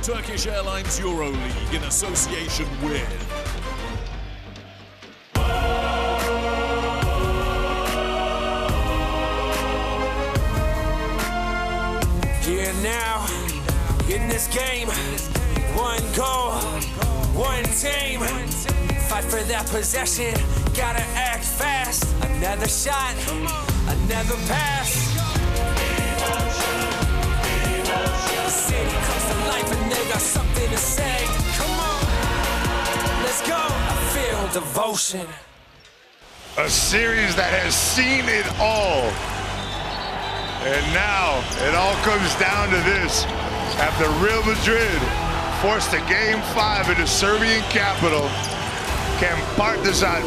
Turkish Airlines EuroLeague in association with Here now, in this game, one goal, one team. Fight for that possession, gotta act fast. Another shot, another pass. The city comes to life and they got something to say. Come on, let's go. I feel devotion. A series that has seen it all. And now it all comes down to this. After Real Madrid forced a Game 5 in the Serbian capital, can Partizan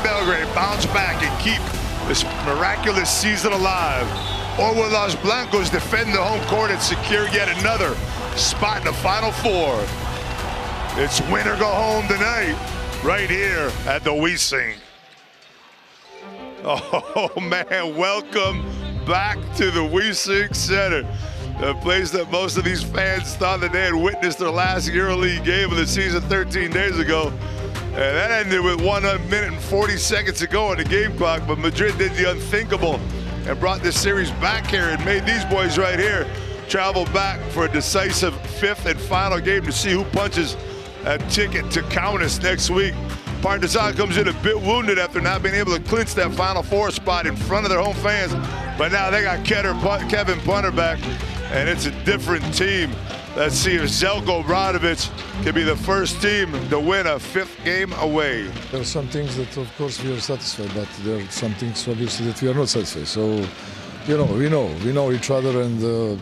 Belgrade bounce back and keep this miraculous season alive? Or will Los Blancos defend the home court and secure yet another spot in the Final Four? It's win or go home tonight, right here at the Wiesing. Oh man, welcome back to the Wiesing Center, the place that most of these fans thought that they had witnessed their last EuroLeague game of the season 13 days ago. And that ended with 1 minute and 40 seconds to go on the game clock, but Madrid did the unthinkable and brought this series back here and made these boys right here travel back for a decisive 5th and final game to see who punches a ticket to Kaunas next week. Partizan comes in a bit wounded after not being able to clinch that Final Four spot in front of their home fans, but now they got Kevin Punter back, and it's a different team. Let's see if Zeljko Obradovic can be the first team to win a 5th game away. There are some things that, of course, we are satisfied, but there are some things, obviously, that we are not satisfied. So, you know, we know each other, and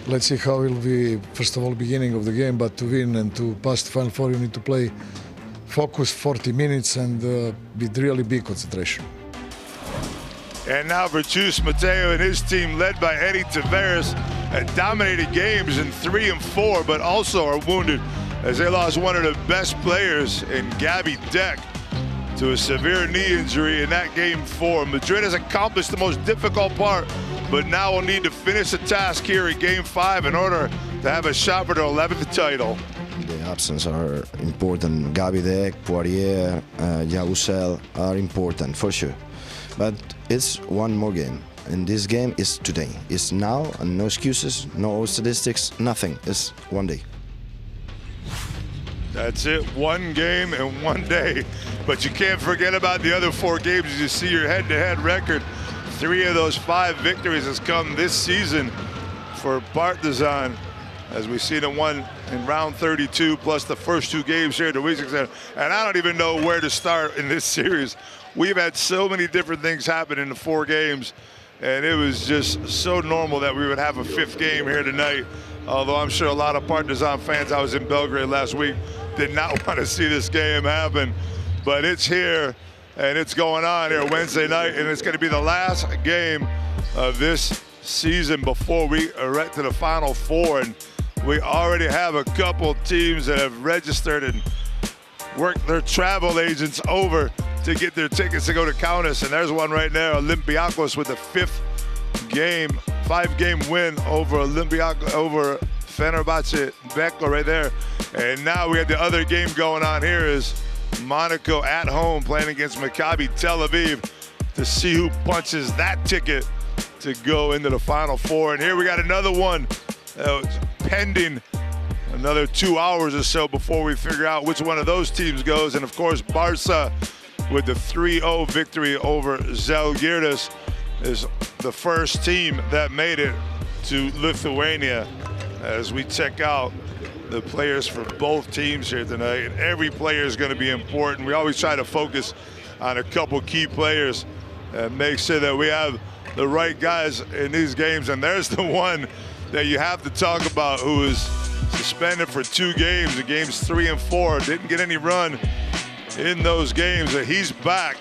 let's see how it will be, first of all, beginning of the game, but to win and to pass the Final Four, you need to play focus 40 minutes and with really big concentration. And now Virtus Mateo and his team, led by Eddie Tavares, had dominated games in 3 and 4, but also are wounded as they lost one of the best players in Gabby Deck to a severe knee injury in that Game 4. Madrid has accomplished the most difficult part, but now will need to finish the task here in Game 5 in order to have a shot for their 11th title. The absence are important. Gabby Deck, Poirier, Yabusel are important for sure. But it's one more game. And this game is today. It's now, and no excuses, no statistics, nothing. It's one day. That's it, one game and one day. But you can't forget about the other 4 games as you see your head-to-head record. 3 of those 5 victories has come this season for Partizan, as we see them won in round 32, plus the first 2 games here at the Wiesing Center. And I don't even know where to start in this series. We've had so many different things happen in the 4 games, and it was just so normal that we would have a 5th game here tonight. Although I'm sure a lot of Partizan fans, I was in Belgrade last week, did not want to see this game happen. But it's here, and it's going on here Wednesday night, and it's going to be the last game of this season before we are to the Final Four. And we already have a couple teams that have registered and worked their travel agents over to get their tickets to go to Kaunas, and there's one right there, Olympiacos, with the 5-game win over over Fenerbahce Beko right there. And now we have the other game going on here is Monaco at home playing against Maccabi Tel Aviv to see who punches that ticket to go into the Final Four. And here we got another one pending another 2 hours or so before we figure out which one of those teams goes. And of course, Barca with the 3-0 victory over Žalgiris is the first team that made it to Lithuania. As we check out the players for both teams here tonight, and every player is going to be important. We always try to focus on a couple key players and make sure that we have the right guys in these games. And there's the one that you have to talk about, who is suspended for 2 games in games 3 and 4. Didn't get any run in those games. He's back,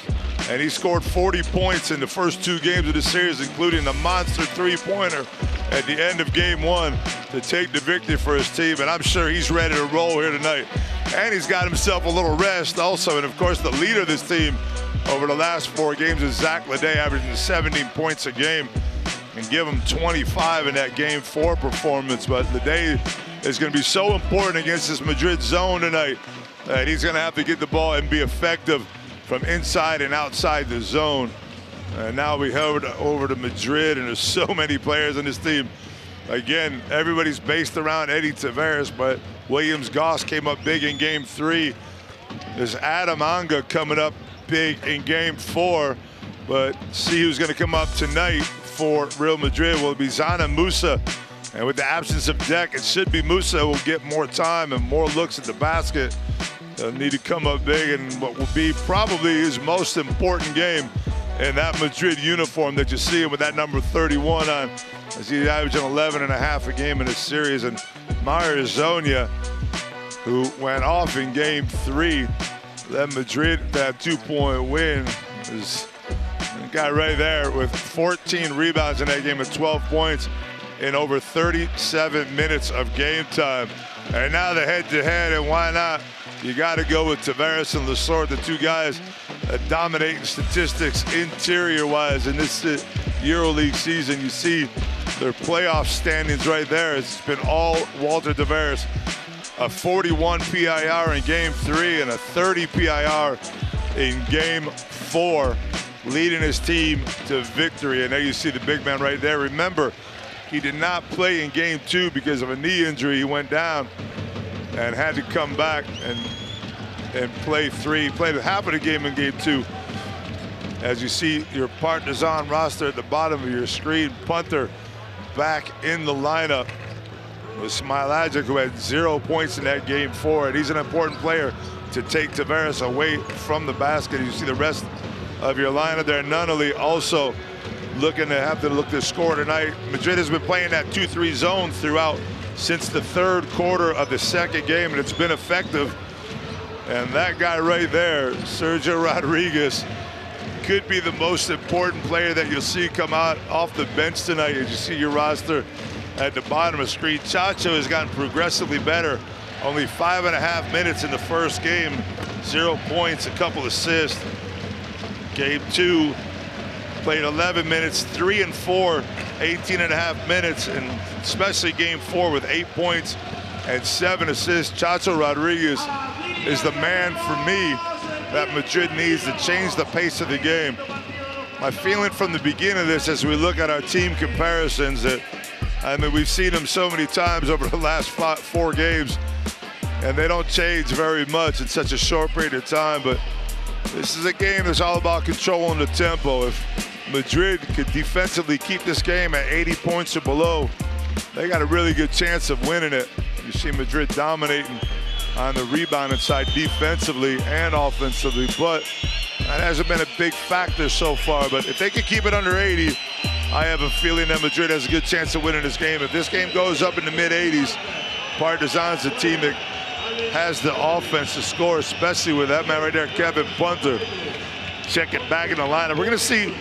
and he scored 40 points in the first 2 games of the series, including a monster 3-pointer at the end of Game 1 to take the victory for his team. And I'm sure he's ready to roll here tonight. And he's got himself a little rest also. And of course, the leader of this team over the last 4 games is Zach Leday, averaging 17 points a game, and give him 25 in that Game 4 performance. But Leday is going to be so important against this Madrid zone tonight that he's going to have to get the ball and be effective from inside and outside the zone. And now we head over to Madrid, and there's so many players on this team. Again, everybody's based around Eddie Tavares, but Williams Goss came up big in game 3. There's Adam Anga coming up big in game 4. But see who's going to come up tonight for Real Madrid will be Zana Musa. And with the absence of Deck, it should be Musa who will get more time and more looks at the basket. He'll need to come up big in what will be probably his most important game in that Madrid uniform that you see him with that number 31 on. As he's averaging 11.5 a game in this series. And Mario Zonia, who went off in game 3, led Madrid that 2-point win. Is the guy right there with 14 rebounds in that game and 12 points in over 37 minutes of game time. And now the head-to-head, and why not? You got to go with Tavares and Lasorte, the two guys that dominate in statistics interior-wise in this EuroLeague season. You see their playoff standings right there. It's been all Walter Tavares. A 41 PIR in game 3 and a 30 PIR in game 4, leading his team to victory. And there you see the big man right there. Remember, he did not play in game 2 because of a knee injury. He went down and had to come back and play 3. He played half of the game in game 2. As you see your Partizan roster at the bottom of your screen, punter back in the lineup with Smilagic, who had 0 points in that game 4. And he's an important player to take Tavares away from the basket. You see the rest of your lineup there. Nunnally also looking to have to look to score tonight. Madrid has been playing that 2-3 zone throughout since the 3rd quarter of the 2nd game, and it's been effective. And that guy right there, Sergio Rodriguez, could be the most important player that you'll see come out off the bench tonight. As you see your roster at the bottom of the screen, Chacho has gotten progressively better. Only 5.5 minutes in the first game, 0 points, a couple assists. Game 2, played 11 minutes, 3 and 4, 18.5 minutes, and especially game 4 with 8 points and 7 assists. Chacho Rodriguez is the man for me that Madrid needs to change the pace of the game. My feeling from the beginning of this, as we look at our team comparisons, that I mean, we've seen them so many times over the last 4 games, and they don't change very much in such a short period of time. But this is a game that's all about controlling the tempo. If Madrid could defensively keep this game at 80 points or below, they got a really good chance of winning it. You see Madrid dominating on the rebounding side defensively and offensively, but that hasn't been a big factor so far. But if they can keep it under 80, I have a feeling that Madrid has a good chance of winning this game. If this game goes up in the mid-80s, Partizan's a team that has the offense to score, especially with that man right there, Kevin Punter, checking back in the lineup. We're going to see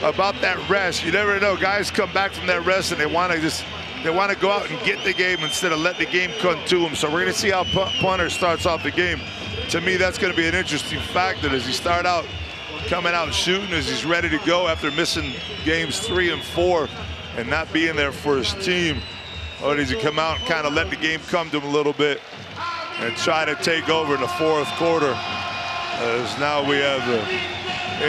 about that rest. You never know. Guys come back from that rest and they want to go out and get the game instead of let the game come to them. So we're going to see how Punter starts off the game. To me, that's going to be an interesting factor. Does he start out coming out shooting? Is he's ready to go after missing games 3 and 4 and not being there for his team? Or does he come out and kind of let the game come to him a little bit and try to take over in the 4th quarter? As now we have the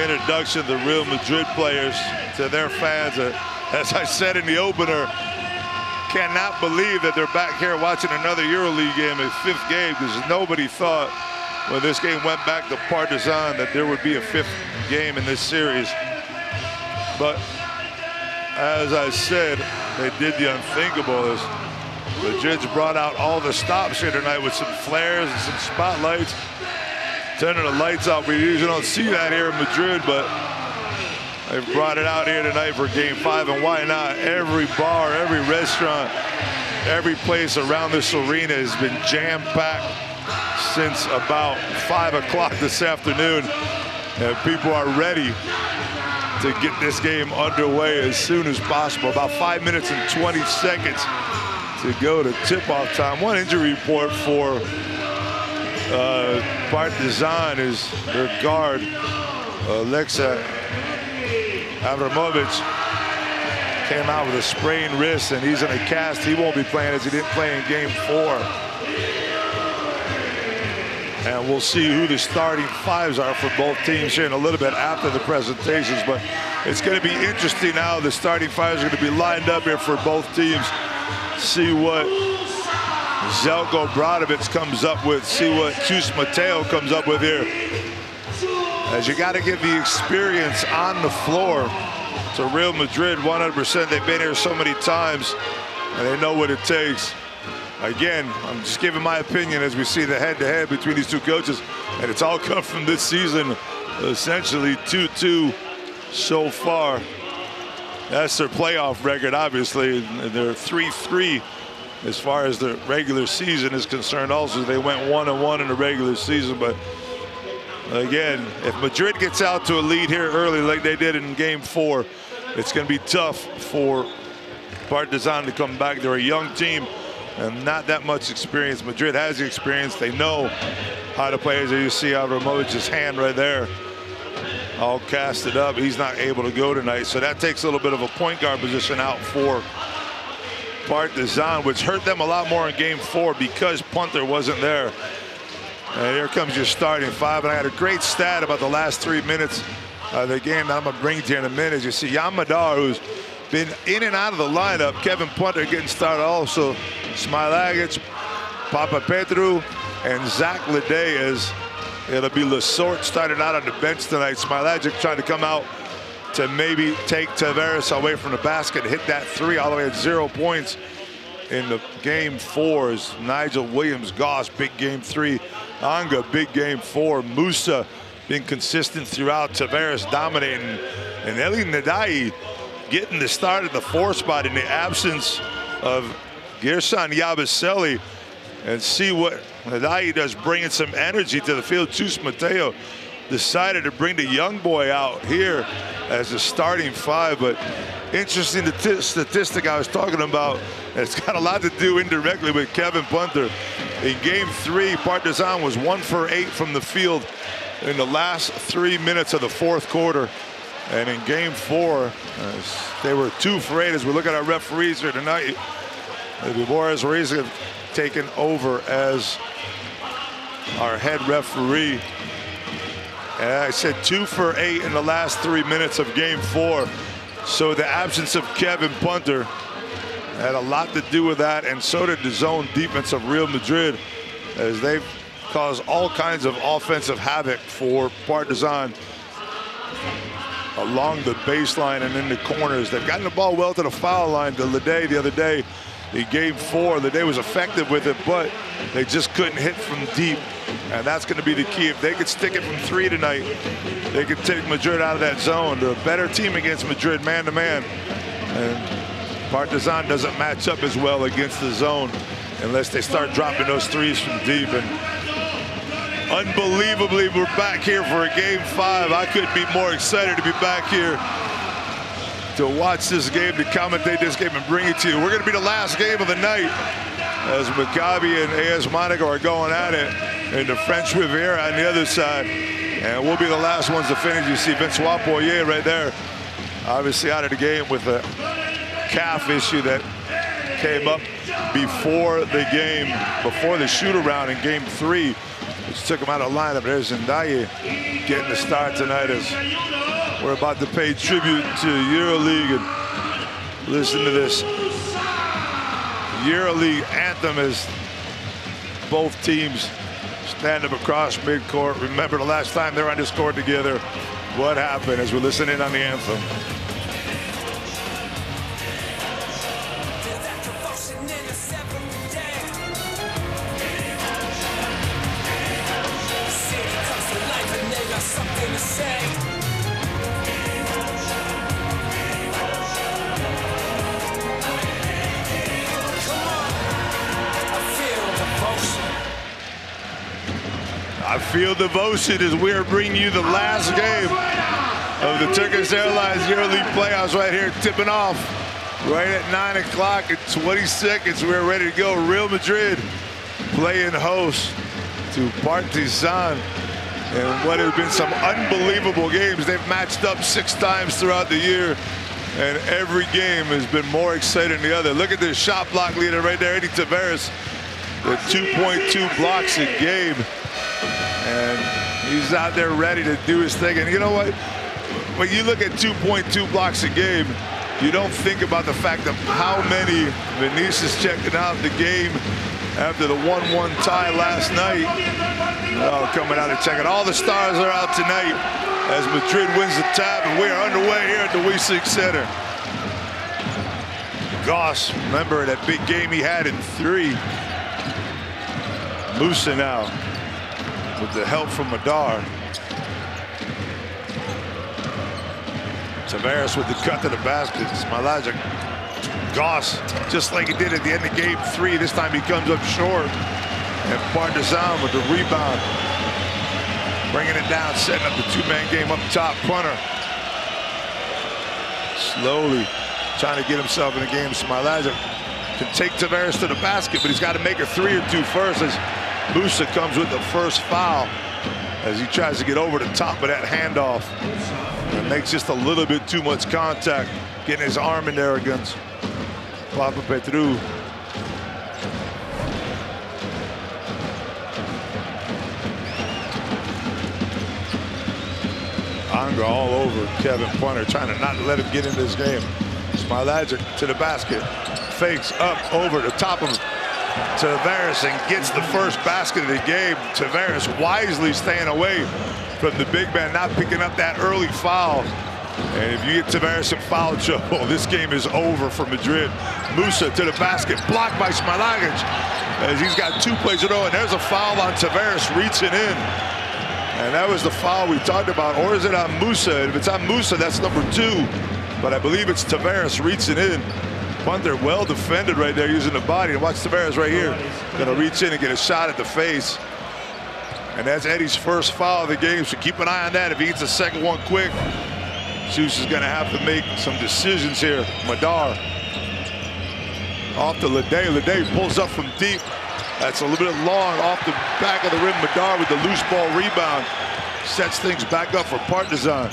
introduction of the Real Madrid players to their fans. As I said in the opener, cannot believe that they're back here watching another EuroLeague game, a 5th game, because nobody thought when this game went back to Partizan that there would be a 5th game in this series. But as I said, they did the unthinkable. As Madrid's brought out all the stops here tonight with some flares and some spotlights, turning the lights out. We usually don't see that here in Madrid, but they've brought it out here tonight for game 5, and why not? Every bar, every restaurant, every place around this arena has been jam-packed since about 5 o'clock this afternoon, and people are ready to get this game underway as soon as possible. About 5 minutes and 20 seconds to go to tip-off time. One injury report for Partizan is their guard, Alexa Abramovich, came out with a sprained wrist, and he's in a cast. He won't be playing as he didn't play in Game 4. And we'll see who the starting fives are for both teams here in a little bit after the presentations. But it's going to be interesting how the starting fives are going to be lined up here for both teams. See what Zeljko Obradovic comes up with. See what Chus Mateo comes up with here. As you got to give the experience on the floor to Real Madrid 100%. They've been here so many times, and they know what it takes. Again, I'm just giving my opinion as we see the head-to-head between these two coaches, and it's all come from this season, essentially 2-2 so far. That's their playoff record, obviously. They're 3-3 as far as the regular season is concerned. Also, they went 1-1 in the regular season, but again, if Madrid gets out to a lead here early like they did in Game 4, it's going to be tough for Partizan to come back. They're a young team and not that much experience. Madrid has the experience. They know how to play. As you see Abramovich's hand right there, all casted up. He's not able to go tonight. So that takes a little bit of a point guard position out for Partizan, which hurt them a lot more in Game 4 because Punter wasn't there. And here comes your starting five. And I had a great stat about the last 3 minutes of the game that I'm going to bring to you in a minute. You see Jan Madar, who's been in and out of the lineup. Kevin Punter getting started also. Smilagic, Papa Petru, and Zach Lede, as it'll be Lesort started out on the bench tonight. Smilagic trying to come out to maybe take Tavares away from the basket, hit that three all the way at 0 points in the Game 4s. Nigel Williams-Goss, big Game 3. Anga, big Game 4. Musa being consistent throughout. Tavares dominating. And Eli Nadai getting the start at the 4 spot in the absence of Gerson Yabusele. And see what Nadai does, bringing some energy to the field. Chus Mateo decided to bring the young boy out here as a starting five. But interesting statistic I was talking about. It's got a lot to do indirectly with Kevin Punter. In Game 3, Partizan was 1 for 8 from the field in the last 3 minutes of the 4th quarter. And in Game 4, they were 2 for 8. As we look at our referees here tonight, Boris Ruiz have taken over as our head referee. And I said 2 for 8 in the last 3 minutes of Game 4. So the absence of Kevin Punter had a lot to do with that, and so did the zone defense of Real Madrid, as they've caused all kinds of offensive havoc for Partizan along the baseline and in the corners. They've gotten the ball well to the foul line to Lede the other day in Game 4. Lede was effective with it, but they just couldn't hit from deep. And that's going to be the key. If they could stick it from 3 tonight, they could take Madrid out of that zone. They're a better team against Madrid man-to-man. And Partizan doesn't match up as well against the zone unless they start dropping those threes from deep. And unbelievably, we're back here for a Game 5. I couldn't be more excited to be back here to watch this game, to commentate this game and bring it to you. We're going to be the last game of the night as Maccabi and AS Monaco are going at it in the French Riviera on the other side. And we'll be the last ones to finish. You see Vincent Poirier right there, obviously out of the game with a calf issue that came up before the game, before the shoot-around in Game 3, which took him out of the lineup. There's Ndaye getting the start tonight as we're about to pay tribute to EuroLeague. And listen to this EuroLeague anthem as both teams stand up across midcourt. Remember the last time they were on this court together, what happened, as we listen in on the anthem. I feel devotion as we're bringing you the last game of the Turkish Airlines EuroLeague playoffs right here, tipping off right at 9 o'clock. In 20 seconds, we're ready to go. Real Madrid playing host to Partizan. And what have been some unbelievable games. They've matched up 6 times throughout the year. and every game has been more exciting than the other. Look at this shot block leader right there, Eddie Tavares, the 2.2 blocks a game. And he's out there ready to do his thing. And you know what? When you look at 2.2 blocks a game, you don't think about the fact of how many Vinicius checking out the game after the 1-1 tie last night. Oh, coming out and checking. All the stars are out tonight as Madrid wins the tap, and we are underway here at the We6 Center. Goss, remember that big game he had in 3. Musa now with the help from Madar. Tavares with the cut to the basket. Smailagic. Goss, just like he did at the end of game 3, this time he comes up short. And Partizan with the rebound. Bringing it down, setting up the 2-man game up top. Punter. Slowly trying to get himself in the game. Smailagic can take Tavares to the basket, but he's got to make a 3 or 2 first as Musa comes with the first foul as he tries to get over the top of that handoff. And makes just a little bit too much contact, getting his arm in there against Papa Petru. Angra all over Kevin Punter, trying to not let him get into this game. Smailagic to the basket, fakes up over the top of Tavares and gets the first basket of the game. Tavares wisely staying away from the big man, not picking up that early foul. And if you get Tavares in foul trouble, this game is over for Madrid. Musa to the basket, blocked by Smailagic as he's got 2 plays in a row, and there's a foul on Tavares reaching in. And that was the foul we talked about. Or is it on Musa? If it's on Musa, that's number 2. But I believe it's Tavares reaching in. Punter well defended right there using the body. And watch Tavares right here. Gonna reach in and get a shot at the face. And that's Eddie's first foul of the game, so keep an eye on that. If he gets a second one quick, Juice is gonna have to make some decisions here. Madar off to Lede. Lede pulls up from deep. That's a little bit long off the back of the rim. Madar with the loose ball rebound. Sets things back up for Partizan.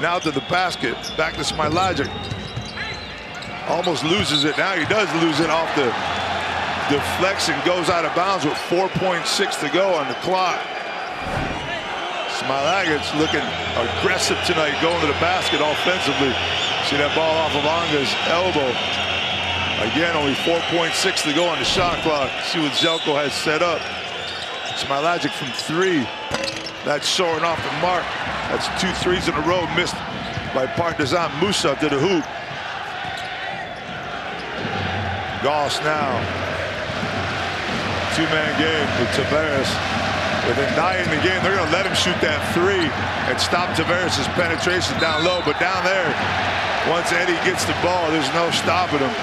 Now to the basket. Back to Smailagic. Almost loses it. Now he does lose it off the deflection. Goes out of bounds with 4.6 to go on the clock. Smailagic looking aggressive tonight, going to the basket offensively. See that ball off of Anga's elbow. Again, only 4.6 to go on the shot clock. See what Zelko has set up. Smailagic from 3. That's short off the mark. That's 2 threes in a row missed by Partizan. Musa to the hoop. Goss now. 2-man game with Tavares. With Ndai in the game, they're going to let him shoot that 3 and stop Tavares' penetration down low. But down there, once Eddie gets the ball, there's no stopping him.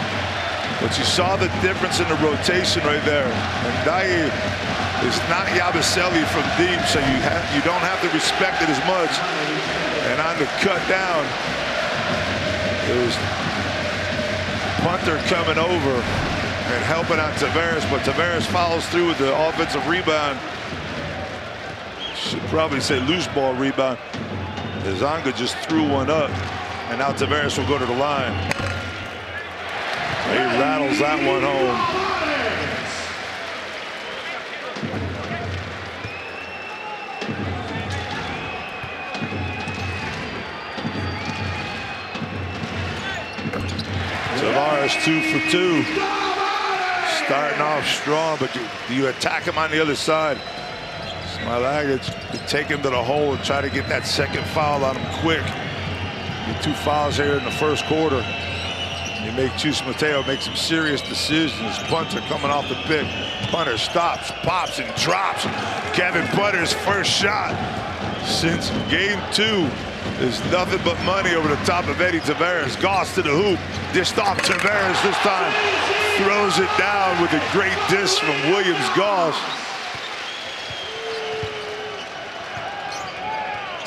But you saw the difference in the rotation right there. Ndai is not Yabusele from deep, so you don't have to respect it as much. And on the cut down, it was Punter coming over and helping out Tavares, but Tavares follows through with the offensive rebound. Should probably say loose ball rebound. Anga just threw one up, and now Tavares will go to the line. He rattles that one home. Tavares 2 for 2. Starting off strong, but do you attack him on the other side? Smailagic can take him to the hole and try to get that second foul on him quick. Get 2 fouls here in the first quarter. You make Chus Mateo make some serious decisions. Punter coming off the pick. Punter stops, pops, and drops. Kevin Punter's first shot since game 2 is nothing but money over the top of Eddie Tavares. Goss to the hoop. Dished off Tavares this time. Throws it down with a great dish from Williams Goss.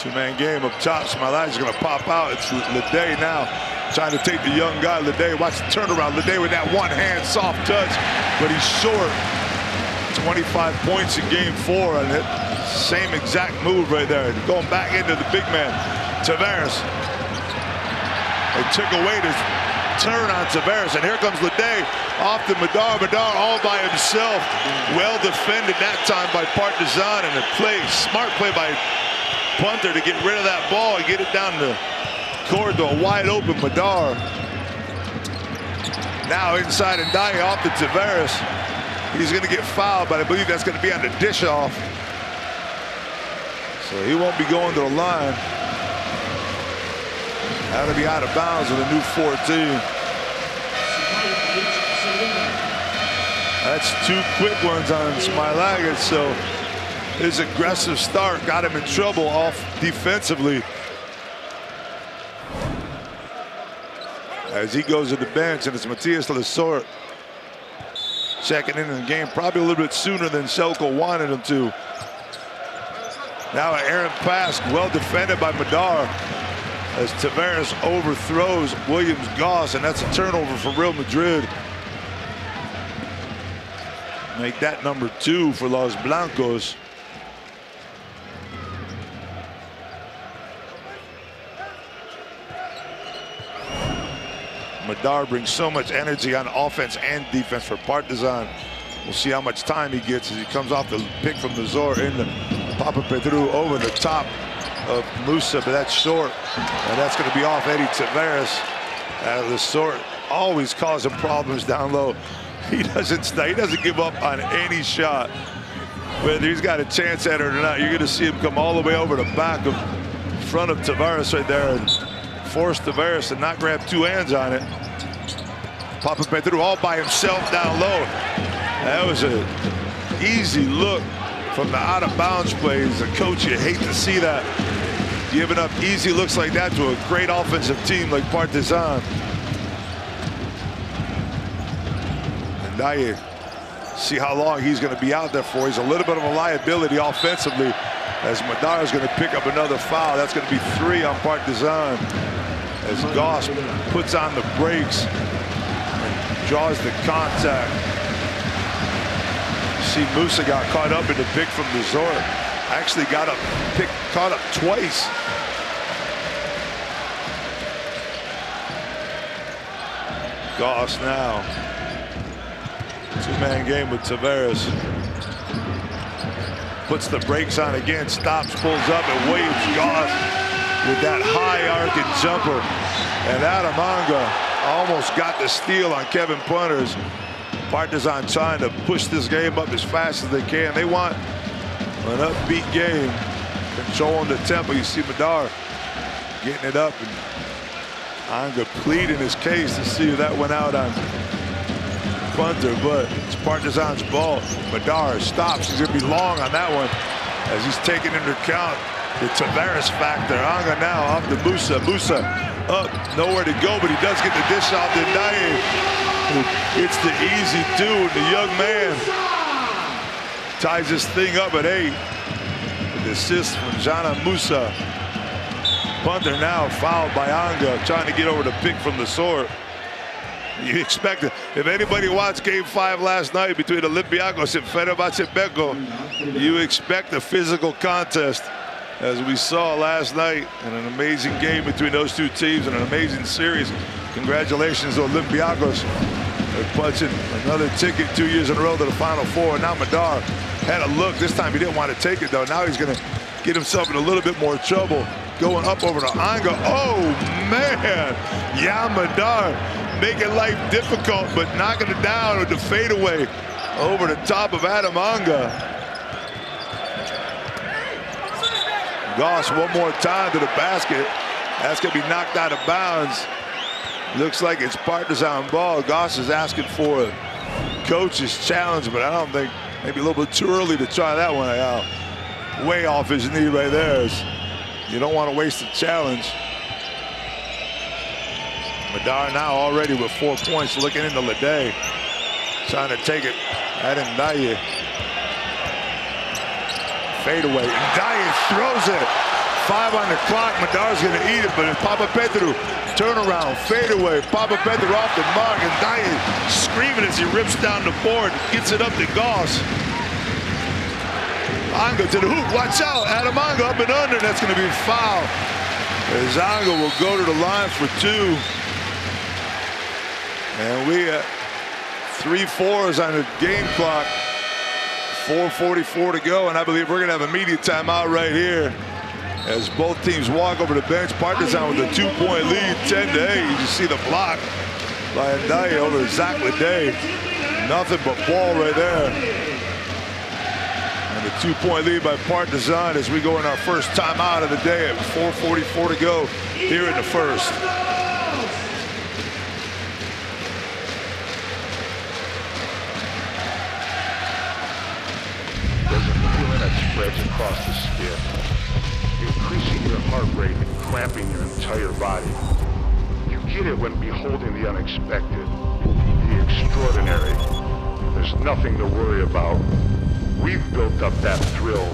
2-man game up top. Smailagic going to pop out. It's Lede now trying to take the young guy. Lede, watch the turnaround. Lede with that one-hand soft touch, but he's short. 25 points in game 4 on it. Same exact move right there. Going back into the big man. Tavares They took away this turn on Tavares, and here comes Lede off to Madar. Madar all by himself. Well defended that time by Partizan, and a smart play by punter to get rid of that ball and get it down the court to a wide open Madar. Now inside and Ndaye off to Tavares. He's going to get fouled, but I believe that's going to be on the dish off. So he won't be going to the line. That'll be out of bounds with a new 14. That's 2 quick ones on Smailagic, so his aggressive start got him in trouble off defensively. As he goes to the bench, and it's Matthias Lesort checking in the game, probably a little bit sooner than Selko wanted him to. Now an errant pass, well defended by Madar, as Tavares overthrows Williams-Goss, and that's a turnover for Real Madrid. Make that number 2 for Los Blancos. Madar brings so much energy on offense and defense for Partizan. We'll see how much time he gets as he comes off the pick from the Zor into Papa Petru over the top of Musa, but that's short, and that's going to be off Eddie Tavares. The Sort always causing problems down low. He doesn't give up on any shot. Whether he's got a chance at it or not, you're going to see him come all the way over the back of front of Tavares right there and force Tavares to not grab 2 hands on it. Papa Petru all by himself down low. That was an easy look from the out-of-bounds plays. The coach, you hate to see that. Giving up easy looks like that to a great offensive team like Partizan. And Ndaye, see how long he's going to be out there for. He's a little bit of a liability offensively, as Madar is going to pick up another foul. That's going to be 3 on Partizan, as Goss puts on the brakes and draws the contact. See, Musa got caught up in the pick from the Zor. Actually got caught up twice. Goss now. 2-man game with Tavares. Puts the brakes on again, stops, pulls up, and Williams-Goss with that high arcing jumper. And Adamanga almost got the steal on Kevin Punters. Partizan trying to push this game up as fast as they can. They want an upbeat game, controlling the tempo. You see Madar getting it up, and Anga pleading his case to see if that went out on Punter, but it's Partizan's ball. Madar stops. He's going to be long on that one as he's taking into account the Tavares factor. Anga now off to Musa. Musa up, nowhere to go, but he does get the dish off to Ndaye. It's the easy dude, the young man. Ties this thing up at 8. The assist from Jana Musa. Punter now fouled by Anga, trying to get over the pick from the Sword. You expect it. If anybody watched Game 5 last night between Olympiacos and Fenerbahce Beko, you expect a physical contest, as we saw last night, and an amazing game between those 2 teams and an amazing series. Congratulations to Olympiacos. They're punching another ticket 2 years in a row to the Final Four. And now Madar had a look. This time he didn't want to take it, though. Now he's going to get himself in a little bit more trouble. Going up over to Anga. Oh, man. Yeah, Madar making life difficult, but knocking it down with the fadeaway over the top of Adam Anga. Goss one more time to the basket. That's going to be knocked out of bounds. Looks like it's Partizan ball. Goss is asking for a coach's challenge, but I don't think, maybe a little bit too early to try that one out. Way off his knee right there. You don't want to waste a challenge. Madar now already with 4 points, looking into Lede. Trying to take it at Ndaye. Fade away. Ndaye throws it. 5 on the clock. Madar's going to eat it, but it's Papa Petru. Turnaround, fade away. Papa Petru off the mark, and Ndaye screaming as he rips down the board. Gets it up to Goss. Anga to the hoop. Watch out. Adam Anga up and under. That's going to be a foul Zonga will go to the line for two. And we at 3-4 on the game clock. 4:44 to go, and I believe we're going to have a media timeout right here as both teams walk over the bench. Partizan with a 2-point lead, 10-8. You just see the block by Ndaye over Zach Lede. Nothing but ball right there. And a 2-point lead by Partizan as we go in our first timeout of the day at 4:44 to go here in the first. Spreads across the skin, increasing your heart rate and cramping your entire body. You get it when beholding the unexpected, the extraordinary. There's nothing to worry about. We've built up that thrill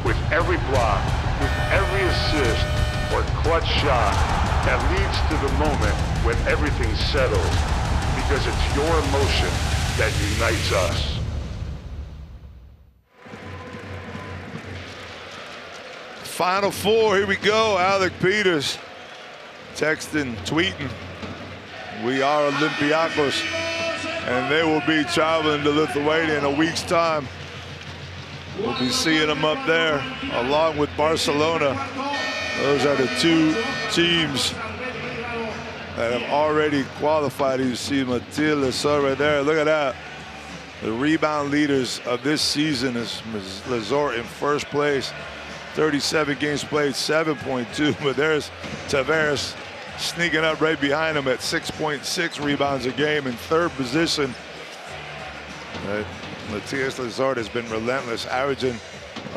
with every block, with every assist or clutch shot that leads to the moment when everything settles, because it's your emotion that unites us. Final four, here we go. Alec Peters texting, tweeting, we are Olympiacos, and they will be traveling to Lithuania in a week's time. We'll be seeing them up there along with Barcelona. Those are the two teams that have already qualified. You see Mathilde Lesor right there. Look at that. The rebound leaders of this season is Lesor in first place. 37 games played, 7.2, but there's Tavares sneaking up right behind him at 6.6 rebounds a game in third position. Matthias Lazard has been relentless, averaging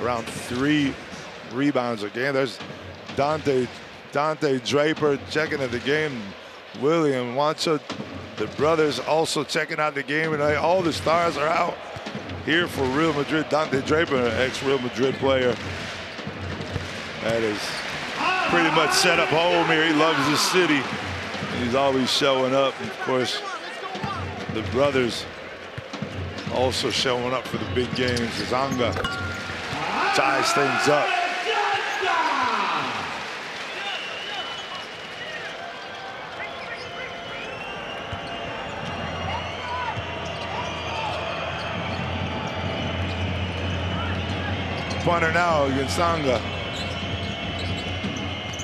around 3 rebounds a game. There's Dante Draper checking at the game. William Wancho, the brothers, also checking out the game tonight. All the stars are out here for Real Madrid. Dante Draper, an ex-Real Madrid player. That is pretty much set up home here. He loves this city. He's always showing up. And of course, the brothers also showing up for the big games. Zonga ties things up. Punter now against Zonga.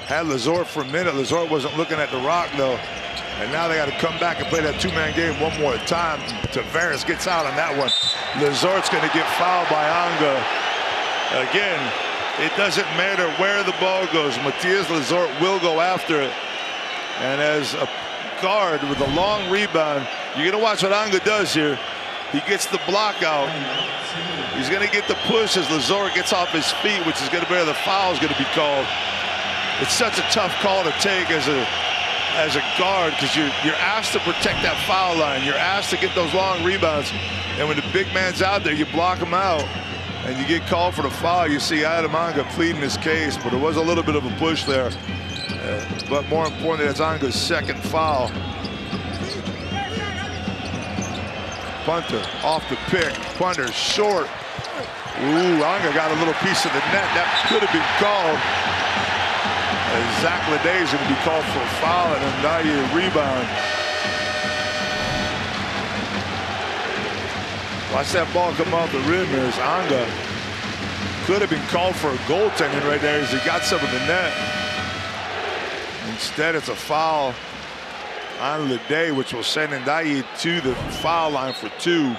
Had Lazor for a minute. Lazor wasn't looking at the rock, though. And now they got to come back and play that two-man game one more time. Tavares gets out on that one. Lazor's going to get fouled by Anga. Again, it doesn't matter where the ball goes. Matthias Lazor will go after it. And as a guard with a long rebound, you're going to watch what Anga does here. He gets the block out. He's going to get the push as Lazor gets off his feet, which is going to be where the foul is going to be called. It's such a tough call to take as a guard, because you're asked to protect that foul line. You're asked to get those long rebounds. And when the big man's out there, you block him out and you get called for the foul. You see Adam Anga pleading his case, but there was a little bit of a push there. But more importantly, that's Anga's second foul. Punter off the pick. Punter short. Ooh, Anga got a little piece of the net. That could have been called. As Zach Lede is going to be called for a foul and Ndaye rebound. Watch that ball come off the rim. There's Anga. Could have been called for a goaltending right there as he got some of the net. Instead, it's a foul on Lede, which will send Ndaye to the foul line for 2.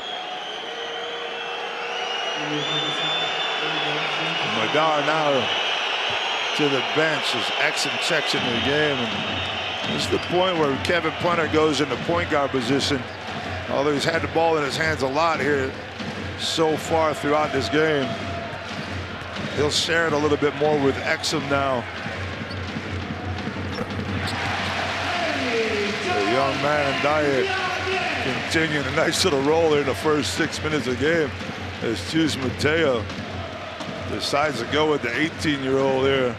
Madar now to the bench as Exum checks into the game. And this is the point where Kevin Punter goes into point guard position. Although he's had the ball in his hands a lot here so far throughout this game. He'll share it a little bit more with Exum now. The young man, Ndaye, continuing a nice little roll in the first 6 minutes of the game as Chus Mateo decides to go with the 18-year-old here.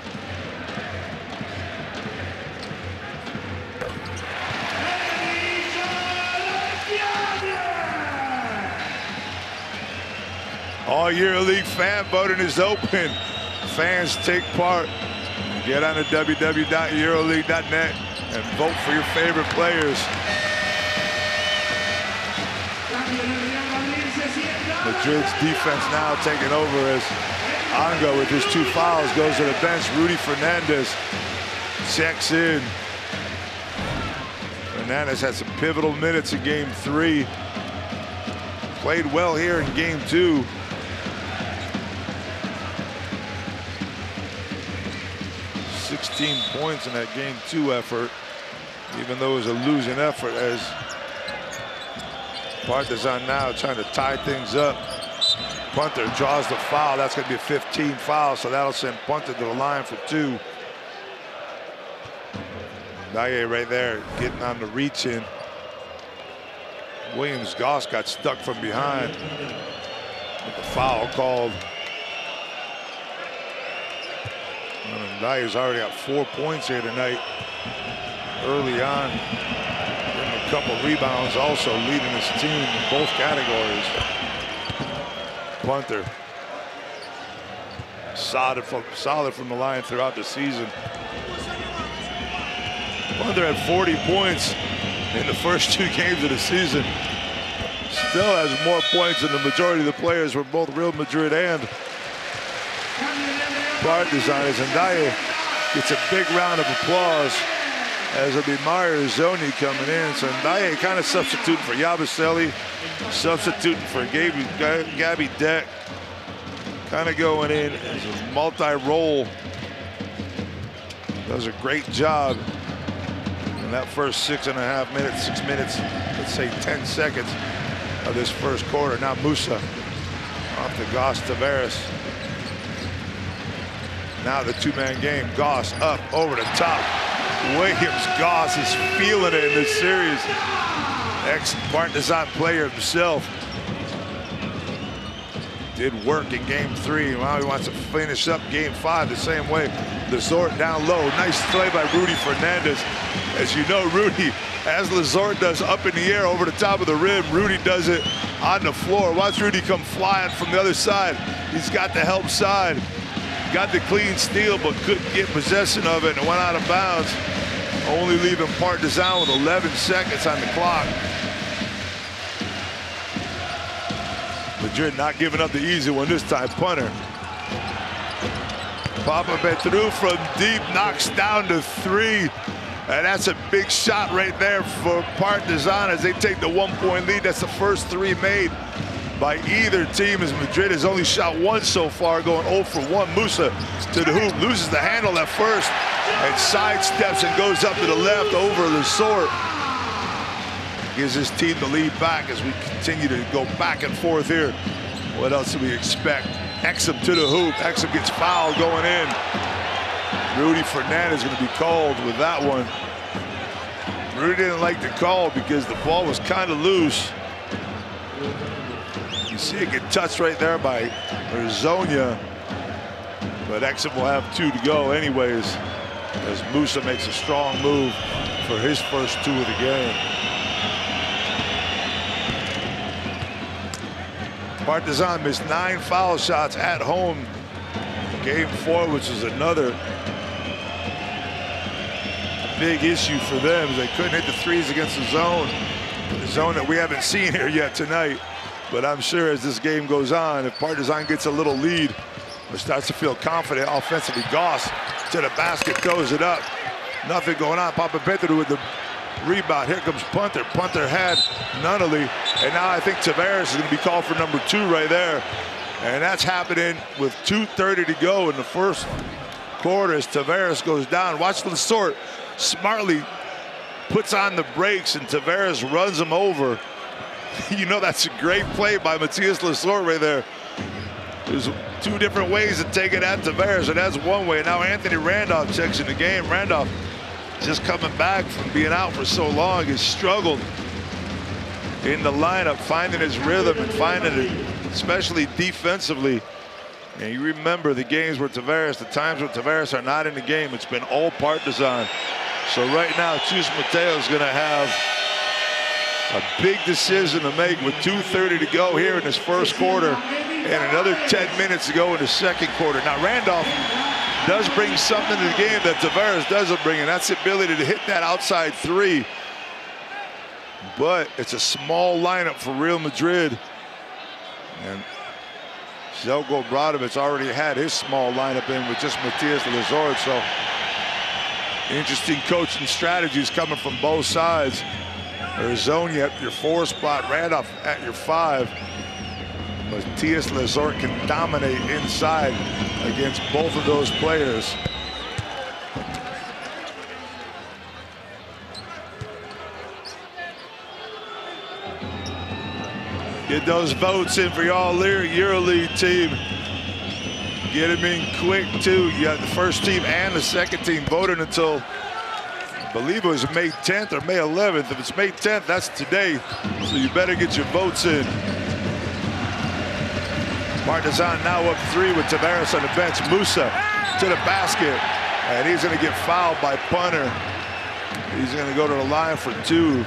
All EuroLeague fan voting is open. Fans take part Get on to www.euroleague.net and vote for your favorite players. Madrid's defense now taking over as Anga with his 2 fouls goes to the bench. Rudy Fernandez checks in. Fernandez had some pivotal minutes in game 3. Played well here in game 2. Points in that game 2 effort, even though it was a losing effort, as Partizan now trying to tie things up. Punter draws the foul. That's going to be a 15 foul, so that'll send Punter to the line for 2. Daye right there getting on the reach in. Williams Goss got stuck from behind with the foul called. Daye's already got 4 points here tonight. Early on, getting a couple rebounds, also leading his team in both categories. Punter, solid from the line throughout the season. Punter had 40 points in the first 2 games of the season. Still has more points than the majority of the players for both Real Madrid and Partizan. As Daye gets a big round of applause as it'll be Mario Zoni coming in. So Daye kind of substituting for Yabusele, substituting for Gabby Deck, kind of going in as a multi-role. Does a great job in that first 6 minutes, let's say 10 seconds of this first quarter. Now Musa off to Goss Tavares. Now the 2-man game. Goss up over the top. Williams Goss is feeling it in this series. Ex-Partizan player himself. Did work in game 3. Now he wants to finish up game 5 the same way. Lazort down low. Nice play by Rudy Fernandez. As you know, Rudy, as Lazort does up in the air over the top of the rim, Rudy does it on the floor. Watch Rudy come flying from the other side. He's got the help side. Got the clean steal, but couldn't get possession of it and went out of bounds, only leaving Partizan with 11 seconds on the clock. Madrid not giving up the easy one this time. Punter. Papapetru from deep knocks down to 3. And that's a big shot right there for Partizan as they take the 1-point lead. That's the first 3 made by either team, as Madrid has only shot 1 so far, going 0 for 1. Musa to the hoop, loses the handle at first, and sidesteps and goes up to the left over Lazort. Gives his team the lead back as we continue to go back and forth here. What else do we expect? Exum to the hoop. Exum gets fouled going in. Rudy Fernandez going to be called with that one. Rudy didn't like the call because the ball was kind of loose. You see it get touched right there by Arzonia, but Exum will have 2 to go anyways, as Musa makes a strong move for his first 2 of the game. Partizan missed 9 foul shots at home. Game 4, which is another big issue for them, as they couldn't hit the threes against the zone that we haven't seen here yet tonight. But I'm sure as this game goes on, if Partizan gets a little lead or starts to feel confident offensively, Goss to the basket, throws it up. Nothing going on. Papapetru with the rebound. Here comes Punter. Punter had Nunnally, and now I think Tavares is going to be called for number 2 right there. And that's happening with 2:30 to go in the first quarter as Tavares goes down. Watch Lazort smartly puts on the brakes, and Tavares runs him over. You know, that's a great play by Matthias Lazort right there. There's 2 different ways to take it at Tavares, and that's one way. Now Anthony Randolph checks in the game. Randolph just coming back from being out for so long, has struggled in the lineup, finding his rhythm and finding it, especially defensively. And you remember the games where Tavares, the times when Tavares are not in the game, it's been all Partizan. So right now, Chus Mateo is going to have a big decision to make with 2:30 to go here in this first quarter and another 10 minutes to go in the second quarter. Now Randolph does bring something to the game that Tavares doesn't bring, and that's the ability to hit that outside three. But it's a small lineup for Real Madrid. And Zelko Bradovic already had his small lineup in with just Matías Lizord. So interesting coaching strategies coming from both sides. Arizona at your 4 spot, Randolph at your 5. Matías Lizord can dominate inside against both of those players. Get those votes in for y'all EuroLeague team. Get them in quick, too. You got the first team and the second team voting until, I believe it was May 10th or May 11th. If it's May 10th, that's today. So you better get your votes in. Partizan now up 3 with Tavares on the bench. Musa to the basket. And he's going to get fouled by punter. He's going to go to the line for 2.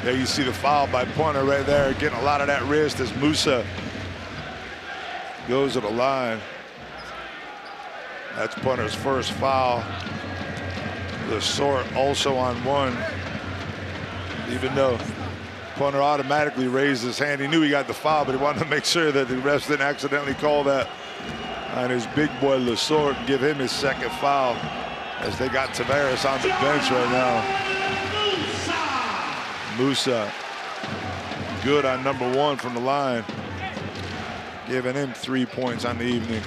There you see the foul by punter right there, getting a lot of that wrist as Musa goes to the line. That's punter's first foul. Lizord also on 1. Even though punter automatically raised his hand, he knew he got the foul, but he wanted to make sure that the refs didn't accidentally call that on his big boy Lizord and give him his second foul, as they got Tavares on the bench right now. Musa, good on number 1 from the line, giving him 3 points on the evening.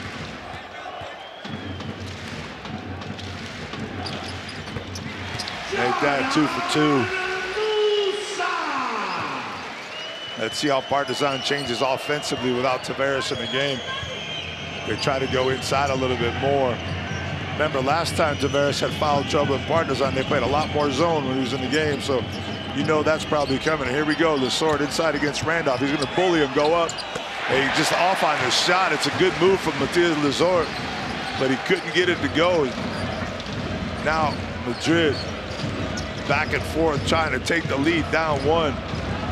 Make that 2 for 2. Let's see how Partizan changes offensively without Tavares in the game. They try to go inside a little bit more. Remember, last time Tavares had foul trouble in Partizan, they played a lot more zone when he was in the game, so you know that's probably coming. Here we go, Lizord inside against Randolph. He's going to bully him, go up. And he's just off on the shot. It's a good move from Matías Lizord, but he couldn't get it to go. Now Madrid back and forth trying to take the lead, down 1.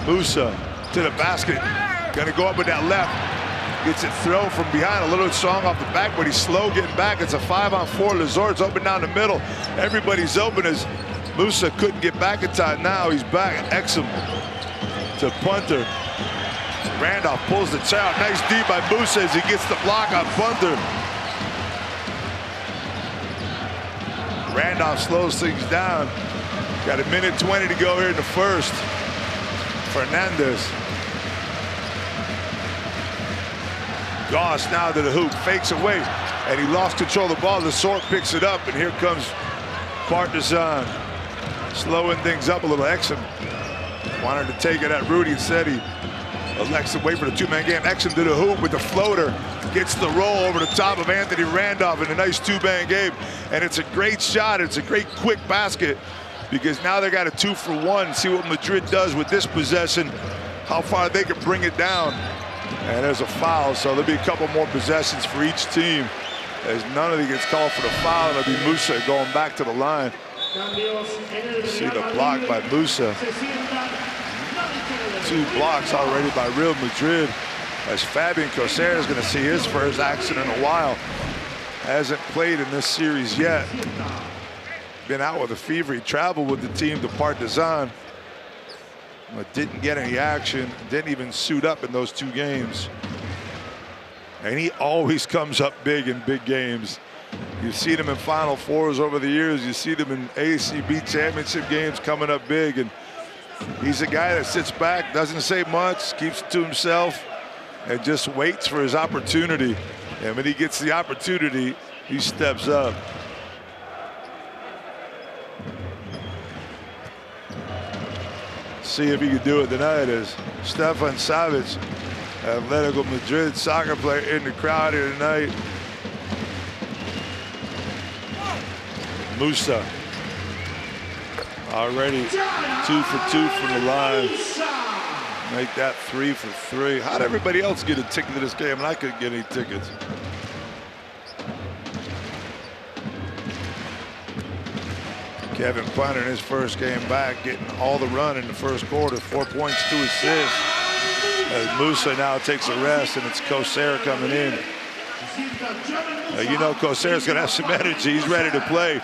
Musa to the basket. Going to go up with that left. Gets it thrown from behind, a little strong off the back, but he's slow getting back. It's a 5-on-4. Lizord's open down the middle. Everybody's open as Musa couldn't get back in time. Now he's back. Exum to punter. Randolph pulls the child. Nice D by Musa as he gets the block on punter. Randolph slows things down. Got 1:20 to go here in the first. Fernandez. Goss now to the hoop, fakes away, and he lost control of the ball. Lizord picks it up, and here comes Partizan. Slowing things up a little. Exum wanted to take it at Rudy. Instead, he elects to wait for the 2-man game. Exum to the hoop with the floater. Gets the roll over the top of Anthony Randolph in a nice 2-man game. And it's a great shot. It's a great quick basket, because now they got a 2 for 1. See what Madrid does with this possession, how far they can bring it down. And there's a foul, so there'll be a couple more possessions for each team, as none of them gets called for the foul. It'll be Musa going back to the line. See the block by Musa. 2 blocks already by Real Madrid, as Fabian Coser is going to see his first action in a while. Hasn't played in this series yet. Been out with a fever. He traveled with the team to Partizan, but didn't get any action. Didn't even suit up in those 2 games. And he always comes up big in big games. You've seen him in Final Fours over the years. You see them in ACB championship games coming up big. And he's a guy that sits back, doesn't say much, keeps it to himself, and just waits for his opportunity. And when he gets the opportunity, he steps up. See if he can do it tonight, as Stefan Savic, Atletico Madrid soccer player, in the crowd here tonight. Musa already 2 for 2 from the line. Make that 3 for 3. How'd everybody else get a ticket to this game and I couldn't get any tickets? Kevin Punter in his first game back, getting all the run in the first quarter, 4 points, 2 assists. As Musa now takes a rest, and it's Kosar coming in. You know Kosar's going to have some energy. He's ready to play.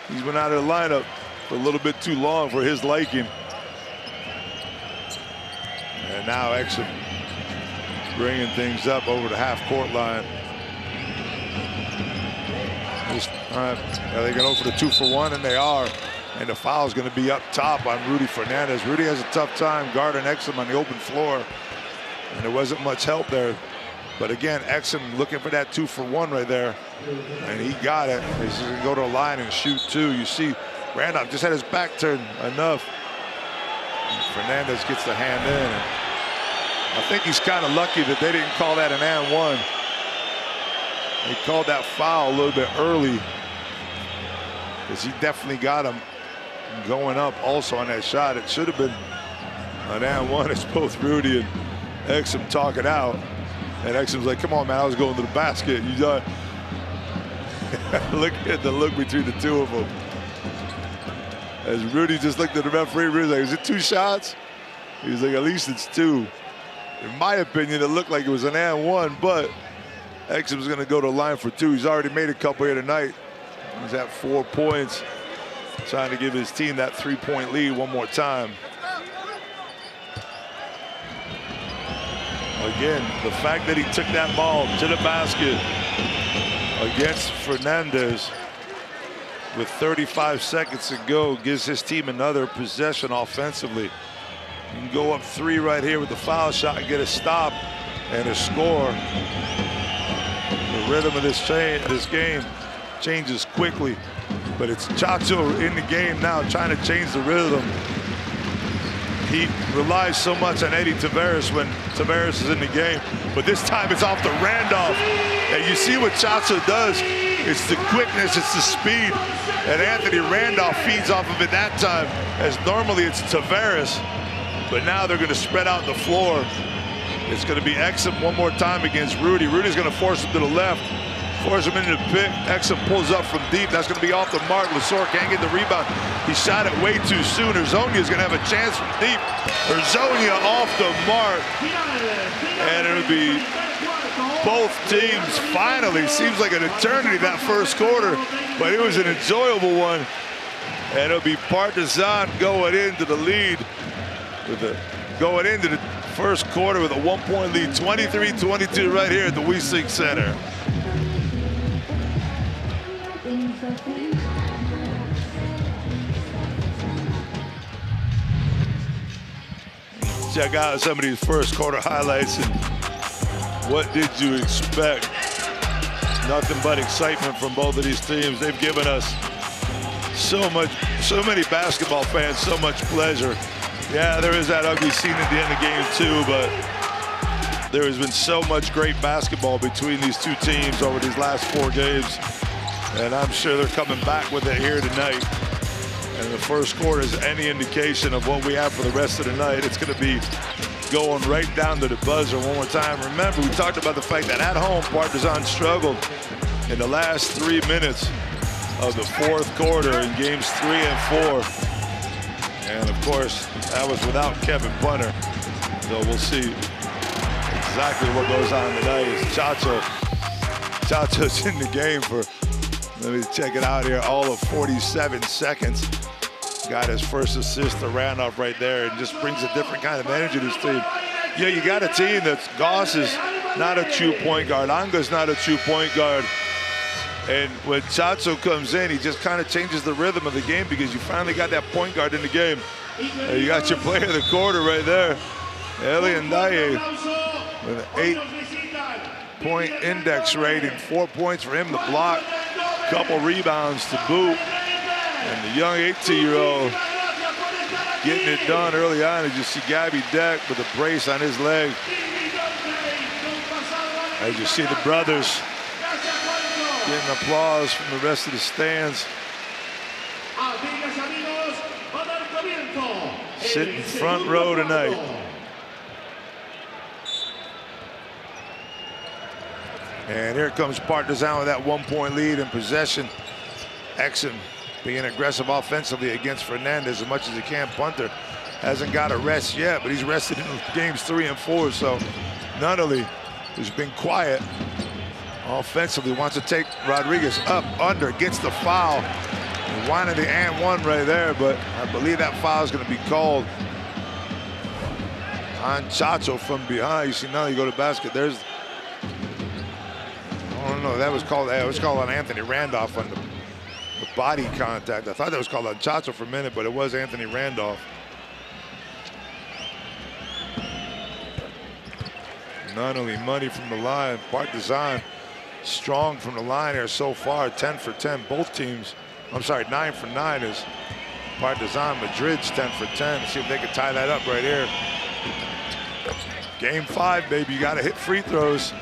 He's been out of the lineup for a little bit too long for his liking. And now Exum bringing things up over the half-court line. All right, are they going to go for the 2-for-1? And they are. And the foul is going to be up top on Rudy Fernandez. Rudy has a tough time guarding Exum on the open floor. And there wasn't much help there. But again, Exum looking for that 2-for-1 right there. And he got it. He's going to go to the line and shoot 2. You see Randolph just had his back turned enough. And Fernandez gets the hand in. And I think he's kind of lucky that they didn't call that an and one. They called that foul a little bit early, because he definitely got him going up also on that shot. It should have been an and one. It's both Rudy and Exum talking out. And Exum's like, come on, man, I was going to the basket. You done. Look at the look between the two of them. As Rudy just looked at the referee, Rudy's like, is it 2 shots? He's like, at least it's 2. In my opinion, it looked like it was an and one, but Exum's going to go to the line for 2. He's already made a couple here tonight. He's at 4 points, trying to give his team that 3-point lead one more time. Again, the fact that he took that ball to the basket against Fernandez with 35 seconds to go gives his team another possession offensively. You can go up 3 right here with the foul shot and get a stop and a score. The rhythm of this game changes quickly, but it's Chacho in the game now trying to change the rhythm. He relies so much on Eddie Tavares when Tavares is in the game, but this time it's off to Randolph. And you see what Chacho does. It's the quickness, it's the speed, and Anthony Randolph feeds off of it that time, as normally it's Tavares, but now they're going to spread out the floor. It's going to be Exum one more time against Rudy. Rudy's going to force him to the left, force him into the pick. Exum pulls up from deep. That's going to be off the mark. Lesor can't get the rebound. He shot it way too soon. Herzonia's going to have a chance from deep. Herzonia off the mark. And it'll be both teams finally. Seems like an eternity that first quarter, but it was an enjoyable one. And it'll be Partizan going into the lead going into the first quarter with a 1-point lead, 23-22 right here at the Wiesing Center. Check out some of these first quarter highlights, and what did you expect? Nothing but excitement from both of these teams. They've given us so many basketball fans so much pleasure. Yeah, there is that ugly scene at the end of the game too, but there has been so much great basketball between these two teams over these last 4 games, and I'm sure they're coming back with it here tonight. And the first quarter is any indication of what we have for the rest of the night. It's going to be going right down to the buzzer one more time. Remember, we talked about the fact that at home, Partizan struggled in the last 3 minutes of the fourth quarter in games 3 and 4. And of course, that was without Kevin Punter. So we'll see exactly what goes on tonight. As Chacho's in the game for, let me check it out here, all of 47 seconds. Got his first assist to Randolph right there, and just brings a different kind of energy to this team. Yeah, you got a team that's Goss is not a true point guard. Anga's not a true point guard. And when Chacho comes in, he just kind of changes the rhythm of the game, because you finally got that point guard in the game. You got your player of the quarter right there, Eli Ndaye, with an 8-point index rating, 4 points for him to block, couple rebounds to boot. And the young 18-year-old getting it done early on. As you see Gabby Deck with a brace on his leg. As you see the brothers getting applause from the rest of the stands. Sitting front row tonight. And here comes Partizan with that 1-point lead in possession. Exum being aggressive offensively against Fernandez as much as he can. Punter hasn't got a rest yet, but he's rested in games 3 and 4. So Nunnally, who's been quiet offensively, wants to take Rodriguez up, under, gets the foul. And wanted the and one right there, but I believe that foul is going to be called on Chacho from behind. You see Nunnally go to basket. There's, I don't know, that was called on Anthony Randolph on the body contact. I thought that was called on Chacho for a minute, but it was Anthony Randolph. Nunnally money from the line. Partizan strong from the line here so far, 10 for 10. Both teams, I'm sorry, 9 for 9 is Partizan. Madrid's 10 for 10. See if they can tie that up right here. Game 5, baby, you gotta hit free throws.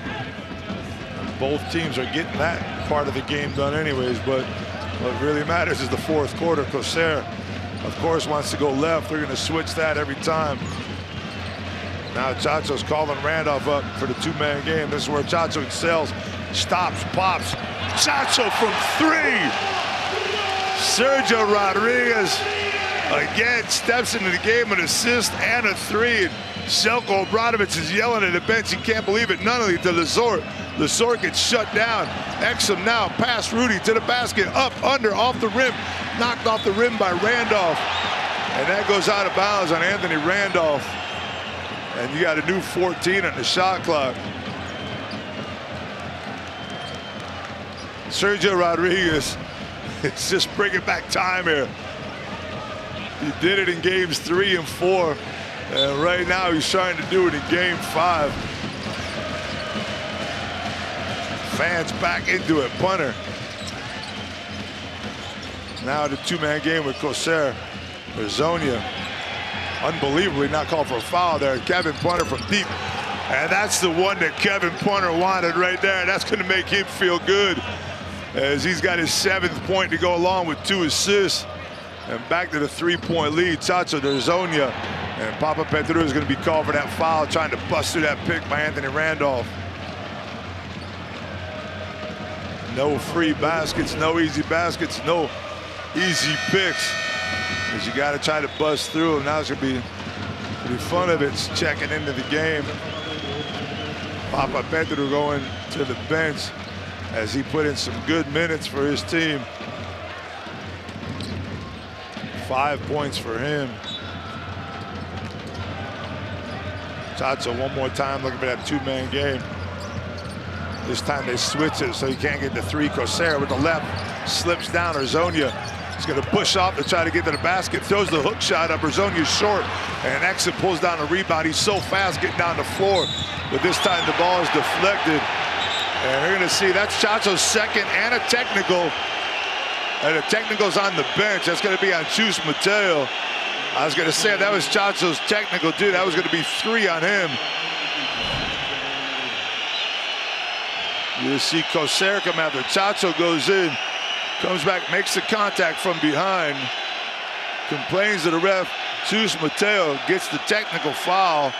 Both teams are getting that part of the game done anyways, but what really matters is the fourth quarter. Coser, of course, wants to go left. They're gonna switch that every time. Now Chacho's calling Randolph up for the 2-man game. This is where Chacho excels. Stops, pops. Chacho from 3. Sergio Rodriguez again steps into the game, an assist and a 3. And Selko Obradovic is yelling at the bench. He can't believe it. Nunnally to Lazort. Lazort gets shut down. Exum now past Rudy to the basket. Up, under, off the rim. Knocked off the rim by Randolph. And that goes out of bounds on Anthony Randolph. And you got a new 14 on the shot clock. Sergio Rodriguez is just bringing back time here. He did it in games 3 and 4. And right now he's trying to do it in game 5. Fans back into it. Punter. Now the 2-man game with Coser. Zonia. Unbelievably not called for a foul there. Kevin Punter from deep. And that's the one that Kevin Punter wanted right there. That's going to make him feel good as he's got his 7th point to go along with 2 assists. And back to the 3-point lead. Chacho to Zonia. And Papa Petru is going to be called for that foul, trying to bust through that pick by Anthony Randolph. No free baskets, no easy baskets, no easy picks. Because you got to try to bust through, and now it's going to be pretty fun of it checking into the game. Papa Petru going to the bench as he put in some good minutes for his team. 5 points for him. Chacho one more time looking for that 2-man game. This time they switch it so he can't get the 3. Coser with the left slips down. Arzonia is going to push off to try to get to the basket. Throws the hook shot up. Arzonia's short. And Exit pulls down a rebound. He's so fast getting down the floor. But this time the ball is deflected. And we're going to see that's Chacho's 2nd and a technical. And the technical's on the bench. That's going to be on Chus Mateo. I was going to say that was Chacho's technical, dude. That was going to be 3 on him. You see Coser come after. Chacho goes in, comes back, makes the contact from behind, complains to the ref. Chus Mateo gets the technical foul.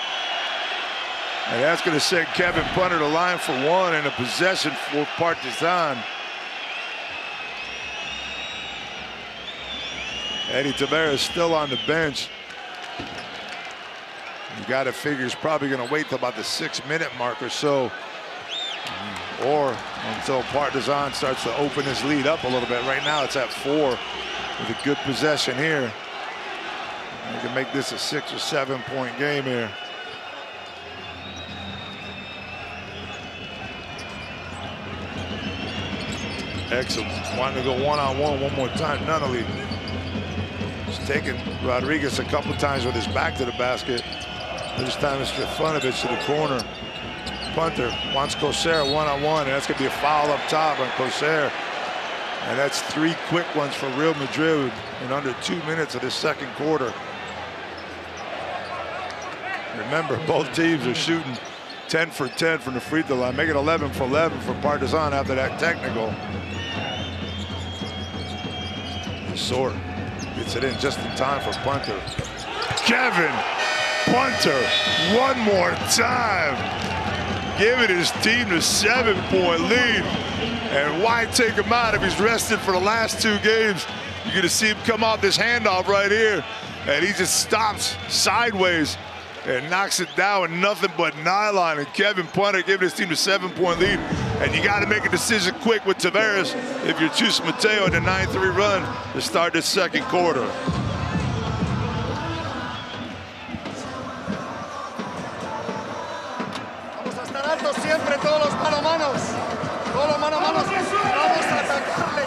And that's going to send Kevin Punter to line for 1 and a possession for Partizan. Eddie Tavares still on the bench. You got to figure he's probably going to wait till about the 6-minute mark or so, or until Partizan starts to open his lead up a little bit. Right now it's at 4 with a good possession here. You can make this a 6 or 7-point game here. Excellent. Wanting to go one-on-one one more time. Nunnally taking Rodriguez a couple times with his back to the basket. This time it's Stefanovic to the corner. Punter wants Coser one-on-one, and that's going to be a foul up top on Coser. And that's 3 quick ones for Real Madrid in under 2 minutes of this 2nd quarter. Remember, both teams are shooting 10 for 10 from the free throw line. Make it 11 for 11 for Partizan after that technical. Sort gets it in just in time for Punter. Kevin Punter one more time, giving his team the 7-point lead. And why take him out if he's rested for the last 2 games? You're gonna see him come off this handoff right here, and he just stops sideways and knocks it down with nothing but nylon. And Kevin Punter giving his team a 7-point lead. And you got to make a decision quick with Tavares if you're Chus Mateo in the 9-3 run to start the second quarter. Vamos a estar altos siempre, todos los mano a manos. Todos los mano a manos. Vamos a atacarle.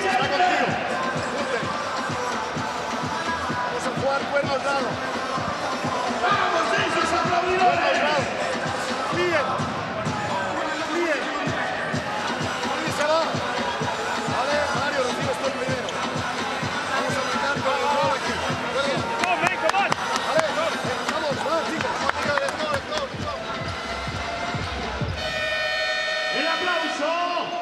Está contigo. Junte. Vamos a jugar cuernos dados. Vamos, esos aplaudidores. Bien. Bien. Ahí se va. Vale, Mario, recibe esto primero. Vamos a brincar con el gol aquí. Vale, vamos, chicos. El aplauso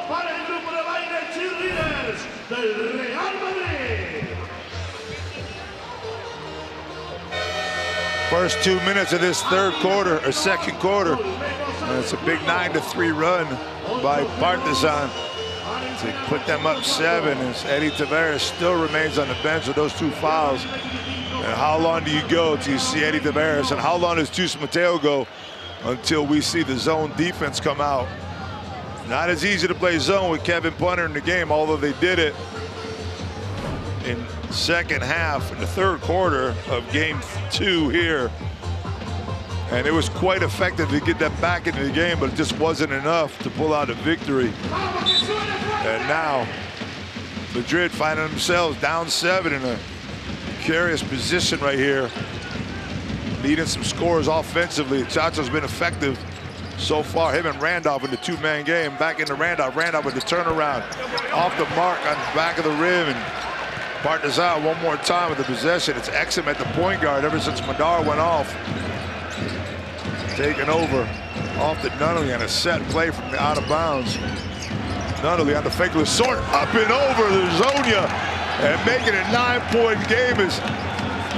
para el grupo de baile cheerleaders del Real Madrid. First 2 minutes of this third quarter, or second quarter. And it's a big 9-3 run by Partizan to put them up 7 as Eddie Tavares still remains on the bench with those 2 fouls. And how long do you go till you see Eddie Tavares? And how long does Chus Mateo go until we see the zone defense come out? Not as easy to play zone with Kevin Punter in the game, although they did it in second half, in the third quarter of game 2 here. And it was quite effective to get them back into the game, but it just wasn't enough to pull out a victory. And now, Madrid finding themselves down 7 in a curious position right here. Needing some scores offensively. Chacho's been effective so far. Him and Randolph in the 2-man game. Back into Randolph. Randolph with the turnaround. Off the mark on the back of the rim. And Partizan one more time with the possession. It's Exum at the point guard ever since Madar went off. Taken over off the Nunnally on a set play from the out of bounds. Nunnally on the fake sort up and over the Zonia and making it a 9-point game as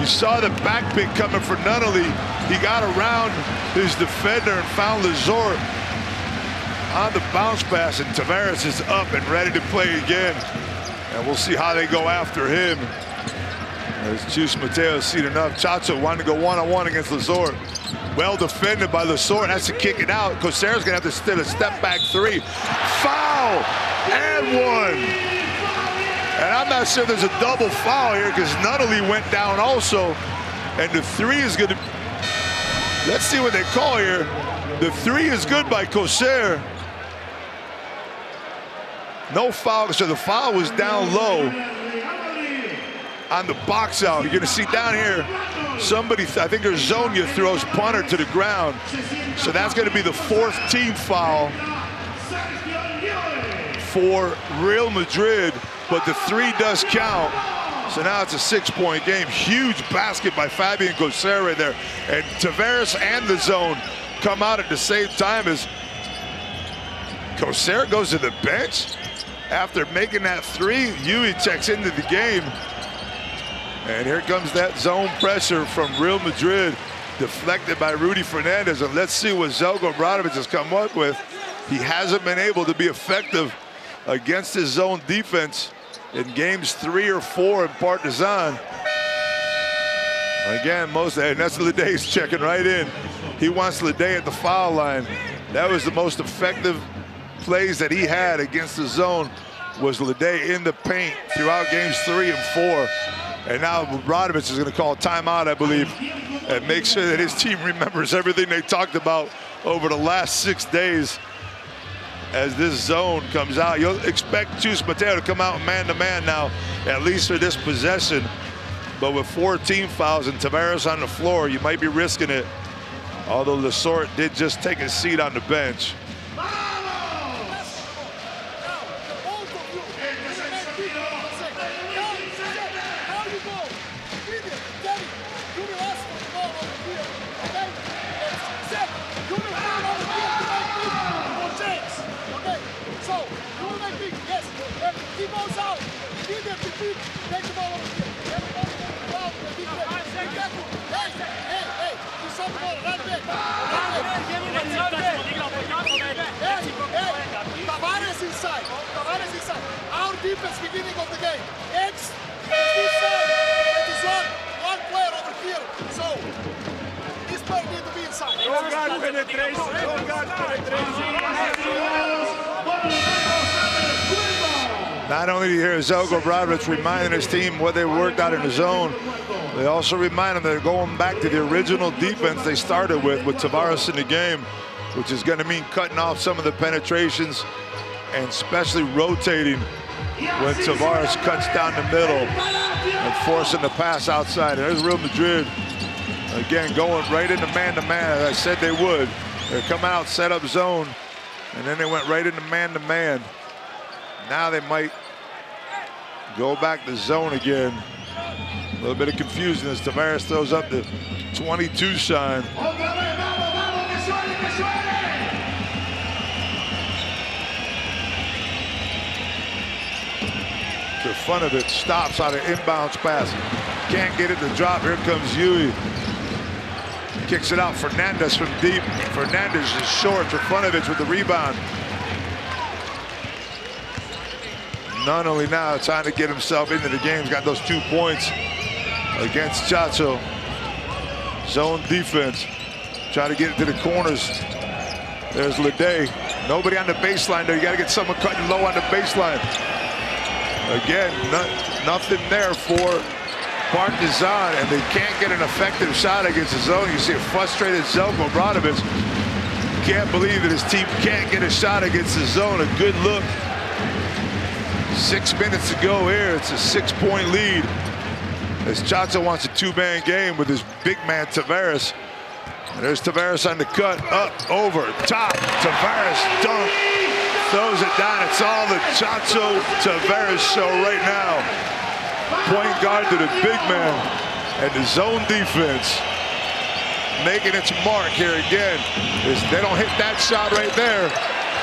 you saw the back pick coming for Nunnally. He got around his defender and found Lazort on the bounce pass, and Tavares is up and ready to play again. And we'll see how they go after him. As Chus Mateo has seen enough. Chacho wanted to go one-on-one against Lazort. Well defended by Lazort, has to kick it out. Cosera's gonna have to steal a step back 3. Foul, and 1. And I'm not sure there's a double foul here because Nunnally went down also. And the 3 is gonna, let's see what they call here. The 3 is good by Coser. No foul, so the foul was down low on the box out. You're gonna see down here, somebody, I think there's Zonia throws Punter to the ground. So that's gonna be the 4th team foul for Real Madrid, but the 3 does count. So now it's a 6-point game. Huge basket by Fabian Coser right there. And Tavares and the zone come out at the same time as Coser goes to the bench. After making that 3, Huey checks into the game. And here comes that zone pressure from Real Madrid, deflected by Rudy Fernandez. And let's see what Zelko Obradovic has come up with. He hasn't been able to be effective against his zone defense in games 3 or 4 in Partizan. Again, and that's Leday's checking right in. He wants Leday at the foul line. That was the most effective plays that he had against the zone, was Leday in the paint throughout games 3 and 4. And now Obradovic is going to call a timeout, I believe, and make sure that his team remembers everything they talked about over the last 6 days as this zone comes out. You'll expect Chus Mateo to come out man-to-man now, at least for this possession. But with 4 team fouls and Tavares on the floor, you might be risking it. Although Lazort did just take a seat on the bench. Tavares inside. Out defense beginning of the game. X, this side, that is one player over here. So, this player need to be inside. No guard penetration. No guard penetration. Not only do you hear Zelko Obradovic reminding his team what they worked out in the zone, they also remind them they're going back to the original defense they started with Tavares in the game, which is going to mean cutting off some of the penetrations and especially rotating when Tavares cuts down the middle and forcing the pass outside. And there's Real Madrid, again, going right into man-to-man, as I said they would. They're coming out, set up zone, and then they went right into man-to-man. Now they might go back to zone again. A little bit of confusion as Tavares throws up the 22 sign. Trifunovic stops on an inbounds pass. Can't get it to drop. Here comes Yui. Kicks it out. Fernandez from deep. Fernandez is short. Trifunovic with the rebound. Nunnally now trying to get himself into the game. He's got those 2 points against Chacho. Zone defense. Trying to get into the corners. There's Lede. Nobody on the baseline there. You got to get someone cutting low on the baseline. Again, nothing there for Partizan, and they can't get an effective shot against the zone. You see a frustrated Zelko Obradovic. Can't believe that his team can't get a shot against the zone. A good look. 6 minutes to go here. It's a 6-point lead as Chacho wants a 2-man game with his big man Tavares. And there's Tavares on the cut, up, over, top. Tavares dunk, throws it down. It's all the Chacho Tavares show right now. Point guard to the big man, and the zone defense making its mark here again. They don't hit that shot right there,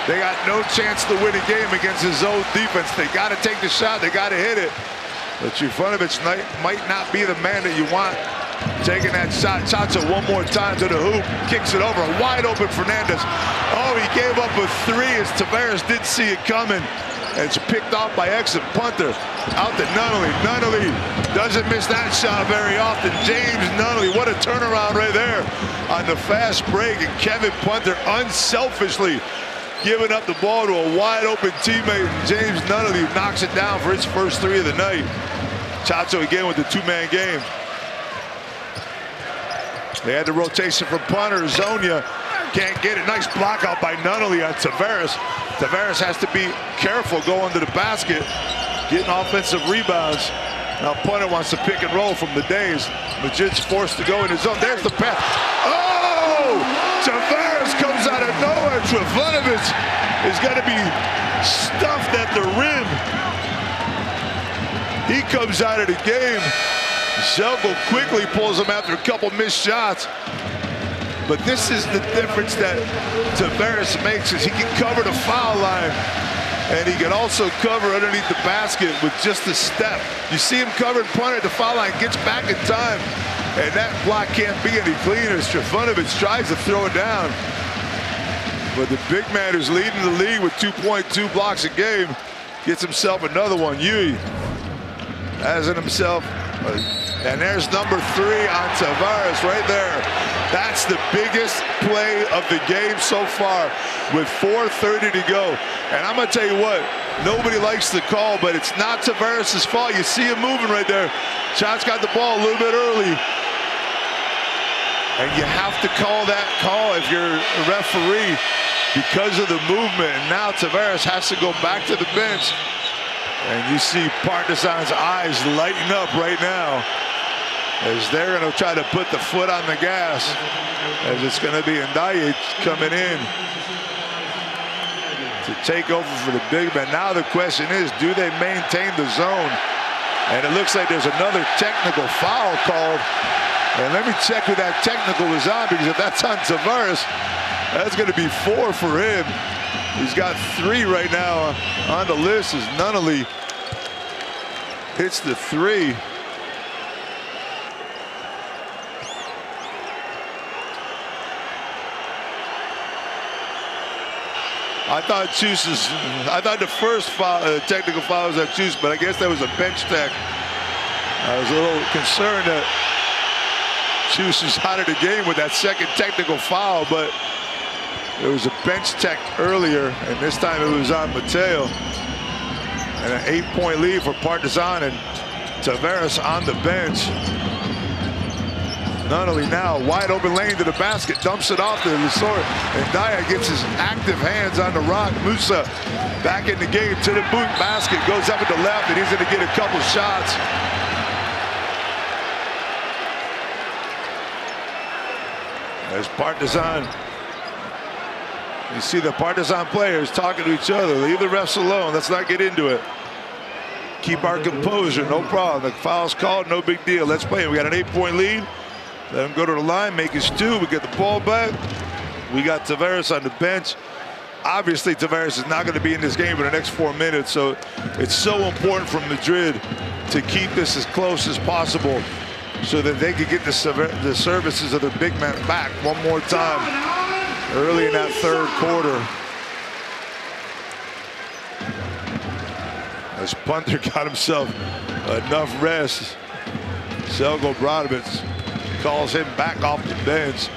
they got no chance to win a game against the zone defense. They got to take the shot. They got to hit it. But Trifunovic might not be the man that you want taking that shot. Chacho one more time to the hoop. Kicks it over. Wide open Fernandez. Oh, he gave up a 3 as Tavares didn't see it coming. And it's picked off by exit punter. Out to Nunnally. Nunnally doesn't miss that shot very often. James Nunnally, what a turnaround right there on the fast break. And Kevin Punter unselfishly giving up the ball to a wide open teammate. James Nunnally knocks it down for his first 3 of the night. Chacho again with the 2-man game. They had the rotation from punter. Zonia can't get it. Nice block out by Nunnally on Tavares. Tavares has to be careful going to the basket, getting offensive rebounds. Now punter wants to pick and roll from the days. Madrid's forced to go in his zone. There's the pass. Oh! Tavares comes out of nowhere. Trifunovic is going to be stuffed at the rim. He comes out of the game. Zelko quickly pulls him after a couple missed shots. But this is the difference that Tavares makes, is he can cover the foul line, and he can also cover underneath the basket with just a step. You see him covering punter at the foul line, gets back in time, and that block can't be any cleaner. Trifunovic tries to throw it down. But the big man who's leading the league with 2.2 blocks a game gets himself another one. Yui has it himself. And there's number 3 on Tavares right there. That's the biggest play of the game so far with 4:30 to go. And I'm going to tell you what, nobody likes the call, but it's not Tavares' fault. You see him moving right there. Shot's got the ball a little bit early. And you have to call that call if you're a referee because of the movement. And now Tavares has to go back to the bench. And you see Partizan's eyes lighten up right now as they're going to try to put the foot on the gas, as it's going to be Ndaye coming in to take over for the big man. Now the question is, do they maintain the zone? And it looks like there's another technical foul called. And let me check who that technical was on, because if that's on Tavares, that's going to be 4 for him. He's got 3 right now on the list as Nunnally hits the 3. I thought the first foul, technical foul was at Chus, but I guess that was a bench tech. I was a little concerned that Chus was out of the game with that second technical foul, but it was a bench tech earlier, and this time it was on Mateo. And an 8-point lead for Partizan, and Tavares on the bench. Nunnally now, wide open lane to the basket, dumps it off to Lesort, and Daya gets his active hands on the rock. Musa back in the game to the boot basket, goes up at the left, and he's going to get a couple shots. As Partizan, you see the Partizan players talking to each other. Leave the refs alone, let's not get into it. Keep our composure, no problem. The foul's called, no big deal. Let's play. We got an 8-point lead. Let him go to the line, make his 2. We get the ball back. We got Tavares on the bench. Obviously, Tavares is not going to be in this game for the next 4 minutes, so it's so important for Madrid to keep this as close as possible so that they could get the services of their big man back one more time early in that third quarter. As Punter got himself enough rest, Selko Bradovic calls him back off the bench,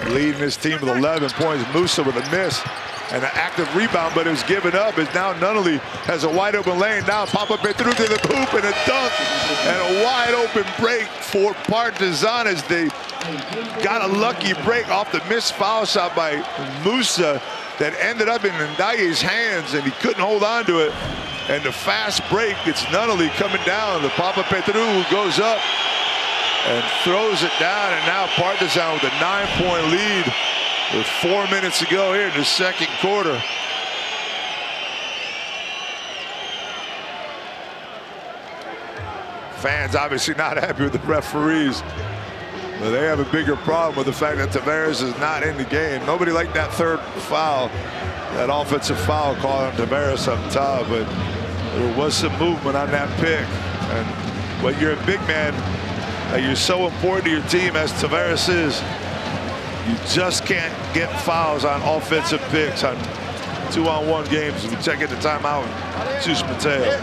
leading his team with 11 points. Musa with a miss and an active rebound, but it was given up as now Nunnally has a wide open lane. Now pop-up and through to the hoop and a dunk and a wide open break for Partizan as they got a lucky break off the missed foul shot by Musa that ended up in Ndaye's hands, and he couldn't hold on to it. And the fast break, it's Nunnally coming down. The Papa Petru goes up and throws it down, and now Partizan with a 9-point lead with 4 minutes to go here in the second quarter. Fans obviously not happy with the referees, but they have a bigger problem with the fact that Tavares is not in the game. Nobody liked that third foul, that offensive foul call on Tavares up top, but there was some movement on that pick. And when you're a big man, you're so important to your team as Tavares is, you just can't get fouls on offensive picks on 2-on-1 games. We check it the timeout. Chus Mateo.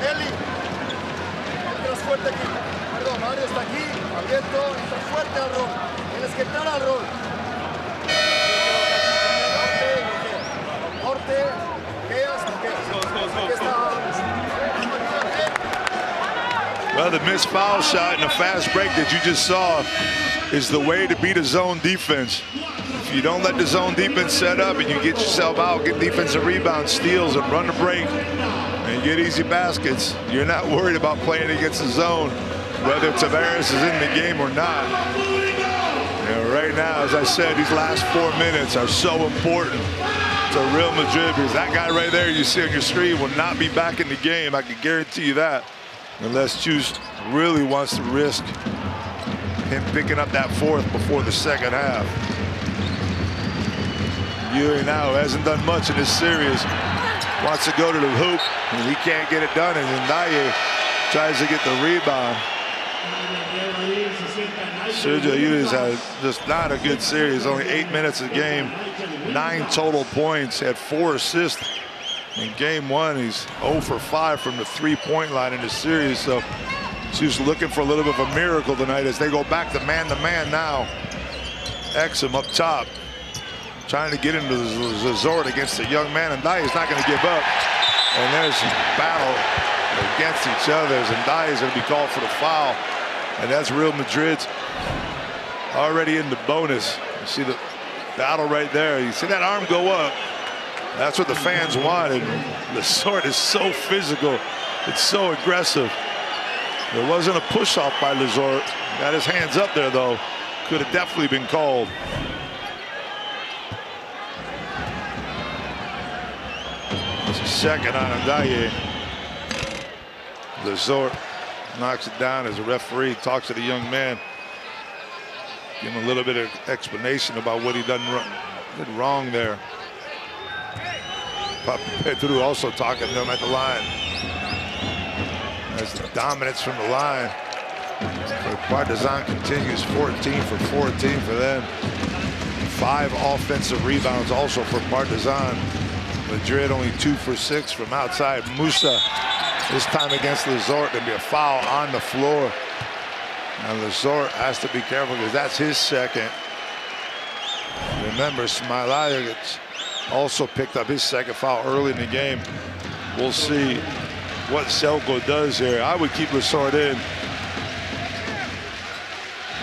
Well, the missed foul shot and the fast break that you just saw is the way to beat a zone defense. If you don't let the zone defense set up and you get yourself out, get defensive rebounds, steals, and run the break, and you get easy baskets, you're not worried about playing against the zone, whether Tavares is in the game or not. You know, right now, as I said, these last 4 minutes are so important to Real Madrid because that guy right there you see on your screen will not be back in the game. I can guarantee you that, unless Chus really wants to risk him picking up that fourth before the second half. Yuri now hasn't done much in this series. Wants to go to the hoop, and he can't get it done, and Ndaye tries to get the rebound. Sergio Yuri had just not a good series. Only 8 minutes a game, 9 total points, had 4 assists. In game 1, he's 0 for 5 from the 3-point line in the series. So she's looking for a little bit of a miracle tonight as they go back to man now. Exum up top, trying to get into the resort against the young man, and Ndaye is not going to give up. And there's a battle against each other, and Ndaye is going to be called for the foul. And that's Real Madrid's already in the bonus. You see the battle right there. You see that arm go up. That's what the fans want, and the sort is so physical. It's so aggressive. There wasn't a push-off by Lesort. Got his hands up there, though. Could have definitely been called. It's a second on Ndaye. Lesort knocks it down as a referee talks to the young man. Give him a little bit of explanation about what he did wrong there. Petru also talking to him at the line. As the dominance from the line. Partizan continues 14 for 14 for them. 5 offensive rebounds also for Partizan. Madrid only 2 for 6 from outside. Musa, this time against Lezort, there'll be a foul on the floor. And Lezort has to be careful because that's his second. Remember, Smilagic also picked up his second foul early in the game. We'll see what Selko does here. I would keep Lezort in.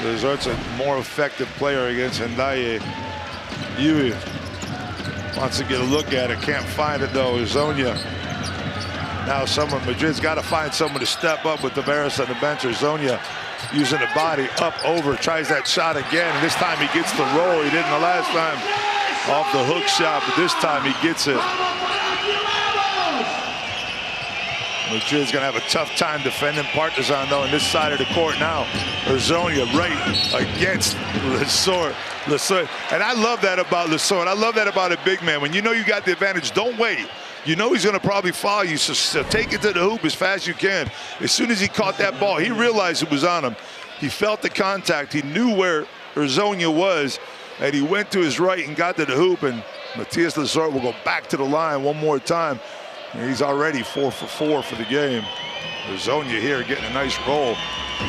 Lezort's a more effective player against Hendaye. Yui wants to get a look at it, can't find it though. Zonia. Now Madrid's got to find someone to step up with Tavares on the bench. Zonia using the body up over, tries that shot again, and this time he gets the roll. He didn't the last time off the hook shot, but this time he gets it. Madrid's gonna have a tough time defending Partizan though on this side of the court now. Zonia right against Lezort. And I love that about Lezort. I love that about a big man. When you know you got the advantage, don't wait. You know he's gonna probably foul you, so take it to the hoop as fast as you can. As soon as he caught that ball, he realized it was on him. He felt the contact. He knew where Zonia was, and he went to his right and got to the hoop, and Matthias Lezort will go back to the line one more time. And he's already 4 for 4 for the game. Zonia here getting a nice roll.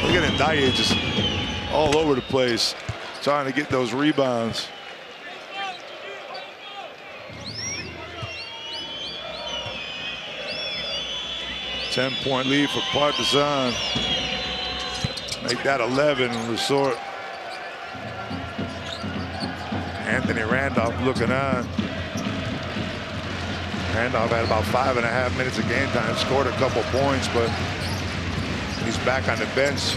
Look at Hendaye just all over the place, trying to get those rebounds. Ten-point lead for Partizan. Make that 11. Lezort. Anthony Randolph looking on. Randolph had about 5.5 minutes of game time, scored a couple points, but he's back on the bench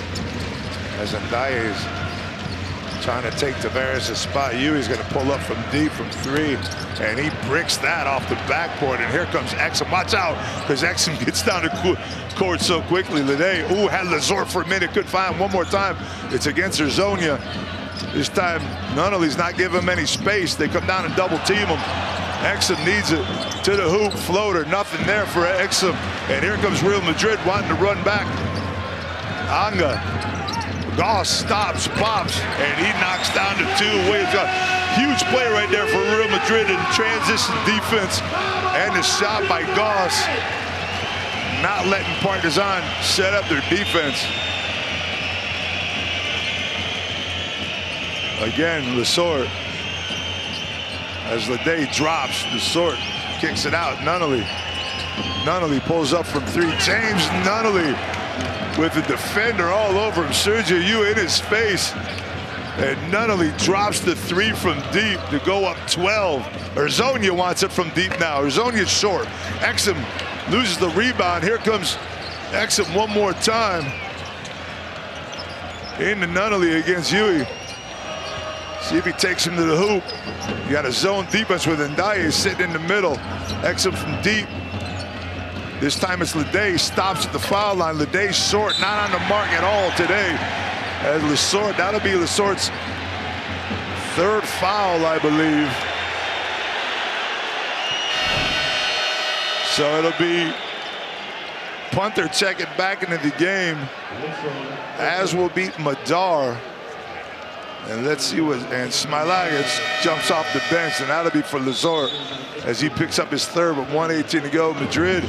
as Hendaye is trying to take Tavares' spot. Yui's going to pull up from deep from 3, and he bricks that off the backboard. And here comes Exum. Watch out, because Exum gets down the court so quickly. Lede, had Lezort for a minute, could find one more time. It's against Zonia. This time, Nunnally's not giving him any space. They come down and double team him. Exum needs it to the hoop, floater, nothing there for Exum. And here comes Real Madrid wanting to run back. Anga, Goss stops, pops, and he knocks down the 2. Williams, huge play right there for Real Madrid in transition defense. And the shot by Goss, not letting Partizan set up their defense. Again, Lezort. As Lede drops, Lezort kicks it out. Nunnally pulls up from 3. James Nunnally with the defender all over him. Sergio Yu in his face. And Nunnally drops the 3 from deep to go up 12. Zonia wants it from deep now. Zonia's short. Exum loses the rebound. Here comes Exum one more time. Into Nunnally against Yui. See if he takes him to the hoop. You got a zone defense with Hendaye sitting in the middle. Exum from deep. This time it's Lede, stops at the foul line. Lede short, not on the mark at all today. As Lezort, that'll be Lezort's 3rd foul, I believe. So it'll be punter checking back into the game, as will be Madar. And let's see what, and Smilagic jumps off the bench, and that'll be for Lezort as he picks up his 3rd with 1:18 to go. Madrid,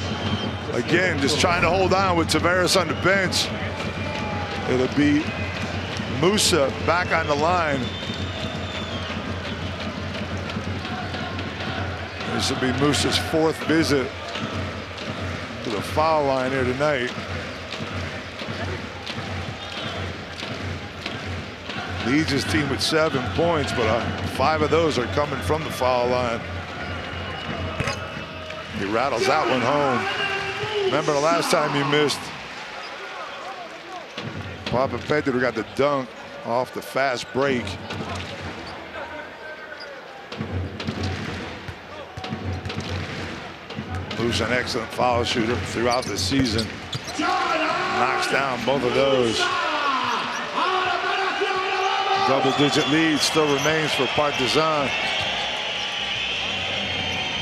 again, just trying to hold on with Tavares on the bench. It'll be Musa back on the line. This will be Musa's 4th visit to the foul line here tonight. Leads his team with 7 points, but 5 of those are coming from the foul line. He rattles that one home. Remember the last time he missed? Papa Pedro got the dunk off the fast break. Who's an excellent foul shooter throughout the season. Knocks down both of those. Double-digit lead still remains for Partizan.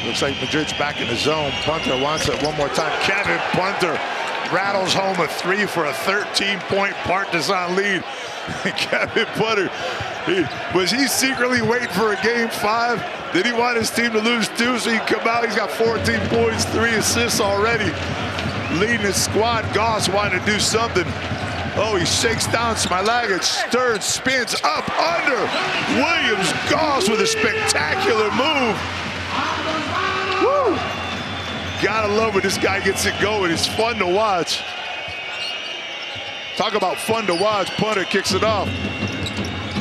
Looks like Madrid's back in the zone. Punter wants it one more time. Kevin Punter rattles home a 3 for a 13-point Partizan lead. Kevin Punter Was he secretly waiting for a game 5? Did he want his team to lose 2 so he can come out? He's got 14 points, 3 assists already. Leading his squad. Goss wanted to do something. Oh, he shakes down Smilagic. Stern spins up under. Williams Goss with a spectacular move. Woo! Gotta love when this guy gets it going. It's fun to watch. Talk about fun to watch. Punter kicks it off.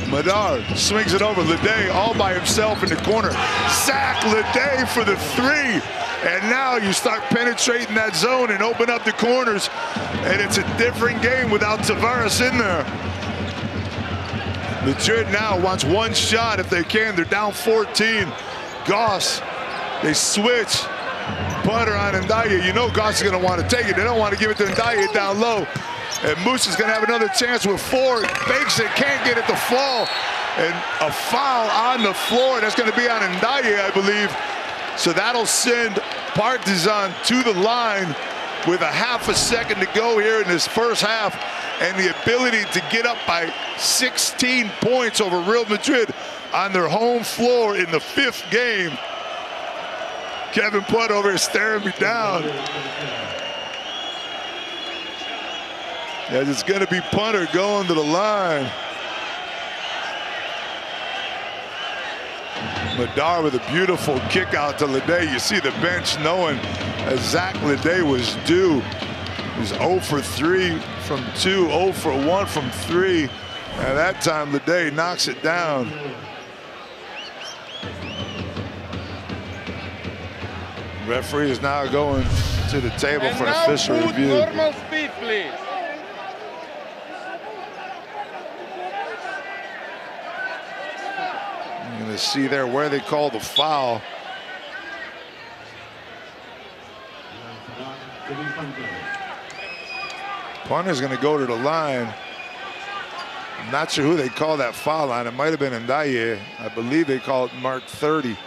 Madar swings it over. Lede all by himself in the corner. Sack Lede for the 3. And now you start penetrating that zone and open up the corners. And it's a different game without Tavares in there. Madrid now wants 1 shot if they can. They're down 14. Goss, they switch. Punter on Ndaye. You know Goss is going to want to take it. They don't want to give it to Ndaye down low. And Moose is going to have another chance with 4. Fakes it, can't get it to fall. And a foul on the floor. That's going to be on Ndaye, I believe. So that'll send Partizan to the line with a half a second to go here in this first half. And the ability to get up by 16 points over Real Madrid on their home floor in the 5th game. Kevin Putt over here staring me down. As it's going to be Punter going to the line. Madar with a beautiful kick out to Lede. You see the bench knowing as Zach Lede was due. He's 0 for 3 from 2, 0 for 1 from 3. And that time Lede knocks it down. Referee is now going to the table for an official review. Normal speed, please. You're going to see there where they call the foul. Punter's going to go to the line. I'm not sure who they call that foul on. It might have been Ndaye. I believe they call it mark 30.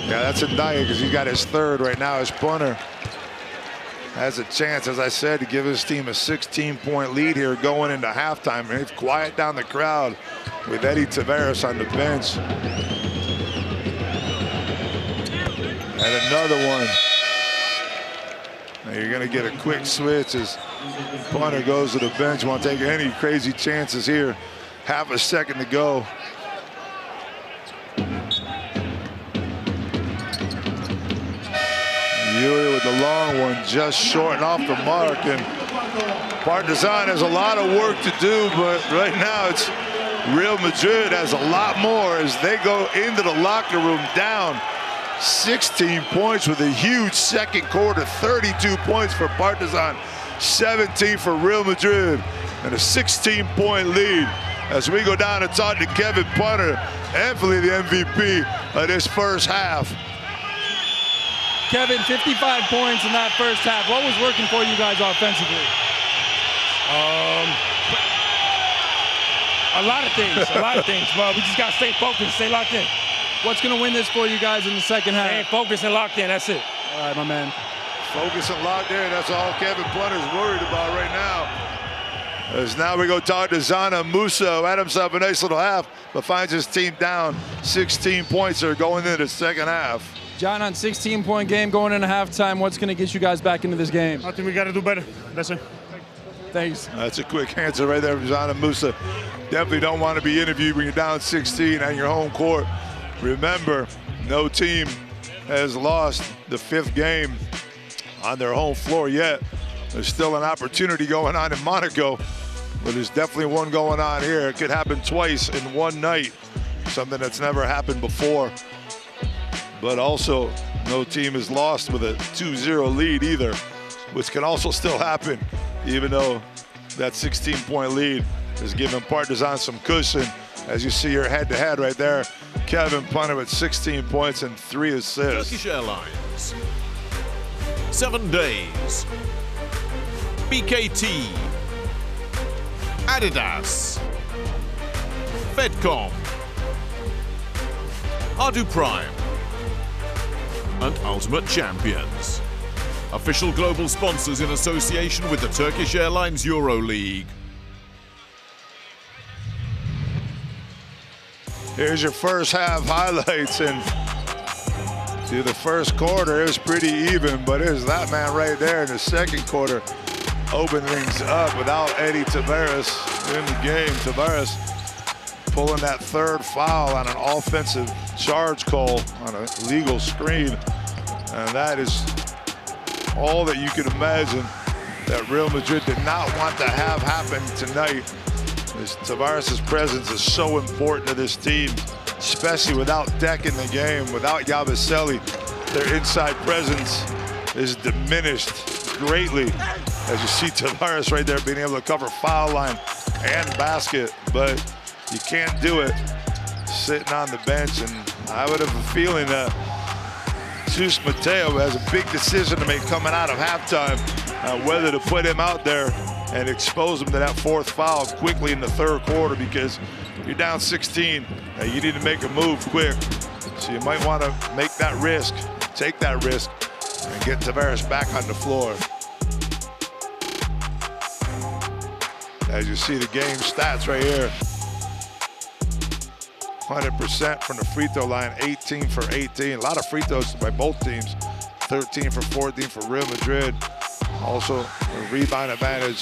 Yeah, that's Ndaye because he got his 3rd right now. His punter has a chance, as I said, to give his team a 16-point lead here going into halftime. And they've quiet down the crowd with Eddie Tavares on the bench. And another one. Now you're going to get a quick switch as punter goes to the bench. Won't take any crazy chances here. Half a second to go. Yulia with the long one, just short and off the mark. And Partizan has a lot of work to do, but right now it's Real Madrid has a lot more as they go into the locker room down 16 points with a huge second quarter. 32 points for Partizan, 17 for Real Madrid, and a 16-point lead as we go down and talk to Kevin Punter, definitely the MVP of this first half. Kevin, 55 points in that first half. What was working for you guys offensively? A lot of things, but we just got to stay focused, stay locked in. What's going to win this for you guys in the second half? Stay focused and locked in, that's it. All right, my man. Focus and locked in, that's all Kevin Punter's worried about right now. As now we go talk to Zana Musa, had himself a nice little half, but finds his team down 16 points are going into the second half. John, on 16-point game going into halftime, what's going to get you guys back into this game? I think we got to do better. That's it. Thanks. That's a quick answer right there from Zana Musa. Definitely don't want to be interviewed when you're down 16 on your home court. Remember, no team has lost the 5th game on their home floor yet. There's still an opportunity going on in Monaco, but there's definitely one going on here. It could happen twice in one night, something that's never happened before. But also, no team has lost with a 2-0 lead either, which can also still happen, even though that 16-point lead is giving Partizan some cushion. As you see your head-to-head right there, Kevin Punter with 16 points and 3 assists. Turkish Airlines, 7 days, BKT, Adidas, Fedcom, Adu Prime, and Ultimate Champions. official global sponsors in association with the Turkish Airlines EuroLeague. Here's your first half highlights, and through the first quarter, it was pretty even, but it was that man right there in the second quarter opened things up without Eddie Tavares in the game. Tavares pulling that third foul on an offensive charge call on a legal screen, and that is all that you can imagine that Real Madrid did not want to have happen tonight. Tavares' presence is so important to this team, especially without Deck in the game, without Yabusele. Their inside presence is diminished greatly. As you see Tavares right there being able to cover foul line and basket, but you can't do it sitting on the bench. And I would have a feeling that Jesus Mateo has a big decision to make coming out of halftime, whether to put him out there and expose him to that fourth foul quickly in the third quarter, because you're down 16. You need to make a move quick. So you might want to make that risk, take that risk, and get Tavares back on the floor. As you see the game stats right here, 100% from the free throw line, 18 for 18. A lot of free throws by both teams, 13 for 14 for Real Madrid. Also a rebound advantage.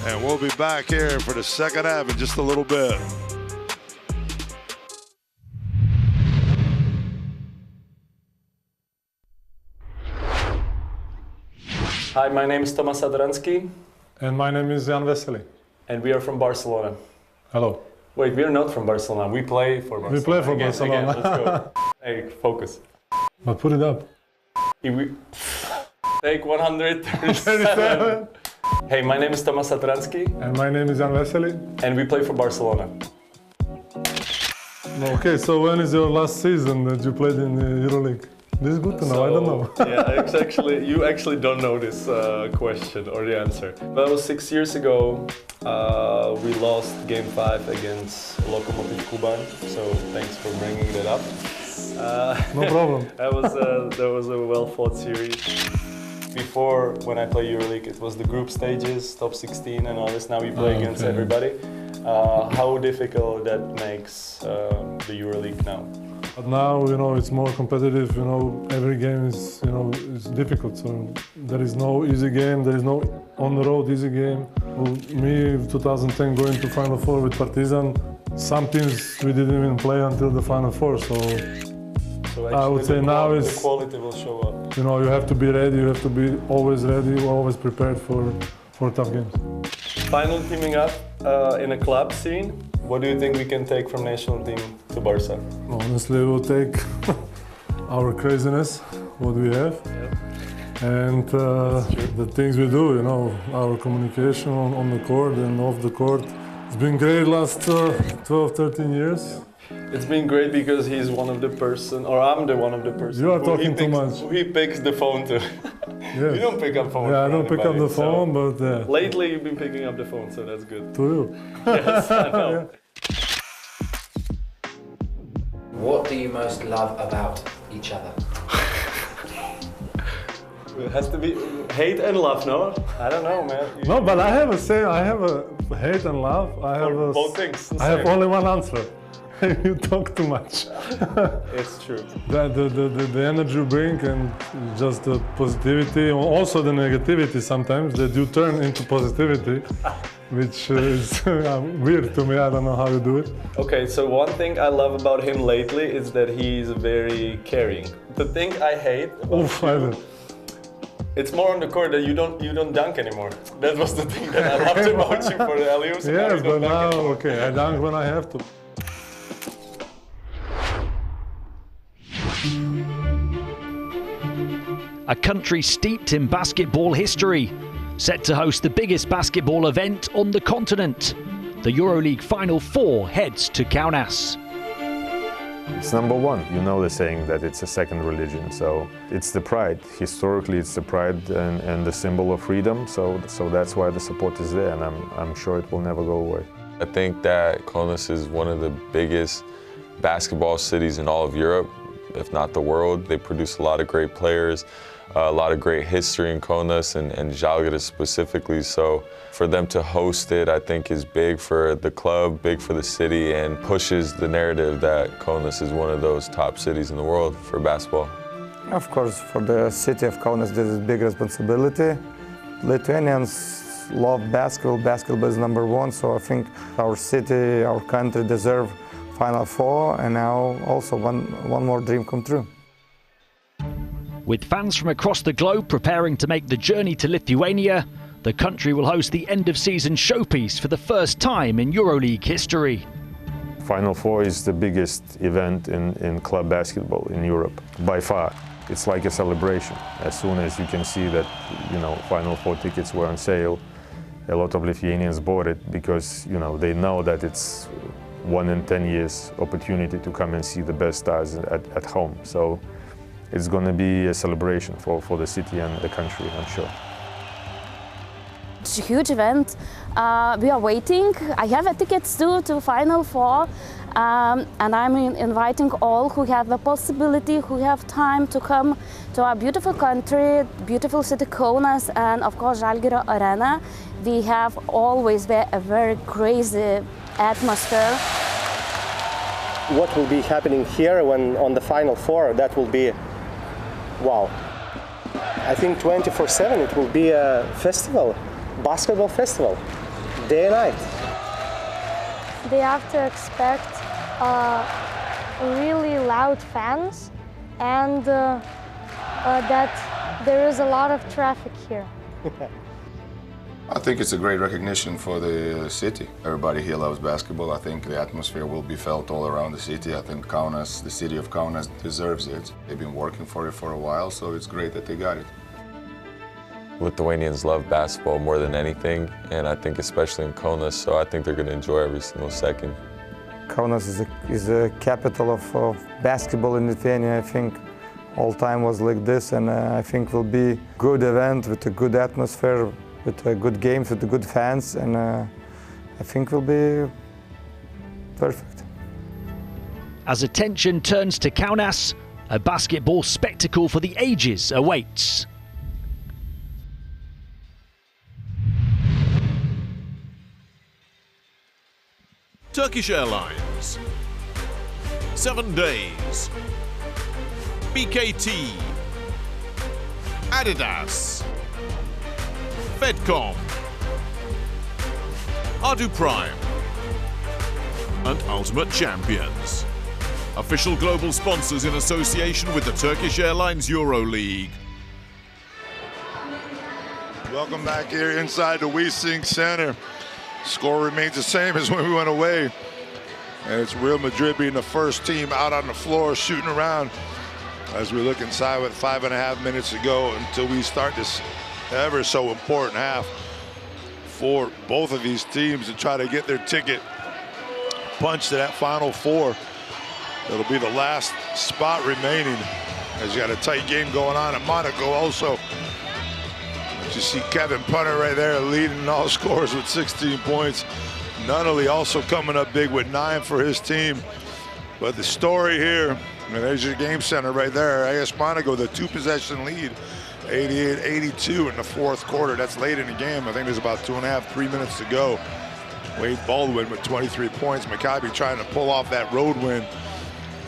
And we'll be back here for the second half in just a little bit. Hi, my name is Tomas Adransky. And my name is Jan Vesely. And we are from Barcelona. Hello. Wait, we are not from Barcelona. We play for Barcelona. We play for Barcelona. Again, let's go. Hey, focus. But put it up. Take 137. Hey, my name is Tomas Adransky. And my name is Jan Vesely. And we play for Barcelona. Okay, so when is your last season that you played in the EuroLeague? This is good to know, I don't know. Yeah, exactly. You actually don't know this question or the answer. That was 6 years ago. We lost Game 5 against Lokomotiv Kuban, so thanks for bringing that up. No problem. That was a well-fought series. Before, when I play EuroLeague, it was the group stages, top 16 and all this. Now we play against everybody. How difficult that makes the EuroLeague now? But now, it's more competitive, every game is, is difficult. So there is no easy game, there is no on the road easy game. Well, me, 2010, going to Final Four with Partizan, some teams we didn't even play until the Final Four. So I would say now is, the quality will show up. You have to be ready, you have to be always ready, always prepared for tough games. Finally teaming up in a club scene. What do you think we can take from national team to Barca? Honestly, we'll take our craziness, what we have, and the things we do, our communication on the court and off the court. It's been great last 12, 13 years. It's been great because he's one of the person, or I'm the one of the person. You are talking too much. He picks the phone to. Yes. You don't pick up phone. Yeah, I don't pick up the phone, but lately you've been picking up the phone, so that's good. To you. Yes, I know. What do you most love about each other? It has to be hate and love, no? I don't know, man. No, but I have a hate and love. I have both things. I have only one answer. You talk too much. It's true. The energy you bring and just the positivity, also the negativity sometimes, that you turn into positivity, which is weird to me. I don't know how you do it. Okay, so one thing I love about him lately is that he's very caring. The thing I hate about it's more on the court that you don't dunk anymore. That was the thing that I loved about you for the alley-oops. Yes, but now, okay, I dunk when I have to. A country steeped in basketball history, set to host the biggest basketball event on the continent. The EuroLeague Final Four heads to Kaunas. It's number one. You know the saying that it's a second religion, so it's the pride. Historically, it's the pride and the symbol of freedom, so that's why the support is there, and I'm sure it will never go away. I think that Kaunas is one of the biggest basketball cities in all of Europe, if not the world. They produce a lot of great players. a lot of great history in Kaunas and Žalgiris specifically. So for them to host it, I think is big for the club, big for the city, and pushes the narrative that Kaunas is one of those top cities in the world for basketball. Of course, for the city of Kaunas, this is a big responsibility. Lithuanians love basketball. Basketball is #1, so I think our city, our country deserve Final Four, and now also one more dream come true. With fans from across the globe preparing to make the journey to Lithuania, the country will host the end-of-season showpiece for the first time in EuroLeague history. Final Four is the biggest event in club basketball in Europe, by far. It's like a celebration. As soon as you can see that, Final Four tickets were on sale, a lot of Lithuanians bought it because, they know that it's 1 in 10 years opportunity to come and see the best stars at home. So it's going to be a celebration for the city and the country, I'm sure. It's a huge event. We are waiting. I have a tickets too to Final Four, and I'm inviting all who have the possibility, who have time to come to our beautiful country, beautiful city Kaunas, and of course Žalgirio Arena. We have always a very crazy atmosphere. What will be happening here when on the Final Four, that will be wow. I think 24/7 it will be a festival. Basketball festival, day and night. They have to expect really loud fans and that there is a lot of traffic here. I think it's a great recognition for the city. Everybody here loves basketball. I think the atmosphere will be felt all around the city. I think Kaunas, the city of Kaunas, deserves it. They've been working for it for a while, so it's great that they got it. Lithuanians love basketball more than anything, and I think especially in Kaunas, so I think they're going to enjoy every single second. Kaunas is a capital of basketball in Lithuania. I think all time was like this, and I think will be a good event with a good atmosphere, with good games, with good fans, and I think will be perfect. As attention turns to Kaunas, a basketball spectacle for the ages awaits. Turkish Airlines, 7 Days, BKT, Adidas, Fedcom, Ardu Prime, and Ultimate Champions. Official global sponsors in association with the Turkish Airlines EuroLeague. Welcome back here inside the Wiesing Center. Score remains the same as when we went away. And it's Real Madrid being the first team out on the floor shooting around as we look inside with 5.5 minutes to go until we start this ever so important half for both of these teams to try to get their ticket punched to that Final Four. It'll be the last spot remaining as you got a tight game going on at Monaco also. You see Kevin Punter right there leading all scores with 16 points. Nunnally also coming up big with 9 for his team. But the story here, and there's your game center right there. AS Monaco, the 2-possession lead, 88-82 in the fourth quarter. That's late in the game. I think there's about 2.5, 3 minutes to go. Wade Baldwin with 23 points. Maccabi trying to pull off that road win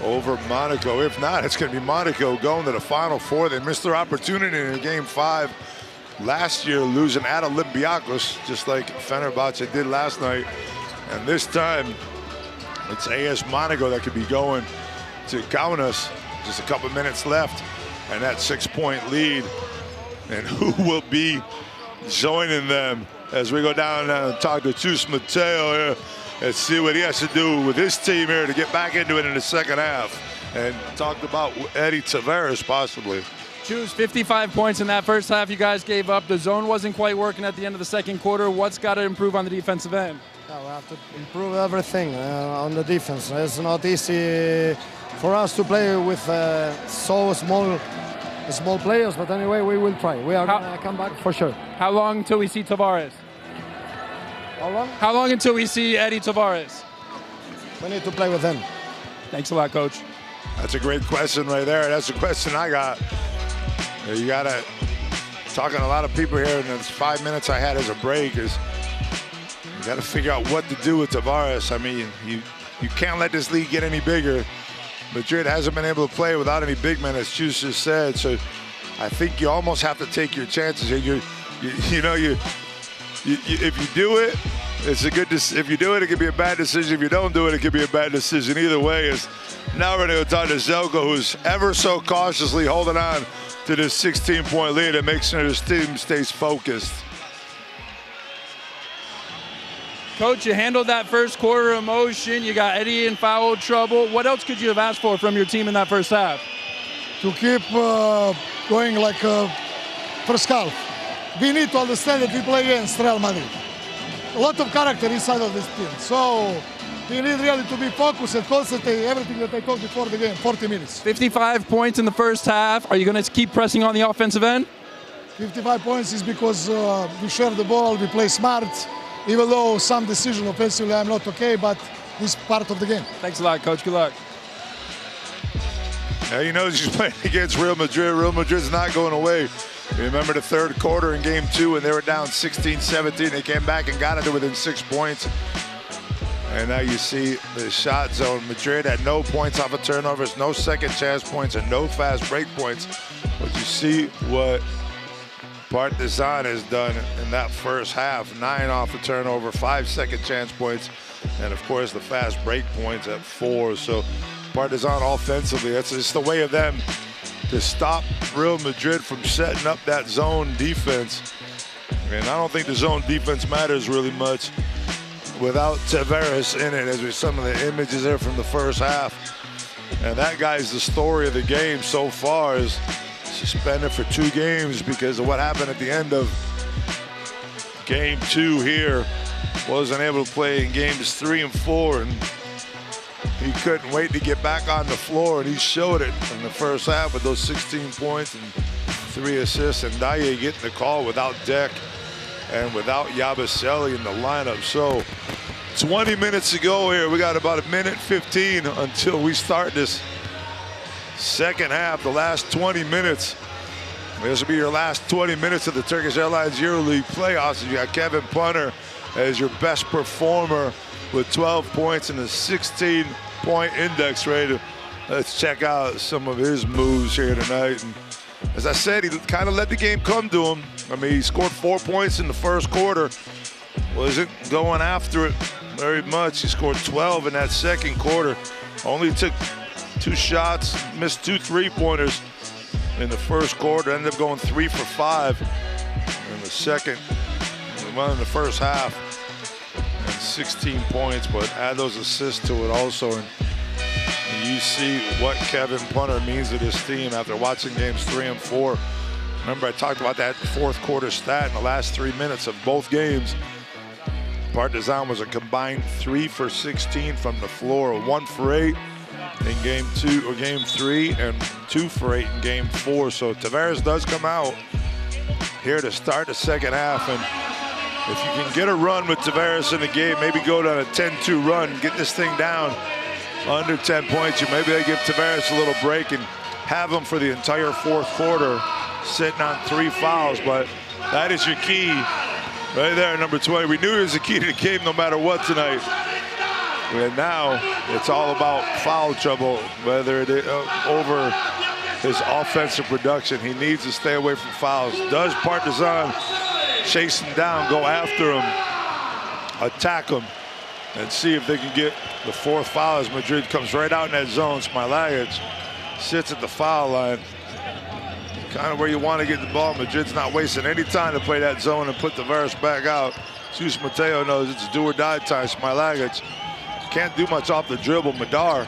over Monaco. If not, it's going to be Monaco going to the Final Four. They missed their opportunity in Game 5 last year, losing at Olympiacos, just like Fenerbahce did last night. And this time, it's AS Monaco that could be going to Kaunas. Just a couple minutes left, and that 6-point lead. And who will be joining them as we go down and talk to Chus Mateo here and see what he has to do with his team here to get back into it in the second half. And talked about Eddie Tavares possibly. Chus, 55 points in that first half you guys gave up. The zone wasn't quite working at the end of the second quarter. What's got to improve on the defensive end? Yeah, we have to improve everything on the defense. It's not easy for us to play with so small players, but anyway, we will try. We are going to come back for sure. How long until we see Tavares? How long? How long until we see Eddie Tavares? We need to play with him. Thanks a lot, Coach. That's a great question right there. That's the question I got. You gotta, talking to a lot of people here in the 5 minutes I had as a break, is you gotta figure out what to do with Tavares. I mean, you can't let this league get any bigger. Madrid hasn't been able to play without any big men, as Chus just said. So I think you almost have to take your chances. If you do it, it's a good. If you do it, it could be a bad decision. If you don't do it, it could be a bad decision. Either way, is now we're going to go talk to Zelko, who's ever so cautiously holding on to this 16-point lead and makes sure his team stays focused. Coach, you handled that first quarter emotion. You got Eddie in foul trouble. What else could you have asked for from your team in that first half? To keep going like first half. We need to understand that we play against Real Madrid. A lot of character inside of this team. So we need really to be focused and concentrate everything that I talked before the game, 40 minutes. 55 points in the first half. Are you going to keep pressing on the offensive end? 55 points is because we share the ball, we play smart. Even though some decision offensively I'm not okay, but this is part of the game. Thanks a lot, Coach. Good luck. Now he knows he's playing against Real Madrid. Real Madrid's not going away. Remember the third quarter in game 2 when they were down 16-17. They came back and got it to within 6 points. And now you see the shot zone. Madrid had no points off of turnovers, no second chance points, and no fast break points. But you see what Partizan has done in that first half. 9 off a turnover, 5 second chance points, and of course the fast break points at 4. So Partizan offensively, that's just the way of them to stop Real Madrid from setting up that zone defense. And I don't think the zone defense matters really much without Tavares in it, as we some of the images there from the first half. And that guy's the story of the game so far, is suspended for 2 games because of what happened at the end of game 2 here. Wasn't able to play in games 3 and 4, and he couldn't wait to get back on the floor, and he showed it in the first half with those 16 points and 3 assists. And Daye getting the call without Deck and without Yabusele in the lineup. So 20 minutes to go here. We got about 1:15 until we start this second half, the last 20 minutes. This will be your last 20 minutes of the Turkish Airlines EuroLeague playoffs. You got Kevin Punter as your best performer with 12 points and a 16-point index rating. Let's check out some of his moves here tonight. And as I said, he kind of let the game come to him. I mean, he scored 4 points in the first quarter. Wasn't going after it very much. He scored 12 in that second quarter. Only took 2 shots, missed 2 3-pointers in the first quarter. Ended up going 3 for 5 in the second. Well, in the first half, and 16 points, but add those assists to it also. And you see what Kevin Punter means to this team after watching games 3 and 4. Remember, I talked about that fourth quarter stat in the last 3 minutes of both games. Partizan was a combined 3 for 16 from the floor, 1 for 8 in game 2 or game 3, and 2 for 8 in game 4. So Tavares does come out here to start the second half, and if you can get a run with Tavares in the game, maybe go down a 10-2 run, get this thing down under 10 points, you maybe give Tavares a little break and have him for the entire fourth quarter, sitting on 3 fouls. But that is your key right there, number 20. We knew it was the key to the game no matter what tonight. And now it's all about foul trouble, whether it is over his offensive production. He needs to stay away from fouls. Does Partizan chase him down, go after him, attack him, and see if they can get the 4th foul as Madrid comes right out in that zone. Smailagic sits at the foul line. Kind of where you want to get the ball. Madrid's not wasting any time to play that zone and put Tavares back out. Chus Mateo knows it's do or die time. Smailagic can't do much off the dribble. Madar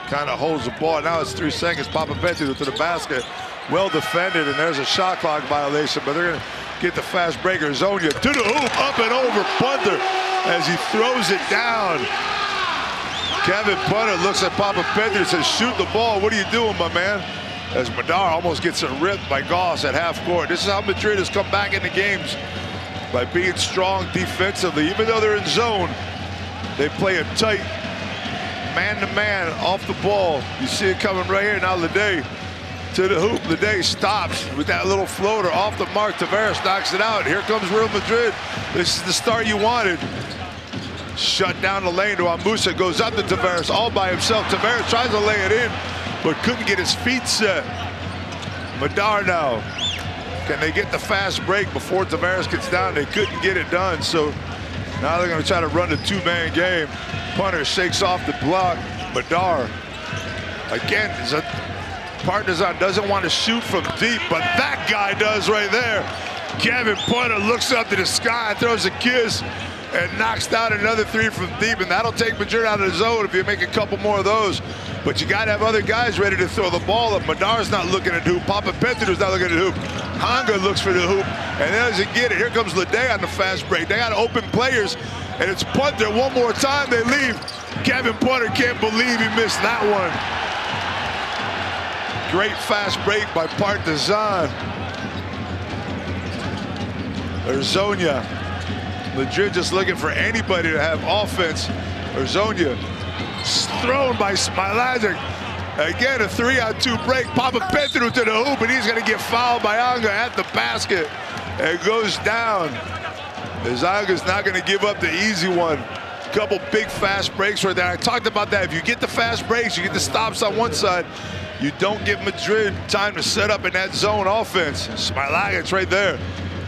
kind of holds the ball. Now it's 3 seconds. Papapetriou to the basket. Well defended, and there's a shot clock violation, but they're going to get the fast breaker. Zonia to the hoop, up and over Punter as he throws it down. Kevin Punter looks at Papapetriou and says, shoot the ball. What are you doing, my man? As Madar almost gets it ripped by Goss at half court. This is how Madrid has come back into games, by being strong defensively. Even though they're in zone, they play it tight, man to man, off the ball. You see it coming right here. Now Lede to the hoop. Lede stops with that little floater off the mark. Tavares knocks it out. Here comes Real Madrid. This is the start you wanted. Shut down the lane to Musa. Goes up to Tavares all by himself. Tavares tries to lay it in, but couldn't get his feet set. Madar now. Can they get the fast break before Tavares gets down? They couldn't get it done, so now they're going to try to run the two-man game. Punter shakes off the block. Madar, again, Partizan doesn't want to shoot from deep, but that guy does right there. Kevin Punter looks up to the sky, throws a kiss, and knocks down another three from deep, and that'll take Madrid out of the zone if you make a couple more of those. But you got to have other guys ready to throw the ball up. Madar's not looking at hoop. Papa Petru's not looking at hoop. Hanga looks for the hoop, and then doesn't get it. Here comes Lede on the fast break. They got open players, and it's Punter. One more time, they leave. Kevin Punter can't believe he missed that one. Great fast break by Partizan. Urzonia. Madrid just looking for anybody to have offense. Urzonia thrown by Smilagic. Again, a 3-on-2 break. Papa Petru to the hoop, and he's going to get fouled by Anga at the basket. It goes down. As Anga's not going to give up the easy one. Couple big fast breaks right there. I talked about that. If you get the fast breaks, you get the stops on one side, you don't give Madrid time to set up in that zone offense. Smilagic right there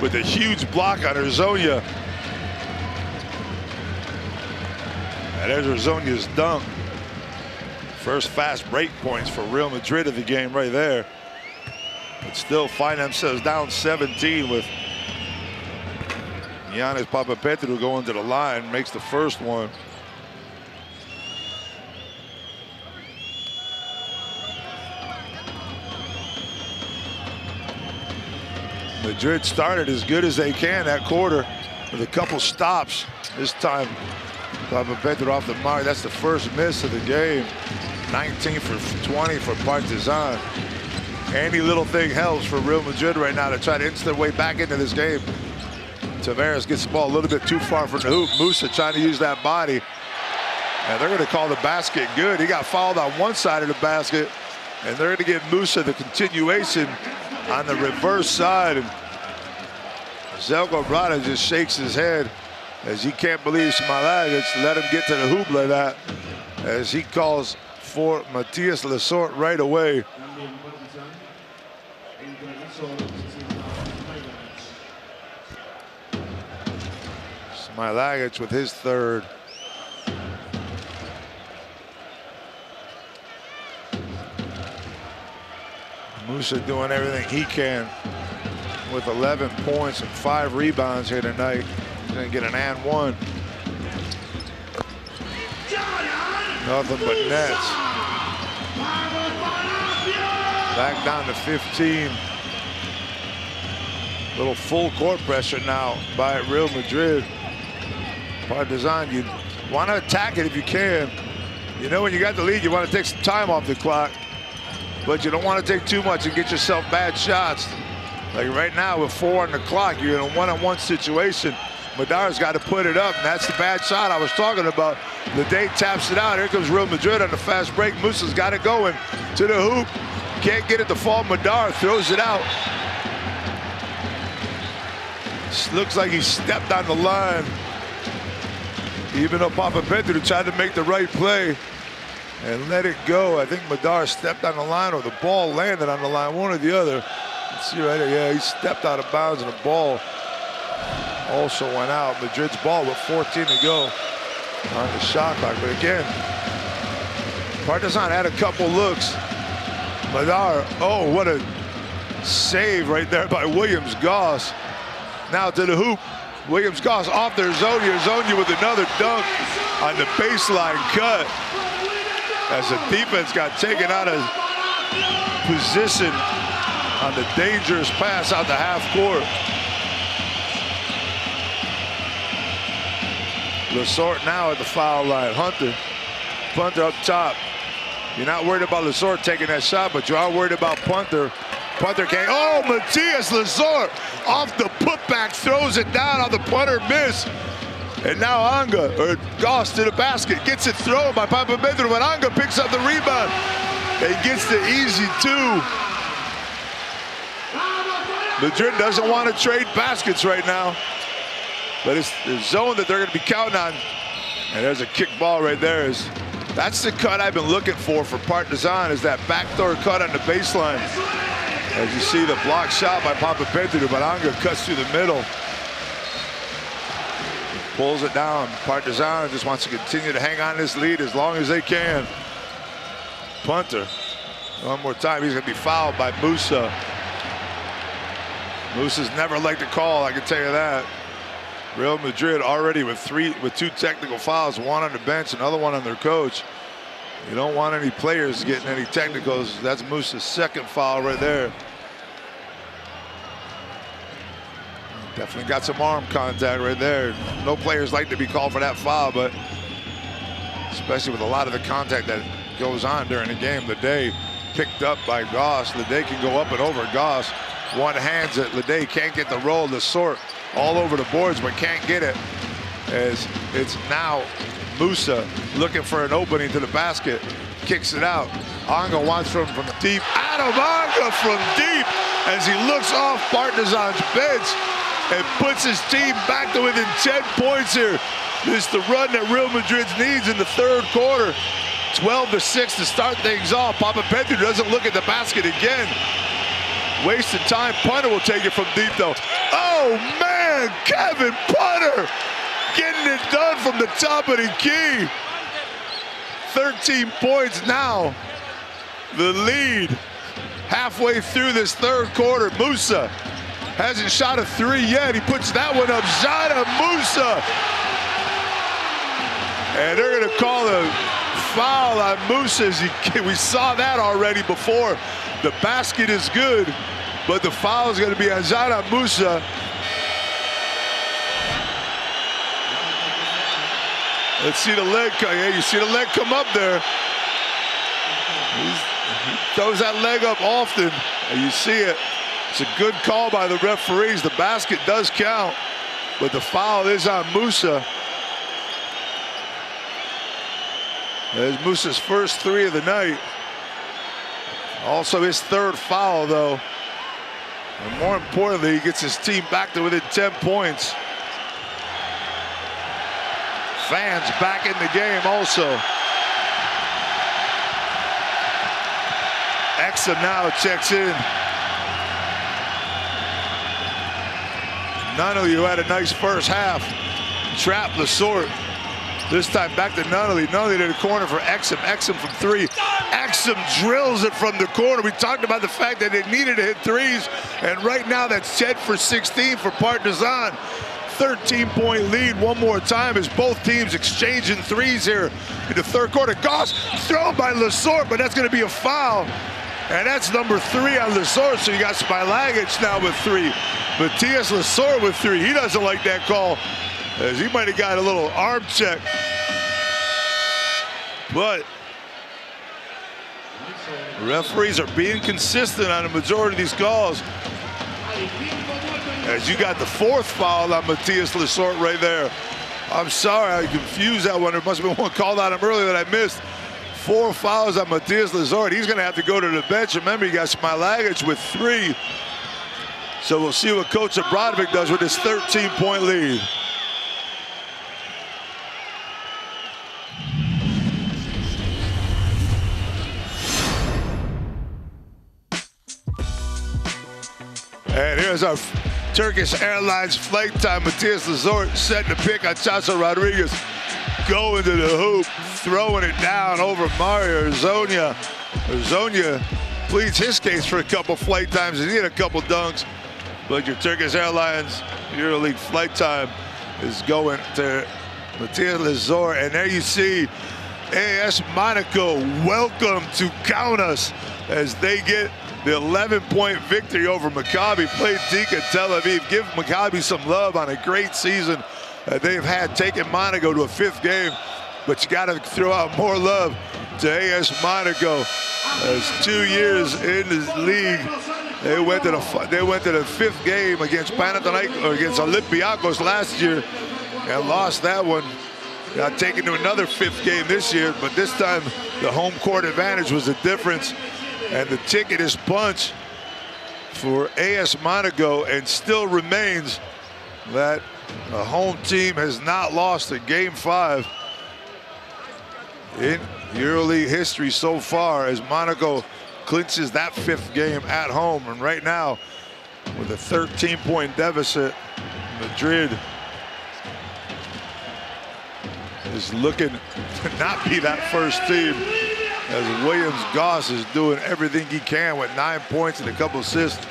with a huge block on Urzonia. And there's Urzonia's dunk. First fast break points for Real Madrid of the game right there. But still find themselves down 17 with Giannis Papapetru going to the line, makes the first one. Madrid started as good as they can that quarter with a couple stops. This time, Papapetru off the mark. That's the first miss of the game. 19 for 20 for Partizan. Any little thing helps for Real Madrid right now to try to inch their way back into this game. Tavares gets the ball a little bit too far from the hoop. Musa trying to use that body. And they're going to call the basket good. He got fouled on one side of the basket. And they're going to give Musa the continuation on the reverse side. And Zelko Brada just shakes his head as he can't believe Smilagic let him get to the hoop like that, as he calls for Matthias Lesort right away. Smilagic with his third. Musa doing everything he can with 11 points and 5 rebounds here tonight. He's going to get an and one. Nothing but nets. Back down to 15. Little full court pressure now by Real Madrid. Partizan, you want to attack it if you can. You know when you got the lead, you want to take some time off the clock. But you don't want to take too much and get yourself bad shots. Like right now with 4 on the clock, you're in a one-on-one situation. Madar's got to put it up, and that's the bad shot I was talking about. Lede taps it out. Here comes Real Madrid on the fast break. Musa's got it going to the hoop. Can't get it to fall. Madar throws it out. Looks like he stepped on the line. Even though Papapetru tried to make the right play and let it go. I think Madar stepped on the line, or the ball landed on the line, one or the other. Let's see right here. Yeah, he stepped out of bounds, and the ball also went out. Madrid's ball with 14 to go on the shot clock. But again, Partizan had a couple looks. Madar, oh, what a save right there by Williams-Goss. Now to the hoop. Williams-Goss off their Urzonia. Urzonia with another dunk on the baseline cut, as the defense got taken out of position on the dangerous pass out the half court. Lesort now at the foul line. Punter up top. You're not worried about Lesort taking that shot, but you are worried about Punter. Punter can't. Oh, Matthias Lesort off the putback, throws it down on the punter miss. And now Goss to the basket, gets it thrown by Papapetru, but Anga picks up the rebound and gets the easy 2. Madrid doesn't want to trade baskets right now. But it's the zone that they're going to be counting on. And there's a kick ball right there. That's the cut I've been looking for Partizan, is that backdoor cut on the baseline. As you see the block shot by Papapetru, but Anga cuts through the middle. Pulls it down. Partizan just wants to continue to hang on this lead as long as they can. Punter. One more time, he's going to be fouled by Musa. Musa's never liked the call, I can tell you that. Real Madrid already with 2 technical fouls, one on the bench, another one on their coach. You don't want any players getting any technicals. That's Musa's second foul right there. Definitely got some arm contact right there. No players like to be called for that foul, but especially with a lot of the contact that goes on during the game. Ledet picked up by Goss. Ledet can go up and over Goss. One hands it. Ledet can't get the roll. The sort all over the boards, but can't get it. As it's now Musa looking for an opening to the basket. Kicks it out. Anga wants from deep. Adam Anga from deep as he looks off Partizan's bench and puts his team back to within 10 points here. This is the run that Real Madrid needs in the third quarter. 12-6 to start things off. Papapetru doesn't look at the basket again. Wasted time. Punter will take it from deep, though. Oh, man, Kevin Punter getting it done from the top of the key. 13 points now. The lead halfway through this third quarter. Musa hasn't shot a 3 yet. He puts that one up. Zada Musa. And they're going to call a foul on Musa. We saw that already before. The basket is good, but the foul is going to be on Zada Musa. Let's see the leg. Yeah, you see the leg come up there. He throws that leg up often, and you see it. It's a good call by the referees. The basket does count, but the foul is on Musa. There's Musa's first 3 of the night. Also his third foul, though. And more importantly, he gets his team back to within 10 points. Fans back in the game also. Exum now checks in. Nunnally, who had a nice first half, trapped Lesort. This time back to Nunnally. Nunnally to the corner for Exum. Exum from 3. Exum drills it from the corner. We talked about the fact that they needed to hit threes, and right now that's 10 for 16 for Partizan. 13-point lead one more time as both teams exchanging threes here in the third quarter. Goss thrown by Lesort, but that's going to be a foul. And that's number 3 on Lesort, so you got Smilagic now with 3. Matthias Lesort with 3. He doesn't like that call, as he might have got a little arm check. But referees are being consistent on the majority of these calls. As you got the 4th foul on Matthias Lesort right there. I'm sorry, I confused that one. There must have been one called on him earlier that I missed. 4 fouls on Matthias Lesort. He's going to have to go to the bench. Remember, you got Smilagic with 3. So we'll see what Coach Obradovic does with his 13-point lead. And here's our Turkish Airlines flight time. Matthias Lesort setting the pick on Chacho Rodriguez. Going to the hoop, throwing it down over Mario Urzonia. Urzonia pleads his case for a couple flight times. He had a couple dunks, but your Turkish Airlines EuroLeague flight time is going to Matthias Lesort. And there you see AS Monaco welcome to Kaunas as they get the 11-point victory over Maccabi. Played Tika Tel Aviv. Give Maccabi some love on a great season that they've had, taking Monaco to a 5th game. But you got to throw out more love to AS Monaco. As 2 years in the league, they went to the 5th game against Panathinaikos, or against Olympiacos last year, and lost that one. Got taken to another 5th game this year, but this time the home court advantage was the difference. And the ticket is punched for AS Monaco, and still remains that a home team has not lost a Game 5 in EuroLeague history so far, as Monaco clinches that 5th game at home. And right now, with a 13-point deficit, Madrid is looking to not be that first team, as Williams Goss is doing everything he can with 9 points and a couple assists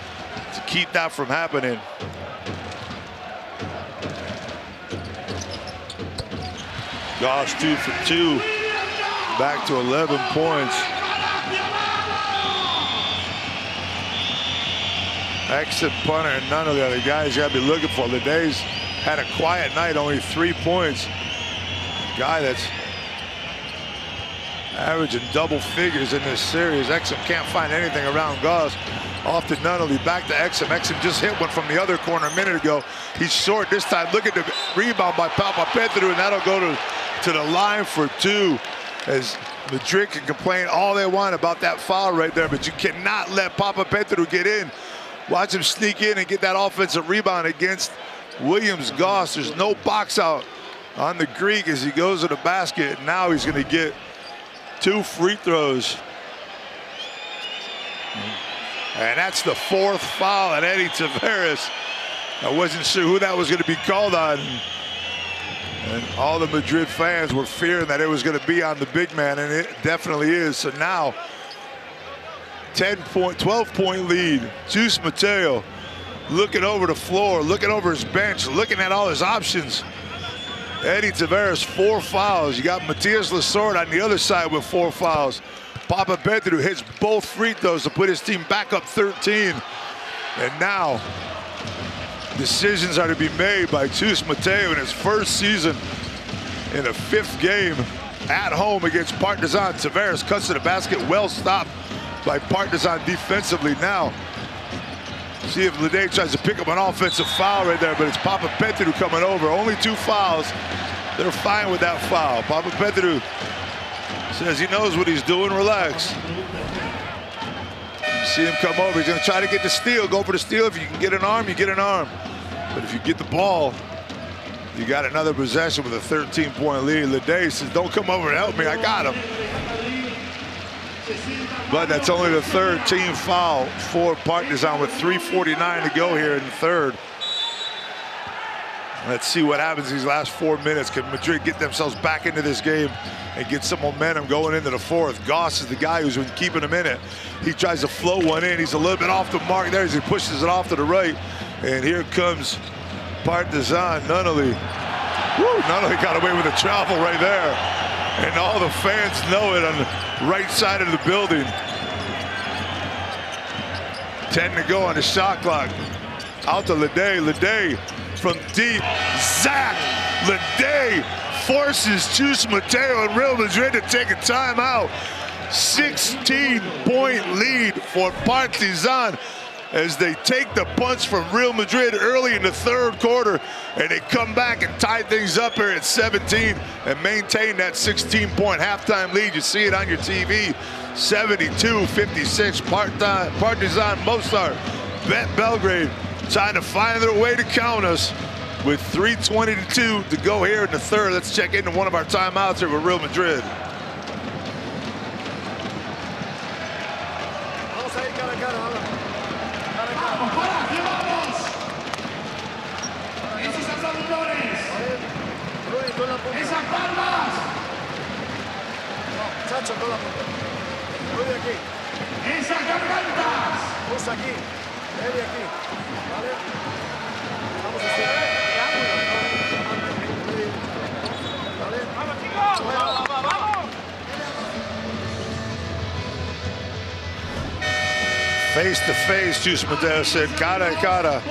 to keep that from happening. Goss 2 for 2, back to 11 points. Exit punter, and none of the other guys you got to be looking for. Leday's had a quiet night, only 3 points. Guy that's averaging double figures in this series. Exum can't find anything around Goss. Off to Nunnally, back to Exum. Exum just hit one from the other corner a minute ago. He's short this time. Look at the rebound by Papapetru, and that'll go to the line for 2. As Madrid can complain all they want about that foul right there, but you cannot let Papapetru get in. Watch him sneak in and get that offensive rebound against Williams Goss. There's no box out on the Greek as he goes to the basket. Now he's going to get 2 free throws. And that's the 4th foul on Eddie Tavares. I wasn't sure who that was going to be called on. And all the Madrid fans were fearing that it was going to be on the big man, and it definitely is. So now, 12-point lead. Juice Mateo looking over the floor, looking over his bench, looking at all his options. Eddie Tavares, 4 fouls. You got Matias Lasorda on the other side with 4 fouls. Papapetru hits both free throws to put his team back up 13. And now, decisions are to be made by Juice Mateo in his first season in a 5th game at home against Partizan. Tavares cuts to the basket, well stopped by Partizan defensively. Now, see if Leday tries to pick up an offensive foul right there, but it's Papapetru coming over. Only 2 fouls. They're fine with that foul. Papapetru says he knows what he's doing. Relax. You see him come over. He's going to try to get the steal. Go for the steal. If you can get an arm, you get an arm. But if you get the ball, you got another possession with a 13-point lead. Leday says, don't come over and help me. I got him. But that's only the 3rd team foul for Partizan with 3:49 to go here in the 3rd. Let's see what happens these last 4 minutes. Can Madrid get themselves back into this game and get some momentum going into the 4th? Goss is the guy who's been keeping him in it. He tries to float one in. He's a little bit off the mark there as he pushes it off to the right. And here comes Partizan. Nunnally. Woo, Nunnally got away with a travel right there. And all the fans know it on the right side of the building. 10 to go on the shot clock. Out to Leday. Leday from deep. Zach Leday forces Juice Mateo and Real Madrid to take a timeout. 16-point lead for Partizan as they take the punch from Real Madrid early in the 3rd quarter, and they come back and tie things up here at 17 and maintain that 16-point halftime lead. You see it on your TV, 72-56. Partizan Mozart, Belgrade trying to find their way to Kaunas with 3:22 to go here in the 3rd. Let's check into one of our timeouts here with Real Madrid. Esas palmas. Chacho, con la punta. Voy aquí. Esas gargantas. Vamos aquí. Él aquí. ¿Vale? Vamos a hacer. ¿Vale? Vamos, chicos. Vamos. Face to face, Juice Mateo said, cara.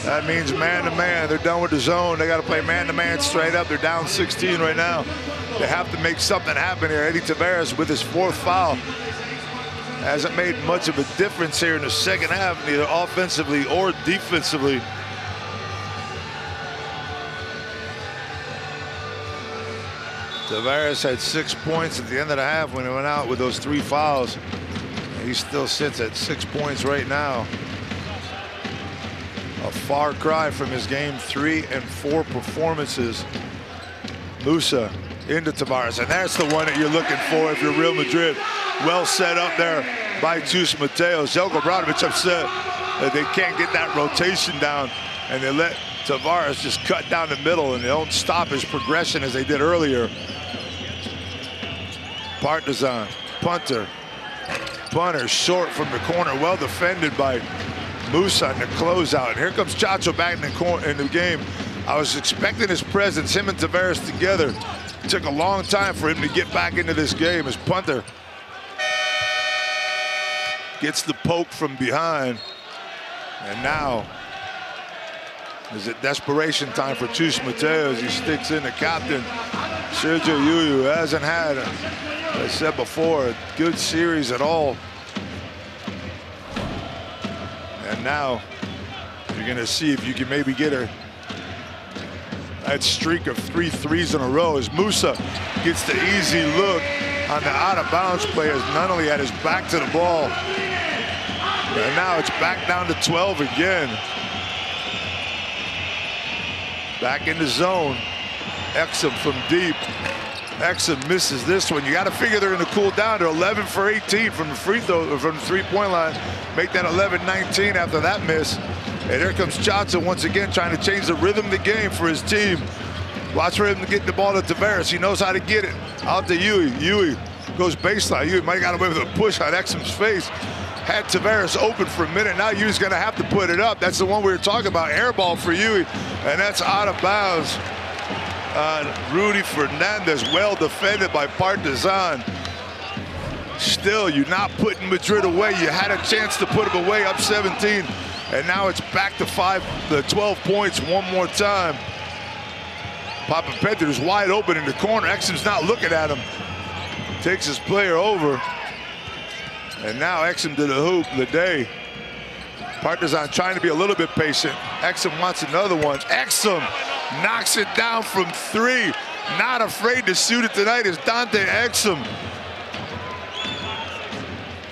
That means man-to-man. They're done with the zone. They got to play man-to-man straight up. They're down 16 right now. They have to make something happen here. Eddie Tavares with his 4th foul hasn't made much of a difference here in the 2nd half, neither offensively or defensively. Tavares had 6 points at the end of the half when he went out with those 3 fouls. He still sits at 6 points right now. A far cry from his game 3 and 4 performances. Musa into Tavares, and that's the one that you're looking for if you're Real Madrid. Well set up there by Chus Mateos. Zelko Obradovic upset that they can't get that rotation down, and they let Tavares just cut down the middle, and they don't stop his progression as they did earlier. Partizan, punter short from the corner, well defended by Musa in the closeout. And here comes Chacho back in the game. I was expecting his presence, him and Tavares together. It took a long time for him to get back into this game as punter gets the poke from behind. And now is it desperation time for Chus Mateos. He sticks in the captain. Sergio Yuyu hasn't had, as I said before, a good series at all. And now you're going to see if you can maybe get that streak of 3 threes in a row as Musa gets the easy look on the out-of-bounds play as Nunnally had his back to the ball. And now it's back down to 12 again. Back in the zone. Exum from deep. Exum misses this one. You got to figure they're going to cool down to 11 for 18 from the free throw, from the three-point line. Make that 11-19 after that miss. And here comes Chacho once again trying to change the rhythm of the game for his team. Watch for him to get the ball to Tavares. He knows how to get it. Out to Yui. Yui goes baseline. Yui might have got away with a push on Exum's face. Had Tavares open for a minute. Now Yui's going to have to put it up. That's the one we were talking about. Air ball for Yui. And that's out of bounds. Rudy Fernandez, well defended by Partizan. Still, you're not putting Madrid away. You had a chance to put them away up 17. And now it's back to 12 points one more time. Papa Pedro's wide open in the corner. Exum's not looking at him. Takes his player over. And now Exum to the hoop, Lede. Partizan trying to be a little bit patient. Exum wants another one. Exum knocks it down from 3. Not afraid to shoot it tonight is Dante Exum.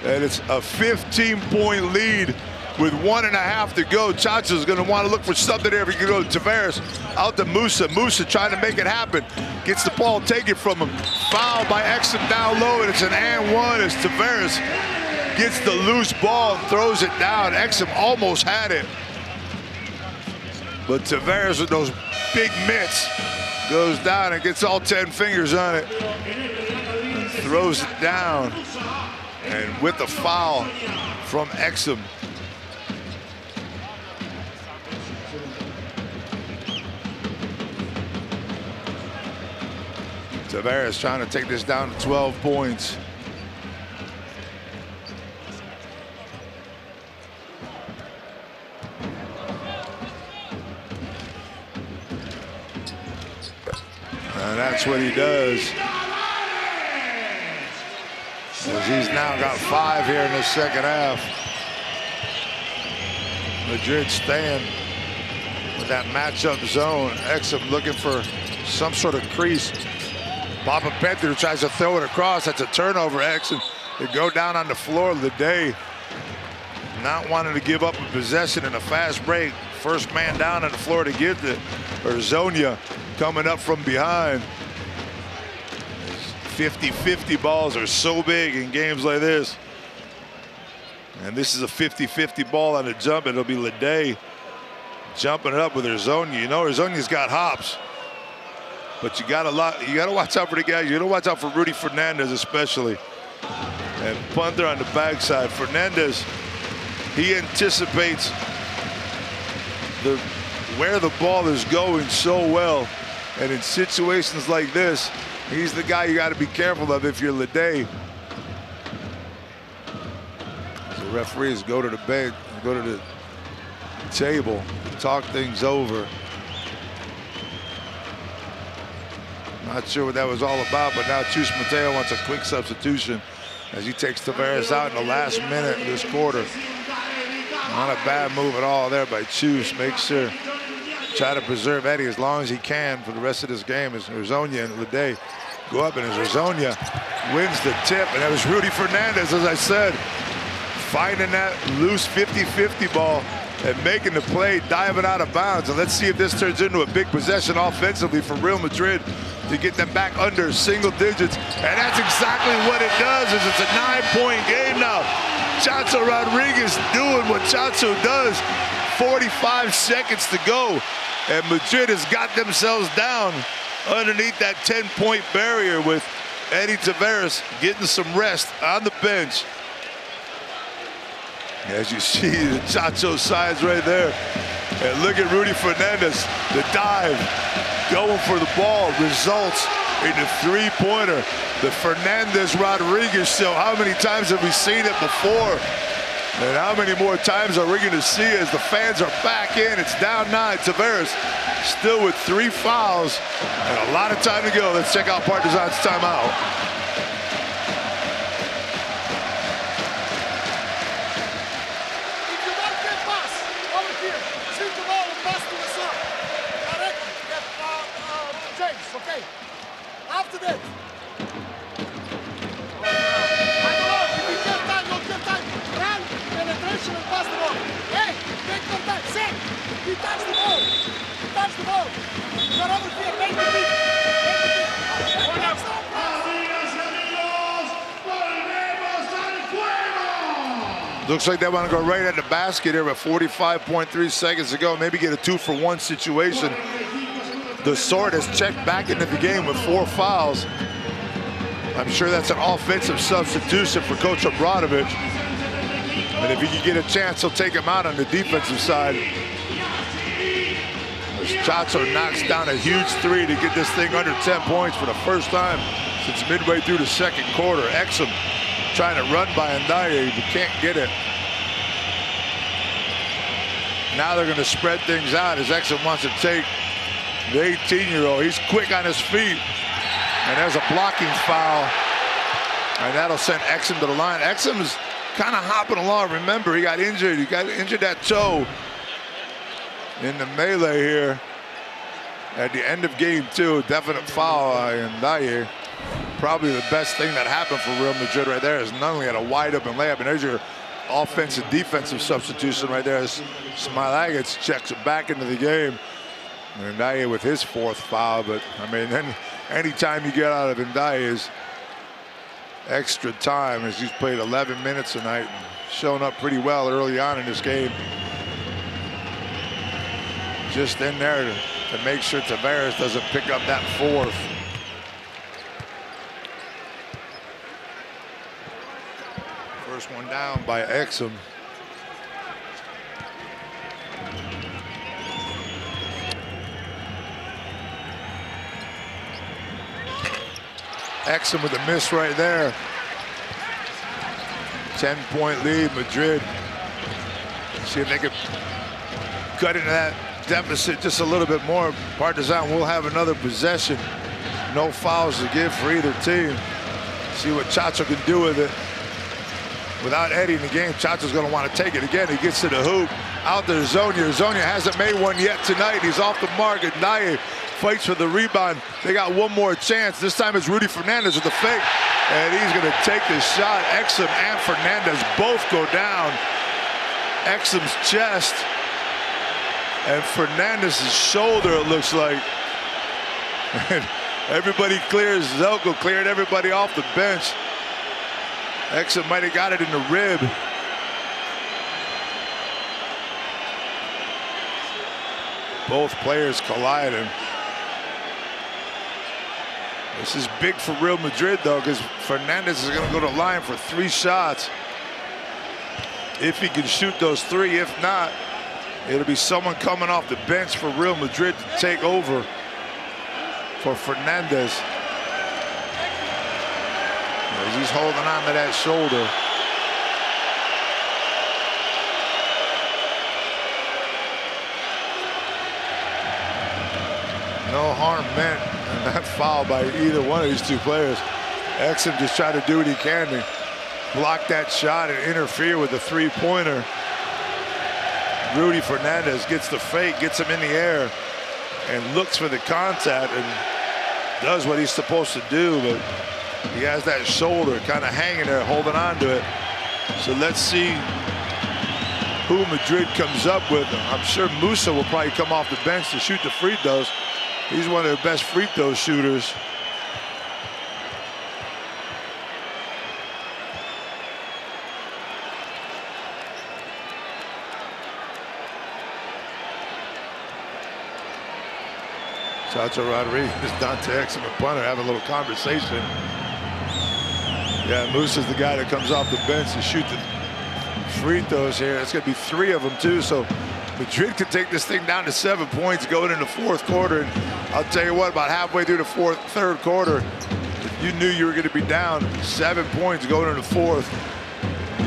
And it's a 15-point lead with 1.5 to go. Chacho's going to want to look for something there if he can go to Tavares. Out to Musa. Musa trying to make it happen. Gets the ball taken from him. Fouled by Exum down low, and it's an and one as Tavares gets the loose ball and throws it down. Exum almost had it. But Tavares with those big mitts goes down and gets all 10 fingers on it. And throws it down. And with the foul from Exum. Tavares trying to take this down to 12 points. And that's what he does. As he's now got 5 here in the second half. Madrid staying with that matchup zone. Exum looking for some sort of crease. Papa Pedro tries to throw it across. That's a turnover. Exum to go down on the floor of the day. Not wanting to give up a possession in a fast break. First man down on the floor to get it. Zonia coming up from behind. 50-50 balls are so big in games like this. And this is a 50-50 ball on the jump. It'll be Lede jumping it up with Zonia. You know Zonia's got hops. But you gotta watch out for the guys. You gotta watch out for Rudy Fernandez especially. And punter on the backside. Fernandez, he anticipates where the ball is going so well. And in situations like this, he's the guy you gotta be careful of if you're Lede. So referees go to the bench, go to the table, talk things over. Not sure what that was all about, but now Chus Mateo wants a quick substitution as he takes Tavares out in the last minute of this quarter. Not a bad move at all there by Chus. Make sure, try to preserve Eddie as long as he can for the rest of this game as Zonia and Lede go up, and as Zonia wins the tip. And that was Rudy Fernandez, as I said, finding that loose 50-50 ball and making the play, diving out of bounds. And let's see if this turns into a big possession offensively for Real Madrid to get them back under single digits. And that's exactly what it does, is it's a 9-point game now. Chacho Rodriguez doing what Chacho does. 45 seconds to go, and Madrid has got themselves down underneath that 10-point barrier with Eddie Tavares getting some rest on the bench. As you see the Chacho signs right there. And look at Rudy Fernandez, the dive, going for the ball, results in a three-pointer. The Fernandez-Rodriguez show. How many times have we seen it before? And how many more times are we going to see as the fans are back in? It's down 9. Tavares still with 3 fouls and a lot of time to go. Let's check out Partizan's timeout. If you don't get pass, over here, swing the ball and pass to the side. Directly, get James, okay? After that. Penetration and pass the ball. Hey, take your time. Set. He touched the ball. He touched the ball. You're over here. Make the beat. Looks like they want to go right at the basket here with 45.3 seconds to go. Maybe get a 2-for-1 situation. The Sword has checked back into the game with 4 fouls. I'm sure that's an offensive substitution for Coach Obradovic. And if he can get a chance, he'll take him out on the defensive side. As Chacho knocks down a huge 3 to get this thing under 10 points for the first time since midway through the second quarter. Exum trying to run by Ndaye, but can't get it. Now they're going to spread things out as Exum wants to take the 18-year-old. He's quick on his feet. And there's a blocking foul. And that'll send Exum to the line. Exum is kind of hopping along. Remember, he got injured. He got injured that toe in the melee here at the end of game 2. Definite foul in Ndaye. Probably the best thing that happened for Real Madrid right there is not only had a wide open layup, and there's your offensive defensive substitution right there as Smilagets checks it back into the game. And Ndaye with his 4th foul, but I mean, then anytime you get out of Ndaye's extra time, as he's played 11 minutes tonight and shown up pretty well early on in this game. Just in there to make sure Tavares doesn't pick up that 4th. First one down by Exum. Exum with a miss right there. 10-point lead, Madrid. See if they could cut into that deficit just a little bit more. Partizan will have another possession. No fouls to give for either team. See what Chacho can do with it. Without Eddie in the game, Chacho's going to want to take it again. He gets to the hoop. Out there, Zonia. Zonia hasn't made one yet tonight. He's off the mark. Ndaye fights for the rebound. They got one more chance. This time it's Rudy Fernandez with the fake. And he's going to take the shot. Exum and Fernandez both go down. Exum's chest and Fernandez's shoulder, it looks like. And everybody clears. Zelko cleared everybody off the bench. Exum might have got it in the rib. Both players colliding. This is big for Real Madrid, though, because Fernandez is going to go to the line for 3 shots. If he can shoot those 3, if not, it'll be someone coming off the bench for Real Madrid to take over for Fernandez. As he's holding on to that shoulder. No harm meant in that foul by either one of these 2 players. Exum just tried to do what he can to block that shot and interfere with the 3-pointer. Rudy Fernandez gets the fake, gets him in the air, and looks for the contact and does what he's supposed to do, but he has that shoulder kind of hanging there, holding on to it. So let's see who Madrid comes up with. I'm sure Musa will probably come off the bench to shoot the free throws. He's one of their best free throw shooters. Chacho Rodriguez, Dante Exum, and punter have a little conversation. Yeah, Musa's the guy that comes off the bench to shoot the free throws here. It's going to be 3 of them, too. So Madrid could take this thing down to 7 points going into the 4th quarter. And I'll tell you what, about halfway through the 3rd quarter, if you knew you were going to be down 7 points going into the 4th,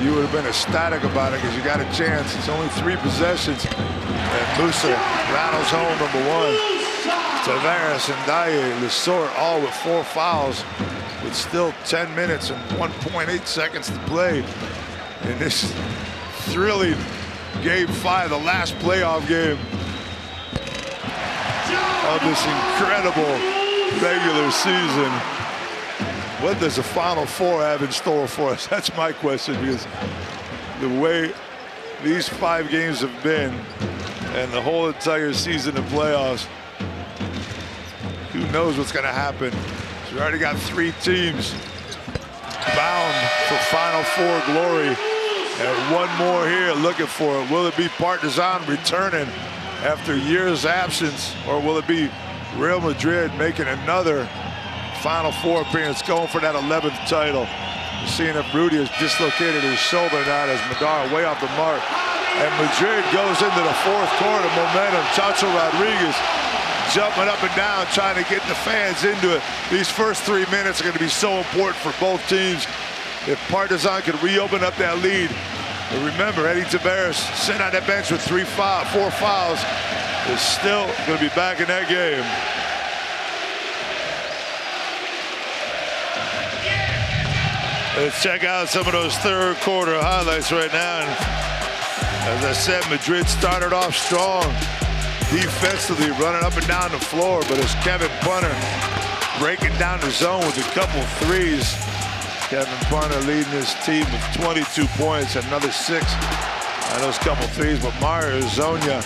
you would have been ecstatic about it because you got a chance. It's only 3 possessions. And Musa rattles home #1. Tavares and Daye Lesort all with 4 fouls with still 10 minutes and 1.8 seconds to play in this thrilling Game 5, the last playoff game of this incredible regular season. What does the Final Four have in store for us? That's my question, because the way these 5 games have been and the whole entire season of playoffs, who knows what's going to happen. So we already got 3 teams bound for Final Four glory. And 1 more here looking for it. Will it be Partizan returning after years' absence, or will it be Real Madrid making another Final Four appearance, going for that 11th title? We're seeing if Rudy has dislocated his shoulder now as Madar way off the mark. And Madrid goes into the 4th quarter momentum. Chacho Rodriguez jumping up and down, trying to get the fans into it. These first 3 minutes are going to be so important for both teams. If Partizan could reopen up that lead. But remember, Eddie Tavares sitting on that bench with 4 fouls, is still going to be back in that game. Let's check out some of those 3rd quarter highlights right now. And as I said, Madrid started off strong defensively, running up and down the floor, but as Kevin Punter breaking down the zone with a couple threes. Kevin Punter leading his team with 22 points, another 6 on those couple threes, but Mario Zonia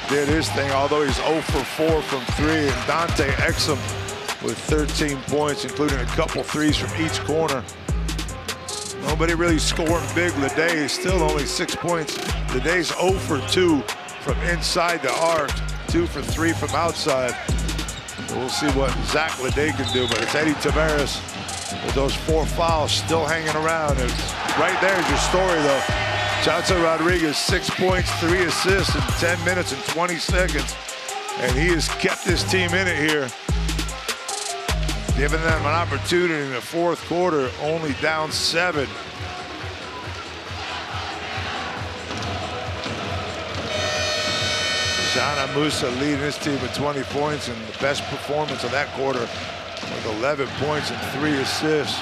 did his thing, although he's 0 for 4 from 3, and Dante Exum with 13 points, including a couple threes from each corner. Nobody really scoring big. Leday is still only 6 points. Leday's 0 for 2 from inside the arc, 2 for 3 from outside. So we'll see what Zach Leday can do, but it's Eddie Tavares with those 4 fouls still hanging around. And right there's your story, though. Chacho Rodriguez, 6 points, 3 assists in 10 minutes and 20 seconds. And he has kept this team in it here, giving them an opportunity in the 4th quarter, only down 7. Shana Musa leading his team with 20 points, and the best performance of that quarter with 11 points and 3 assists.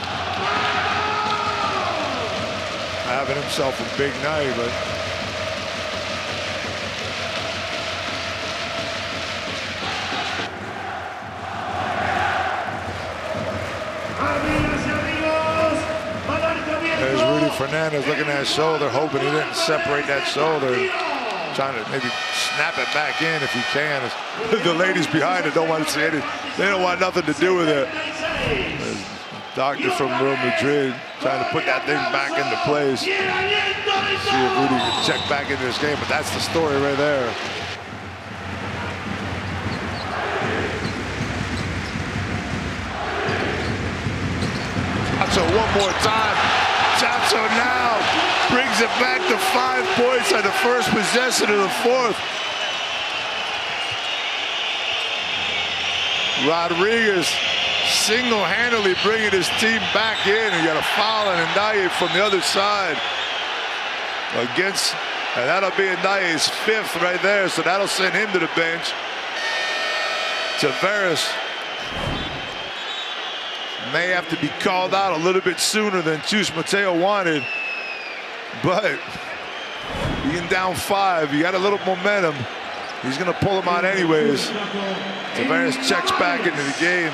Having himself a big night, but there's Rudy Fernandez looking at his shoulder, hoping he didn't separate that shoulder. Trying to maybe snap it back in if he can. The ladies behind it don't want to see it. They don't want nothing to do with it. The doctor from Real Madrid trying to put that thing back into place. See if Rudy can check back into this game, but that's the story right there. Chacho one more time. Chacho now brings it back to 5 points on the first possession of the 4th. Rodriguez single-handedly bringing his team back in. He got a foul on Ndaye from the other side against, and that'll be Ndaye's 5th right there, so that'll send him to the bench. Tavares may have to be called out a little bit sooner than Chus Mateo wanted, but being down 5, you got a little momentum. He's going to pull him out anyways. Tavares checks back into the game.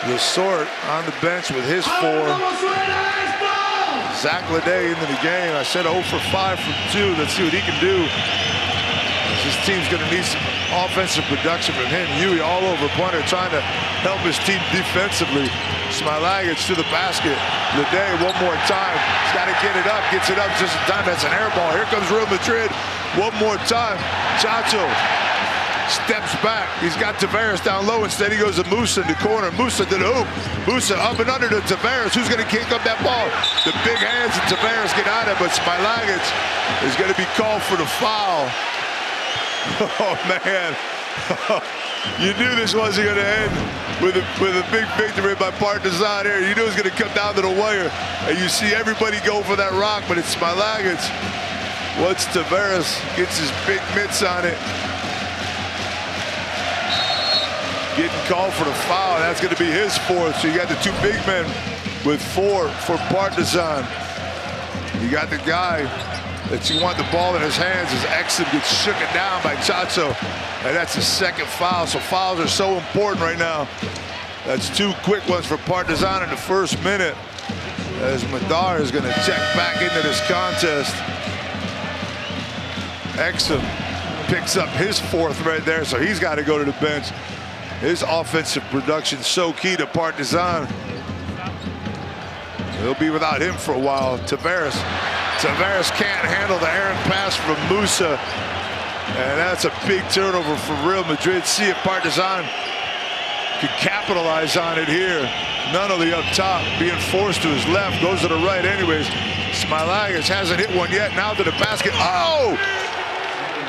Lesort on the bench with his 4. Zach Leday into the game. I said 0 for 5 from 2. Let's see what he can do. This team's going to need some offensive production from him. Huey all over punter, trying to help his team defensively. Smilagic to the basket. Leday one more time. He's got to get it up. Gets it up just in time. That's an air ball. Here comes Real Madrid. One more time. Chacho steps back. He's got Tavares down low. Instead, he goes to Musa in the corner. Musa to the hoop. Musa up and under to Tavares. Who's going to kick up that ball? The big hands of Tavares get out of it, but Smilagic is going to be called for the foul. Oh, man. You knew this wasn't going to end with a big victory by Partizan here. You knew it was going to come down to the wire. And you see everybody go for that rock, but it's Smilagic. Once Tavares gets his big mitts on it, getting called for the foul. That's going to be his 4th. So you got the 2 big men with 4 for Partizan. You got the guy that you want the ball in his hands as Exum gets shooken down by Chacho. And that's his 2nd foul. So fouls are so important right now. That's 2 quick ones for Partizan in the first minute, as Madar is going to check back into this contest. Exum picks up his 4th right there, so he's got to go to the bench. His offensive production so key to Partizan. He'll be without him for a while. Tavares can't handle the errant pass from Musa. And that's a big turnover for Real Madrid. See if Partizan could capitalize on it here. Nunnally up top, being forced to his left, goes to the right anyways. Smilagic hasn't hit one yet. Now to the basket. Oh!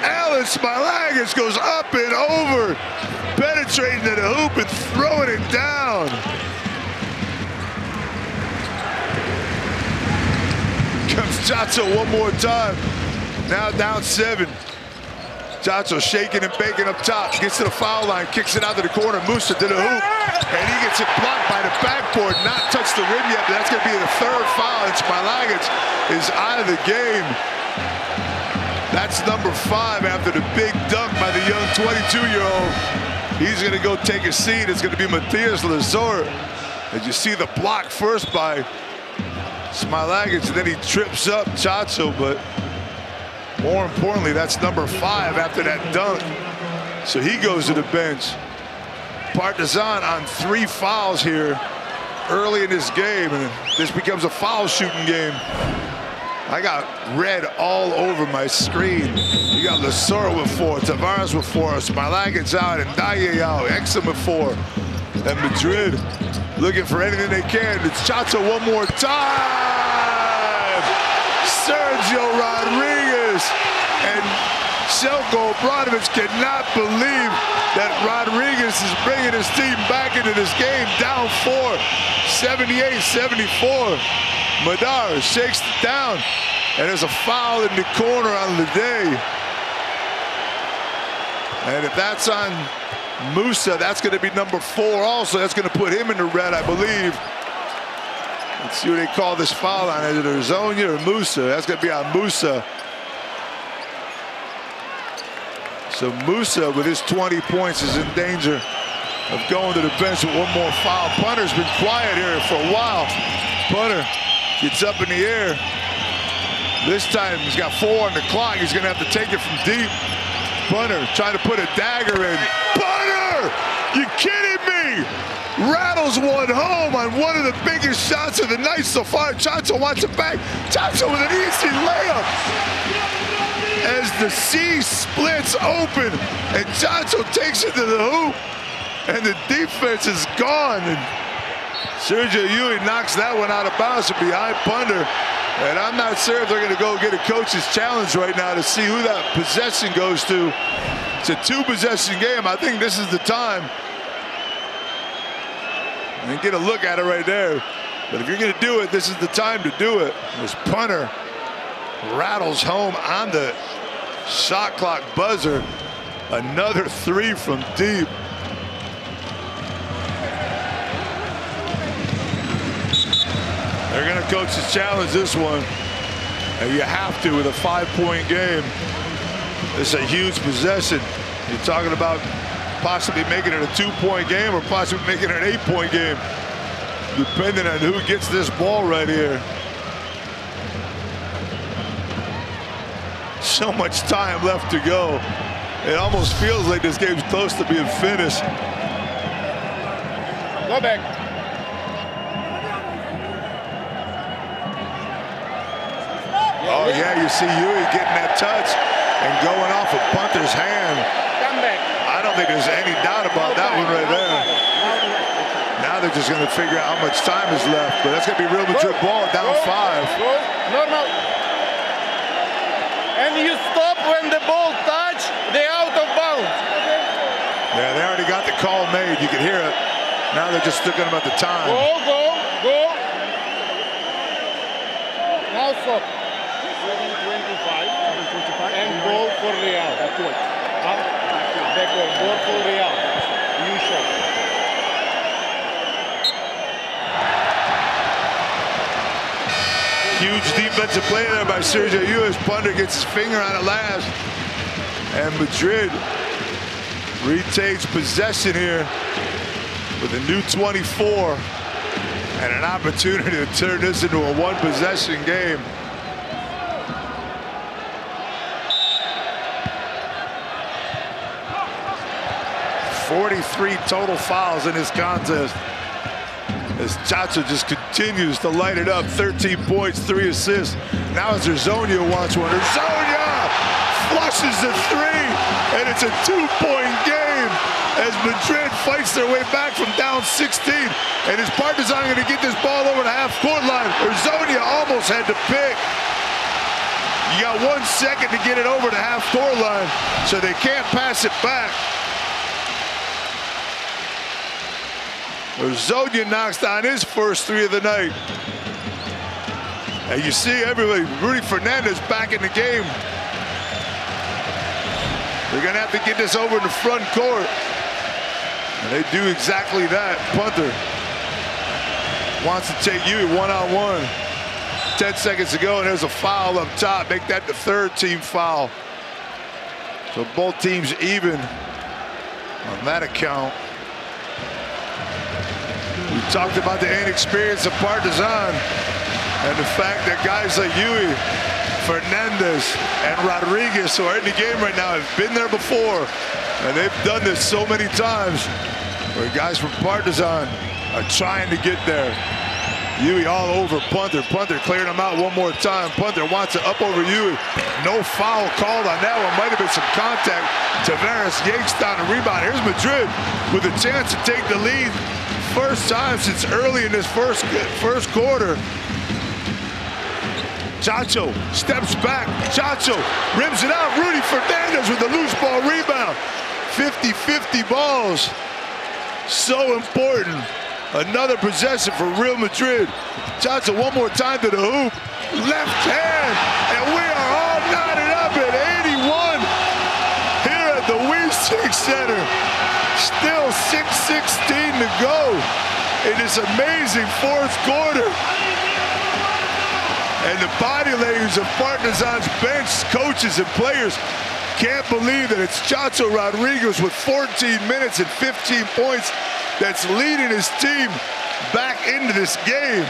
Alan Smilagic goes up and over, penetrating to the hoop and throwing it down. Comes Chacho one more time. Now down 7. Chacho shaking and baking up top. Gets to the foul line, kicks it out to the corner. Musa to the hoop, and he gets it blocked by the backboard. Not touched the rim yet, but that's going to be the 3rd foul. And Smilagic is out of the game. That's number 5 after the big dunk by the young 22-year-old. He's going to go take a seat. It's going to be Matthias Lazor. As you see the block first by Smilagic, and then he trips up Chacho, but more importantly, that's number 5 after that dunk. So he goes to the bench. Partizan on 3 fouls here early in this game, and this becomes a foul shooting game. I got red all over my screen. You got Lazor with 4, Tavares with 4, Smilagic out, and Daye out, Exum with 4. And Madrid looking for anything they can. It's Chacho one more time. Sergio Rodriguez and Selko Obradovic cannot believe that Rodriguez is bringing his team back into this game, down 4, 78-74. Madar shakes it down, and there's a foul in the corner on Leday. And if that's on Musa, that's going to be number 4 also. That's going to put him in the red, I believe. Let's see what they call this foul on. Is it Arzonia or Musa? That's going to be on Musa. So Musa, with his 20 points, is in danger of going to the bench with one more foul. Punter's been quiet here for a while. Punter gets up in the air. This time he's got 4 on the clock. He's going to have to take it from deep. Punter trying to put a dagger in. Punter! You kidding me? Rattles one home on one of the biggest shots of the night so far. Chacho wants it back. Chacho with an easy layup. As the sea splits open and Chacho takes it to the hoop, and the defense is gone. And Sergio Huey knocks that one out of bounds from behind Punter. And I'm not sure if they're going to go get a coach's challenge right now to see who that possession goes to. It's a 2-possession game. I think this is the time. And get a look at it right there. But if you're going to do it, this is the time to do it. As Punter rattles home on the shot clock buzzer. Another 3 from deep. They're going to coach the challenge this one. And you have to with a 5-point game. It's a huge possession. You're talking about possibly making it a 2-point game or possibly making it an 8-point game, depending on who gets this ball right here. so much time left to go. It almost feels like this game's close to being finished. Go back. Oh yeah, you see Yui getting that touch and going off of punter's hand. Come back. I don't think there's any doubt about that one right there. Now they're just going to figure out how much time is left, but that's going to be Real Madrid ball down 5. Go. Normal. And you stop when the ball touch the out of bounds. Yeah, they already got the call made. You can hear it. Now they're just thinking about the time. Go. Now stop. 7:25. And ball for Real. Backward. Backward. Ball for Real. You shot. Huge defensive play there by Sergio Llull. Punter gets his finger on it last. And Madrid retains possession here with a new 24 and an opportunity to turn this into a one-possession game. "43 total fouls in this contest as Chacho just continues to light it up. 13 points, 3 assists. Now it's Urzonia wants one. Urzonia flushes the 3, and it's a 2-point game as Madrid fights their way back from down 16. And is Partizan going to get this ball over the half-court line? Urzonia almost had to pick. You got 1 second to get it over the half-court line, so they can't pass it back. Urzonia knocks down his first 3 of the night. And you see everybody, Rudy Fernandez back in the game. They're gonna have to get this over in the front court. And they do exactly that. Punter wants to take you one-on-one. 10 seconds to go, and there's a foul up top. Make that the 3rd team foul. So both teams even on that account. We talked about the inexperience of Partizan and the fact that guys like Yui, Fernandez, and Rodriguez, who are in the game right now, have been there before. And they've done this so many times where guys from Partizan are trying to get there. Yui all over Punter. Punter clearing him out one more time. Punter wants it up over Yui. No foul called on that one. Might have been some contact. Tavares yanks down the rebound. Here's Madrid with a chance to take the lead. First time since early in this first quarter. Chacho steps back. Chacho rims it out. Rudy Fernandez with the loose ball rebound. 50-50 balls. So important. Another possession for Real Madrid. Chacho one more time to the hoop. Left hand. And we are all knotted up at 81 here at the Weissig Center. Still 6:16 to go in this amazing 4th quarter. And the body language of Partizan's bench, coaches and players can't believe that it's Chacho Rodriguez with 14 minutes and 15 points that's leading his team back into this game.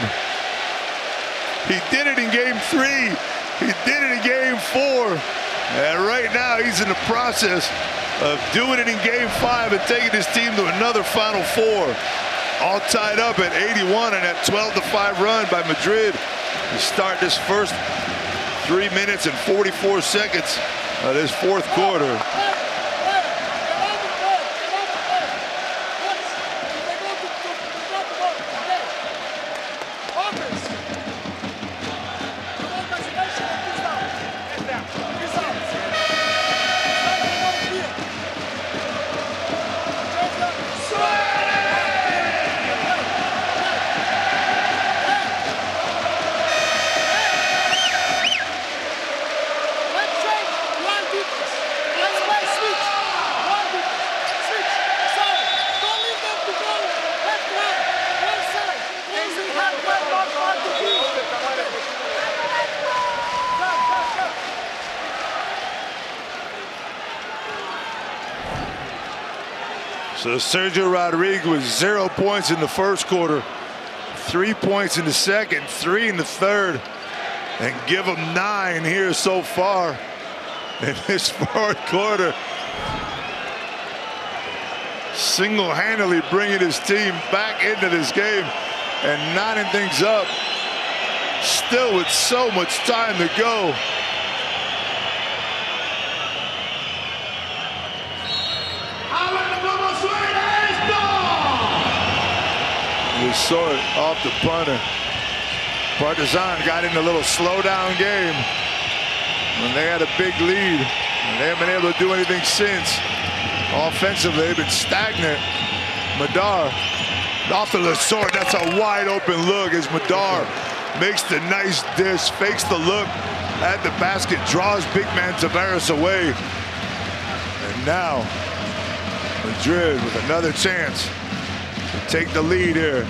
He did it in game 3. He did it in game 4. And right now he's in the process of doing it in game 5 and taking his team to another Final Four. All tied up at 81 and that 12-5 run by Madrid to start this first 3 minutes and 44 seconds of this 4th quarter. So Sergio Rodriguez with 0 points in the first quarter, 3 points in the second, 3 in the third, and give him 9 here so far in this fourth quarter. Single-handedly bringing his team back into this game and knotting things up. Still with so much time to go. Sort off the punter. Partizan got in a little slowdown game when they had a big lead, and they haven't been able to do anything since. Offensively, they've been stagnant. Madar off the Lesort. That's a wide open look as Madar makes the nice dish, fakes the look at the basket, draws big man Tavares away. And now Madrid with another chance to take the lead here.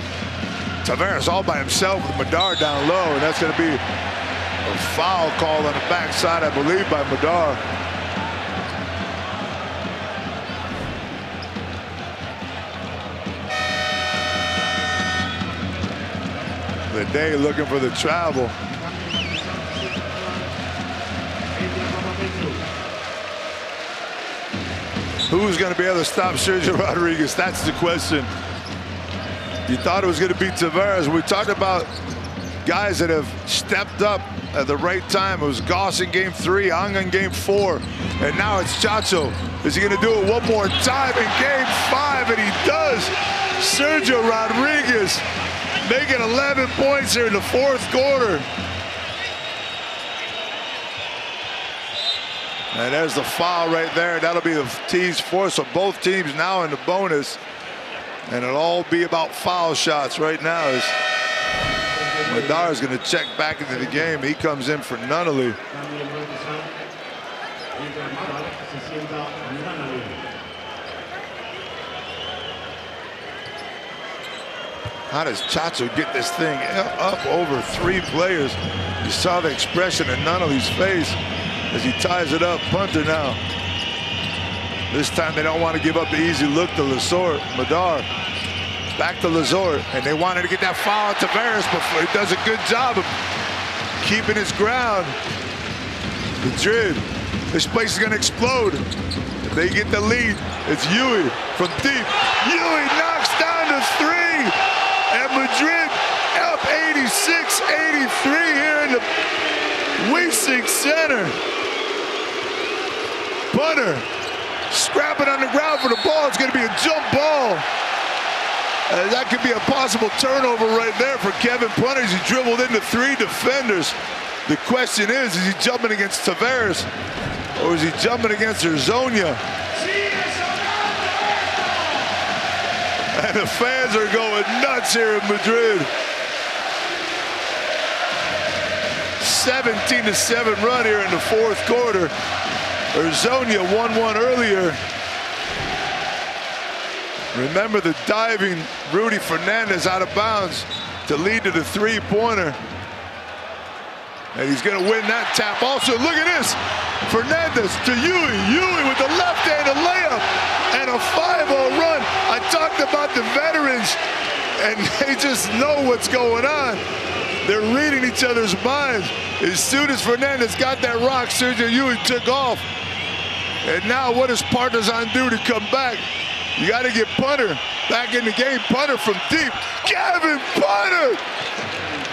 Tavares all by himself with Madar down low, and that's going to be a foul call on the backside, I believe, by Madar. The day looking for the travel. Who's going to be able to stop Sergio Rodriguez? That's the question. You thought it was going to be Tavares. We talked about guys that have stepped up at the right time. It was Goss in game 3, Ang in game 4, and now it's Chacho. Is he going to do it one more time in game 5? And he does. Sergio Rodriguez making 11 points here in the fourth quarter. And there's the foul right there. That'll be the team's fourth, so both teams now in the bonus. And it'll all be about foul shots right now as Madar is going to check back into the game. He comes in for Nunnally. How does Chacho get this thing up over 3 players? You saw the expression in Nunnally's face as he ties it up. Punter now. This time they don't want to give up the easy look to Lesort. Madar back to Lesort, and they wanted to get that foul on Tavares, but he does a good job of keeping his ground. Madrid, this place is going to explode. If they get the lead, it's Yui from deep. Yui knocks down to 3, and Madrid up 86-83 here in the Wiesing Center. Punter scrapping on the ground for the ball. It's going to be a jump ball. That could be a possible turnover right there for Kevin Punter. He dribbled into 3 defenders. The question is he jumping against Tavares or is he jumping against Urzonia? And the fans are going nuts here in Madrid. 17-7 run here in the fourth quarter. Urzonia 1-1 earlier. Remember the diving Rudy Fernandez out of bounds to lead to the 3-pointer. And he's going to win that tap. Also, look at this. Fernandez to Yui. Yui with the left-handed layup and a 5-0 run. I talked about the veterans, and they just know what's going on. They're reading each other's minds. As soon as Fernandez got that rock, Sergio Yui took off. And now what does Partizan do to come back? You got to get Punter back in the game. Punter from deep. Kevin Punter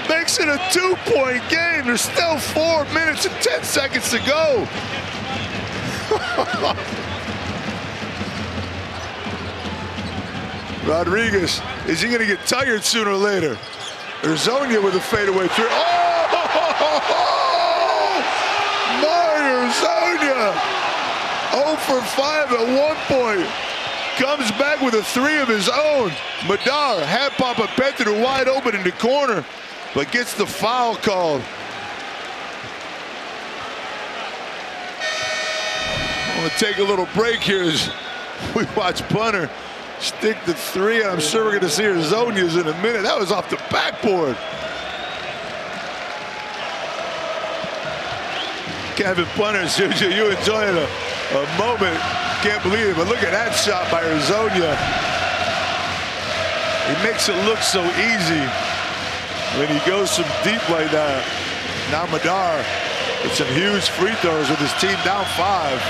makes it a 2-point game. There's still 4 minutes and 10 seconds to go. Rodriguez, is he going to get tired sooner or later? Urzonia with a fadeaway 3. Mario Urzonia 0 for 5 at 1 point. Comes back with a 3 of his own. Madar, had Papa Petru wide open in the corner, but gets the foul called. I'm going to take a little break here as we watch Punter stick the 3. I'm sure we're going to see Urzonia's in a minute. That was off the backboard. Kevin Punter, Sergio, you enjoying a moment. Can't believe it, but look at that shot by Urzonia. He makes it look so easy when he goes from deep like that. Now Madar with some huge free throws with his team down 5.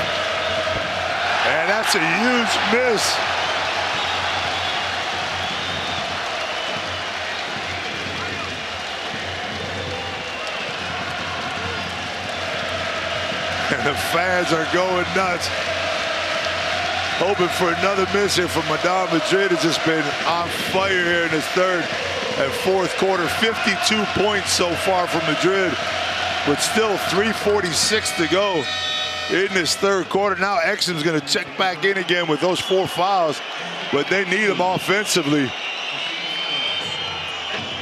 And that's a huge miss. And the fans are going nuts. Hoping for another miss here from Real Madrid. Has just been on fire here in this third and fourth quarter. 52 points so far from Madrid, with still 3:46 to go in this third quarter. Now Exum's going to check back in again with those 4 fouls, but they need him offensively.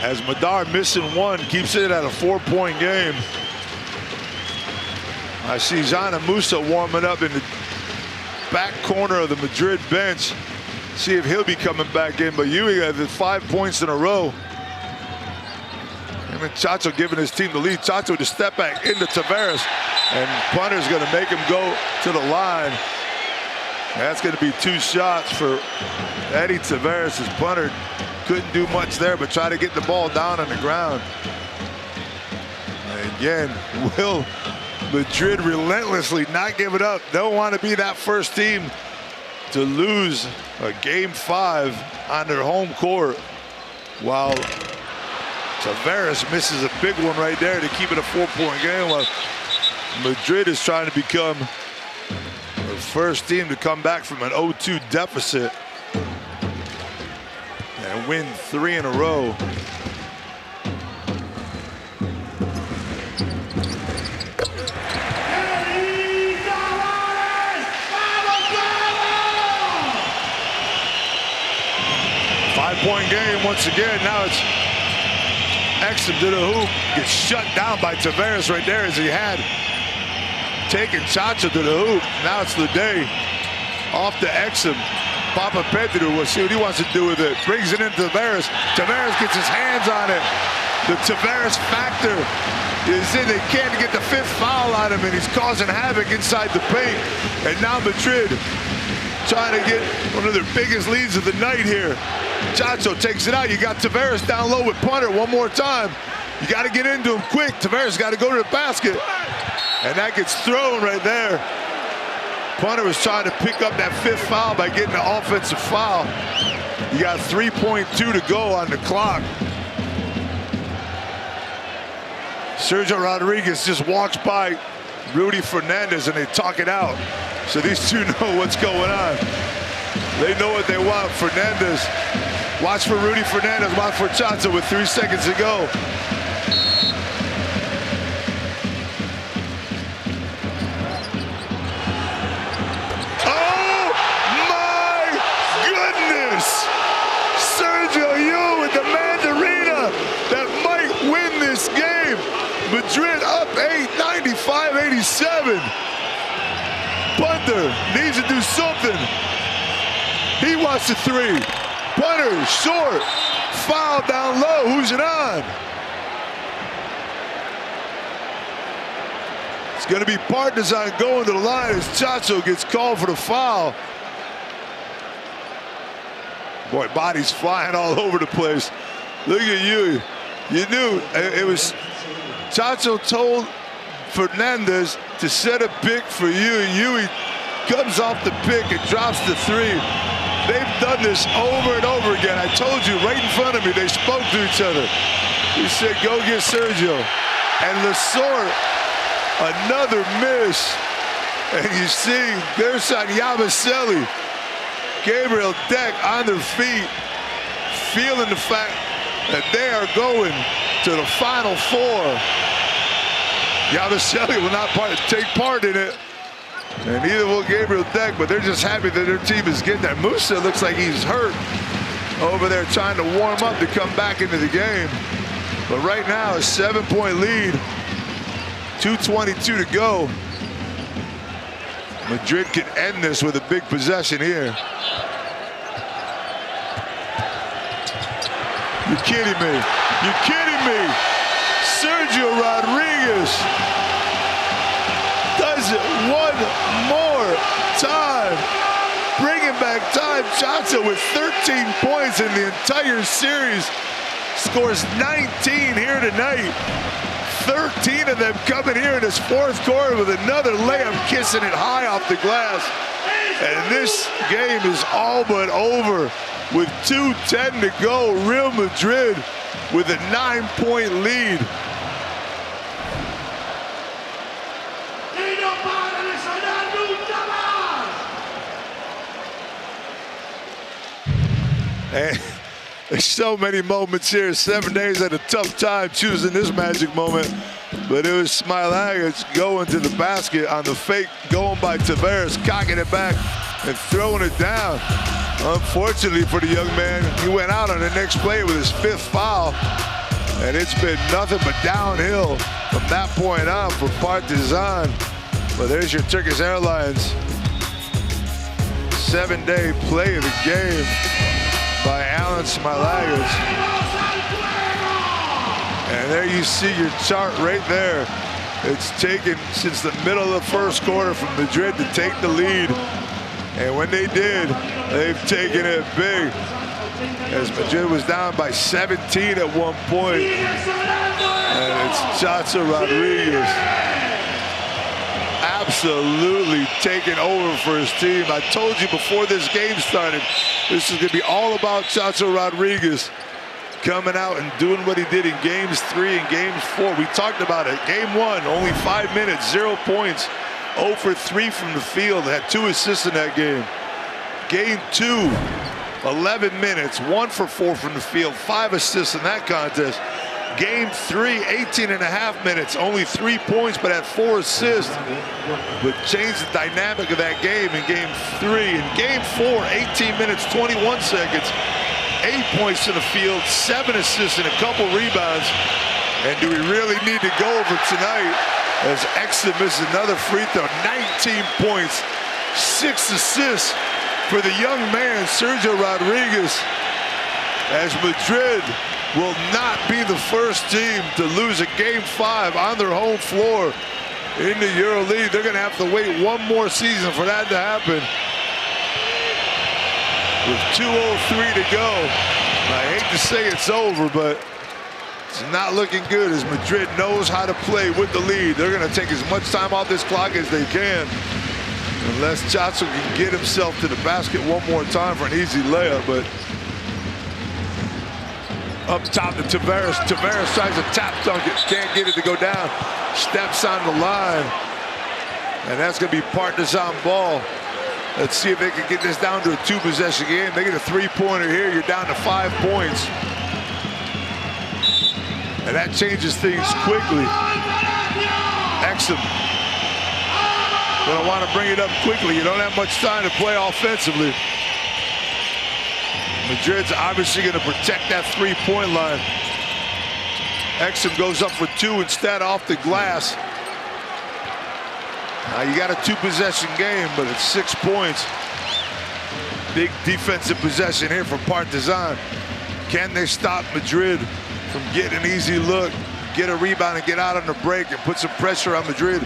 As Madar missing 1 keeps it at a 4-point game. I see Zana Musa warming up in the back corner of the Madrid bench. See if he'll be coming back in. But Yui got the 5 points in a row. And Chacho giving his team the lead. Chacho to step back into Tavares. And punter's going to make him go to the line. That's going to be 2 shots for Eddie Tavares. His punter couldn't do much there, but try to get the ball down on the ground. And again, will Madrid relentlessly not give it up. They'll want to be that first team to lose a game 5 on their home court, while Tavares misses a big one right there to keep it a 4-point game, while Madrid is trying to become the first team to come back from an 0-2 deficit and win 3 in a row. Five-point game once again. Now it's Exum to the hoop. Gets shut down by Tavares right there as he had taken Chacho to the hoop. Now it's Lede off to Exum. Papa Pedro will see what he wants to do with it. Brings it into Tavares. Tavares gets his hands on it. The Tavares factor is in. They can't get the 5th foul on him, and he's causing havoc inside the paint. And now Madrid trying to get one of their biggest leads of the night here. Chacho takes it out. You got Tavares down low with punter one more time. You got to get into him quick. Tavares got to go to the basket. And that gets thrown right there. Punter was trying to pick up that 5th foul by getting the offensive foul. You got 3.2 to go on the clock. Sergio Rodriguez just walks by Rudy Fernandez and they talk it out. So these two know what's going on. They know what they want. Fernandez, watch for Rudy Fernandez, watch for Chacho with 3 seconds to go. Oh my goodness! Sergio Yu with the mandarina that might win this game. Madrid up 8, 95-87. Punter needs to do something. He wants the 3. Punter, short. Foul down low. Who's it on? It's going to be Partizan going to the line as Chacho gets called for the foul. Boy, bodies flying all over the place. Look at you. You knew it was Chacho told Fernandez to set a pick for you. Yui comes off the pick and drops the 3. They've done this over and over again. I told you right in front of me, they spoke to each other. He said, go get Sergio. And Lesor, another miss. And you see, there's Yabaselli, Gabriel Deck on their feet, feeling the fact that they are going to the Final Four. Yabaselli will not take part in it. And neither will Gabriel Deck, but they're just happy that their team is getting that. Musa looks like he's hurt over there trying to warm up to come back into the game. But right now, a 7-point lead, 2:22 to go. Madrid can end this with a big possession here. You're kidding me. You're kidding me. Sergio Rodriguez does it one more time. Bringing back time. Chacho with 13 points in the entire series. Scores 19 here tonight. 30 13 of them coming here in this fourth quarter with another layup, kissing it high off the glass. And this game is all but over with 2:10 to go. Real Madrid with a 9-point lead. And there's so many moments here. 7 days had a tough time choosing this magic moment. But it was Smilagic going to the basket on the fake, going by Tavares, cocking it back and throwing it down. Unfortunately for the young man, he went out on the next play with his 5th foul. And it's been nothing but downhill from that point on for Partizan. But there's your Turkish Airlines 7-day play of the game by Alan Smilagic. And there you see your chart right there. It's taken since the middle of the first quarter for Madrid to take the lead. And when they did, they've taken it big. As Madrid was down by 17 at one point. And it's Chacho Rodriguez absolutely taking over for his team. I told you before this game started, this is going to be all about Chacho Rodriguez coming out and doing what he did in games 3 and games 4. We talked about it. Game 1, only 5 minutes, 0 points, 0 for 3 from the field, had 2 assists in that game. Game 2, 11 minutes, 1 for 4 from the field, 5 assists in that contest. Game 3, 18.5 minutes, only 3 points, but had 4 assists. But changed the dynamic of that game in game 3. In game 4, 18 minutes, 21 seconds, 8 points to the field, 7 assists and a couple rebounds. And do we really need to go over tonight as Exum misses another free throw? 19 points, 6 assists for the young man, Sergio Rodriguez, as Madrid will not be the first team to lose a game 5 on their home floor in the EuroLeague. They're going to have to wait one more season for that to happen. With 2:03 to go, I hate to say it's over, but it's not looking good as Madrid knows how to play with the lead. They're going to take as much time off this clock as they can, unless Chacho can get himself to the basket one more time for an easy layup. But up top to Tavares. Tavares tries to tap dunk it, can't get it to go down. Steps on the line, and that's going to be Partizan ball. Let's see if they can get this down to a 2-possession game. They get a 3-pointer here, you're down to 5 points. And that changes things quickly. Exum gonna want to bring it up quickly. You don't have much time to play offensively. Madrid's obviously gonna protect that 3-point line. Exum goes up for 2 instead off the glass. Now you got a 2-possession game, but it's 6 points. Big defensive possession here for Partizan. Can they stop Madrid from getting an easy look, get a rebound and get out on the break and put some pressure on Madrid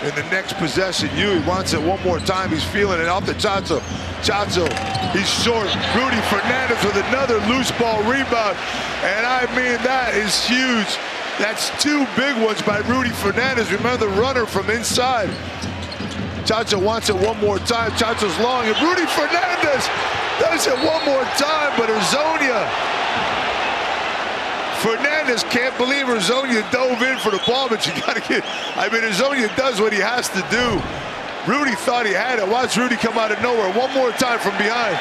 in the next possession? Yui wants it one more time. He's feeling it off the Chacho. Chacho, he's short. Rudy Fernandez with another loose ball rebound. And I mean, that is huge. That's 2 big ones by Rudy Fernandez. Remember the runner from inside. Chacho wants it one more time. Chacho's long, and Rudy Fernandez does it one more time, but Hezonja. Fernandez can't believe Hezonja dove in for the ball, but you gotta get, I mean, Hezonja does what he has to do. Rudy thought he had it. Watch Rudy come out of nowhere. One more time from behind.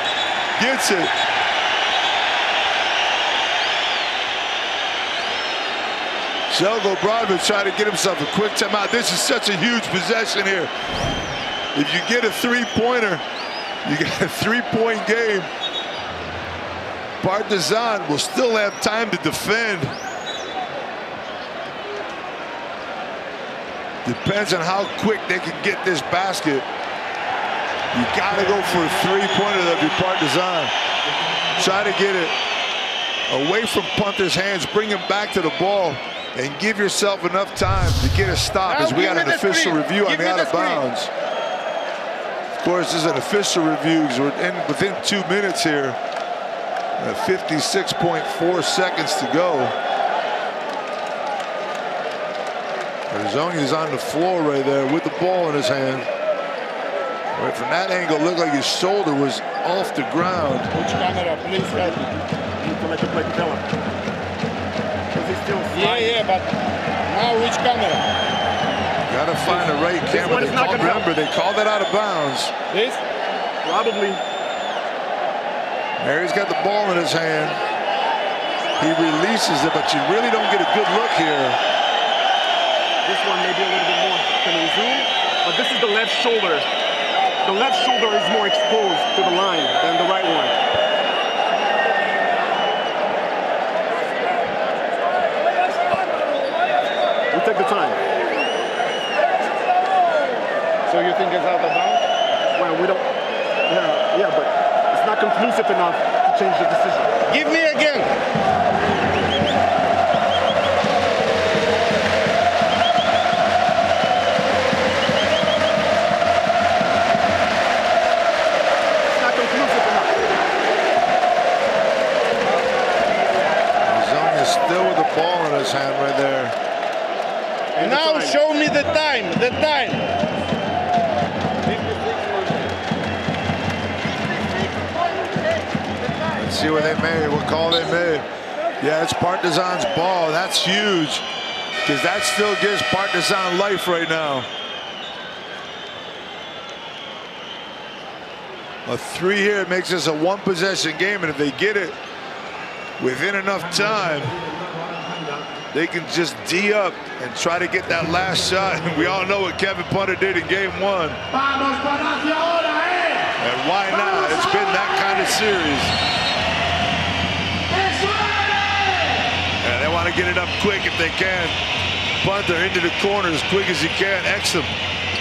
Gets it. Zelko Brodovich trying to get himself a quick timeout. This is such a huge possession here. If you get a 3-pointer, you got a 3-point game. Partizan will still have time to defend. Depends on how quick they can get this basket. You got to go for a 3-pointer if you're Partizan. Try to get it away from punter's hands, bring him back to the ball, and give yourself enough time to get a stop, as we got an official review on the out of bounds. Of course, this is an official review because we're within 2 minutes here. 56.4 seconds to go. Arizonia's on the floor right there with the ball in his hand. Right from that angle, it looked like his shoulder was off the ground. Which camera, please help me. Need to let the play develop. Yeah, but now which camera? Gotta find the right camera. Remember, they called it out of bounds. This? Probably. There he's got the ball in his hand. He releases it, but you really don't get a good look here. This one maybe a little bit more. Can we zoom? But this is the left shoulder. The left shoulder is more exposed to the line than the right one. We take the time. So you think it's out of bounds? Well, we don't. Yeah, but it's not conclusive enough to change the decision. Give me again. Still with the ball in his hand right there. And now show me the time, Let's see what they made, what call they made. Yeah, it's Partizan's ball. That's huge, because that still gives Partizan life right now. A 3 here makes this a 1-possession game, and if they get it within enough time, they can just D up and try to get that last shot. And we all know what Kevin Punter did in game 1. And why not? It's been that kind of series. And they want to get it up quick if they can. Punter into the corner as quick as he can. Exum.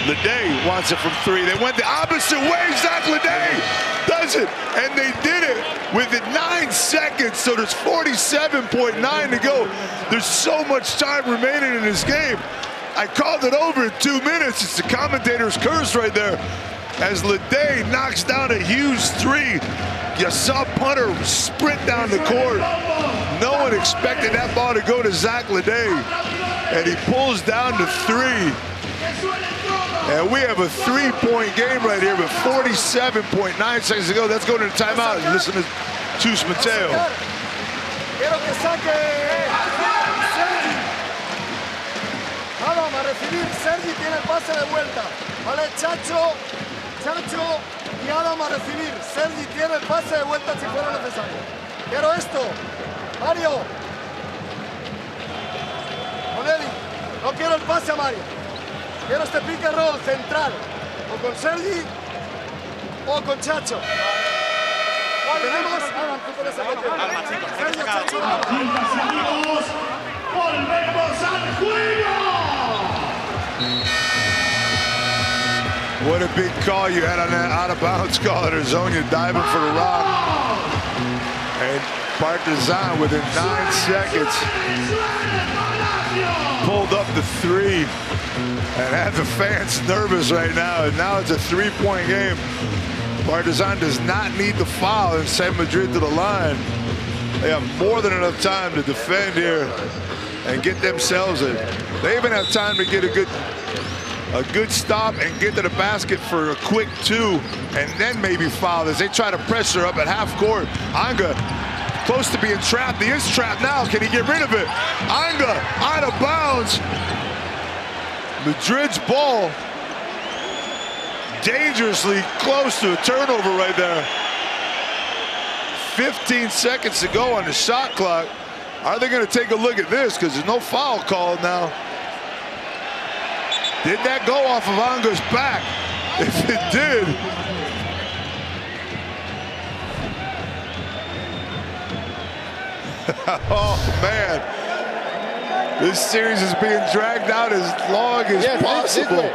Leday wants it from 3. They went the opposite way. Zach Leday does it. And they did it within 9 seconds. So there's 47.9 to go. There's so much time remaining in this game. I called it over in 2 minutes. It's the commentator's curse right there. As Leday knocks down a huge 3. You saw Punter sprint down the court. No one expected that ball to go to Zach Leday. And he pulls down to 3. And we have a 3-point game right here with 47.9 seconds to go. Let's go to the timeout and listen to Chus Mateo. Quiero que saque Sergi. Vamos a recibir. Sergi tiene el pase de vuelta. Vale, Chacho y Adam a recibir. Sergi tiene el pase de vuelta si fuera necesario. Quiero esto. Mario. Oneli. No quiero el pase a Mario. Quiero este pick and roll central, o con Sergi o con Chacho. Tenemos. Amigos, volvemos al juego. What a big call you had on that out-of-bounds call at Arizona, diving for the rock. And Partizan within 9 seconds pulled up the 3. And had the fans nervous right now. And now it's a 3-point game. Partizan does not need the foul and send Madrid to the line. They have more than enough time to defend here and get themselves in. They even have time to get a good stop and get to the basket for a quick 2, and then maybe foul as they try to pressure up at half court. Anga close to being trapped. He is trapped now. Can he get rid of it? Anga out of bounds. Madrid's ball dangerously close to a turnover right there. 15 seconds to go on the shot clock. Are they going to take a look at this? Because there's no foul called now. Did that go off of Anga's back? If it did, oh man. This series is being dragged out as long as possible.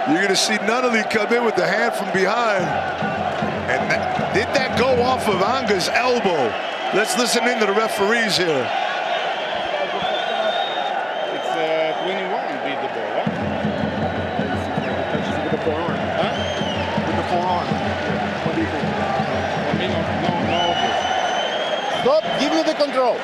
You're going to see Nunnally come in with the hand from behind. And did that go off of Anga's elbow? Let's listen in to the referees here. It's 21 beat the ball, right? With the forearm. Huh? With the forearm. What do you think? For me, no. Stop, give me the control.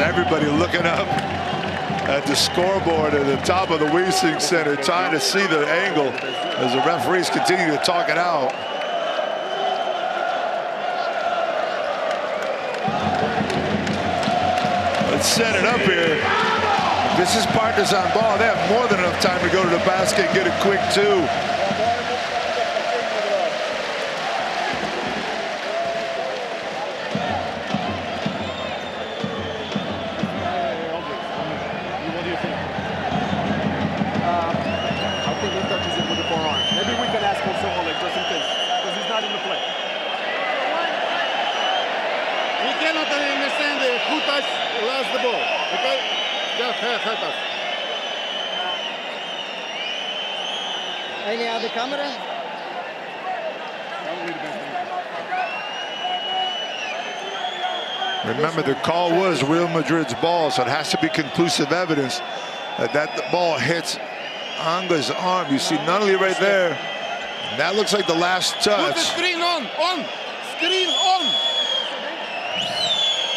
everybody looking up at the scoreboard at the top of the Wiesing Center, trying to see the angle as the referees continue to talk it out. Let's set it up here. This is Partizan ball. They have more than enough time to go to the basket and get a quick two. Maybe we can ask also Oleg just in case, because he's not in the play. We cannot understand who touched lost the ball, okay? Just help us. Any other camera? Remember, the call was Real Madrid's ball, so it has to be conclusive evidence that that ball hits Anga's arm. You see Nunnally right there. And that looks like the last touch. Put the screen on, screen on.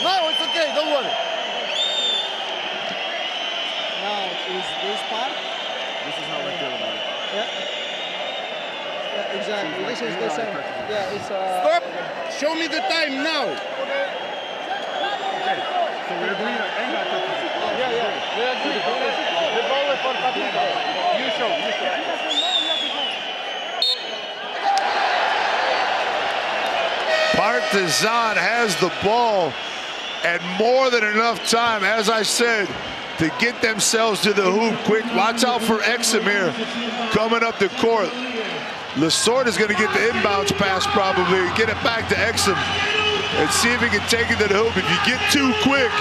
No, it's okay, don't worry. Now, is this part? This is how I feel about it. Yeah, exactly. This is the same. Yeah, it's Stop! Show me the time now. Okay, so we're agreeing that Anga touches it. Yeah, we agree. The ball is for Partizan. You show. Partizan has the ball and more than enough time, as I said, to get themselves to the hoop quick. Watch out for Exum here coming up the court. Lasorte is going to get the inbounds pass probably, get it back to Exum and see if he can take it to the hoop. If you get too quick,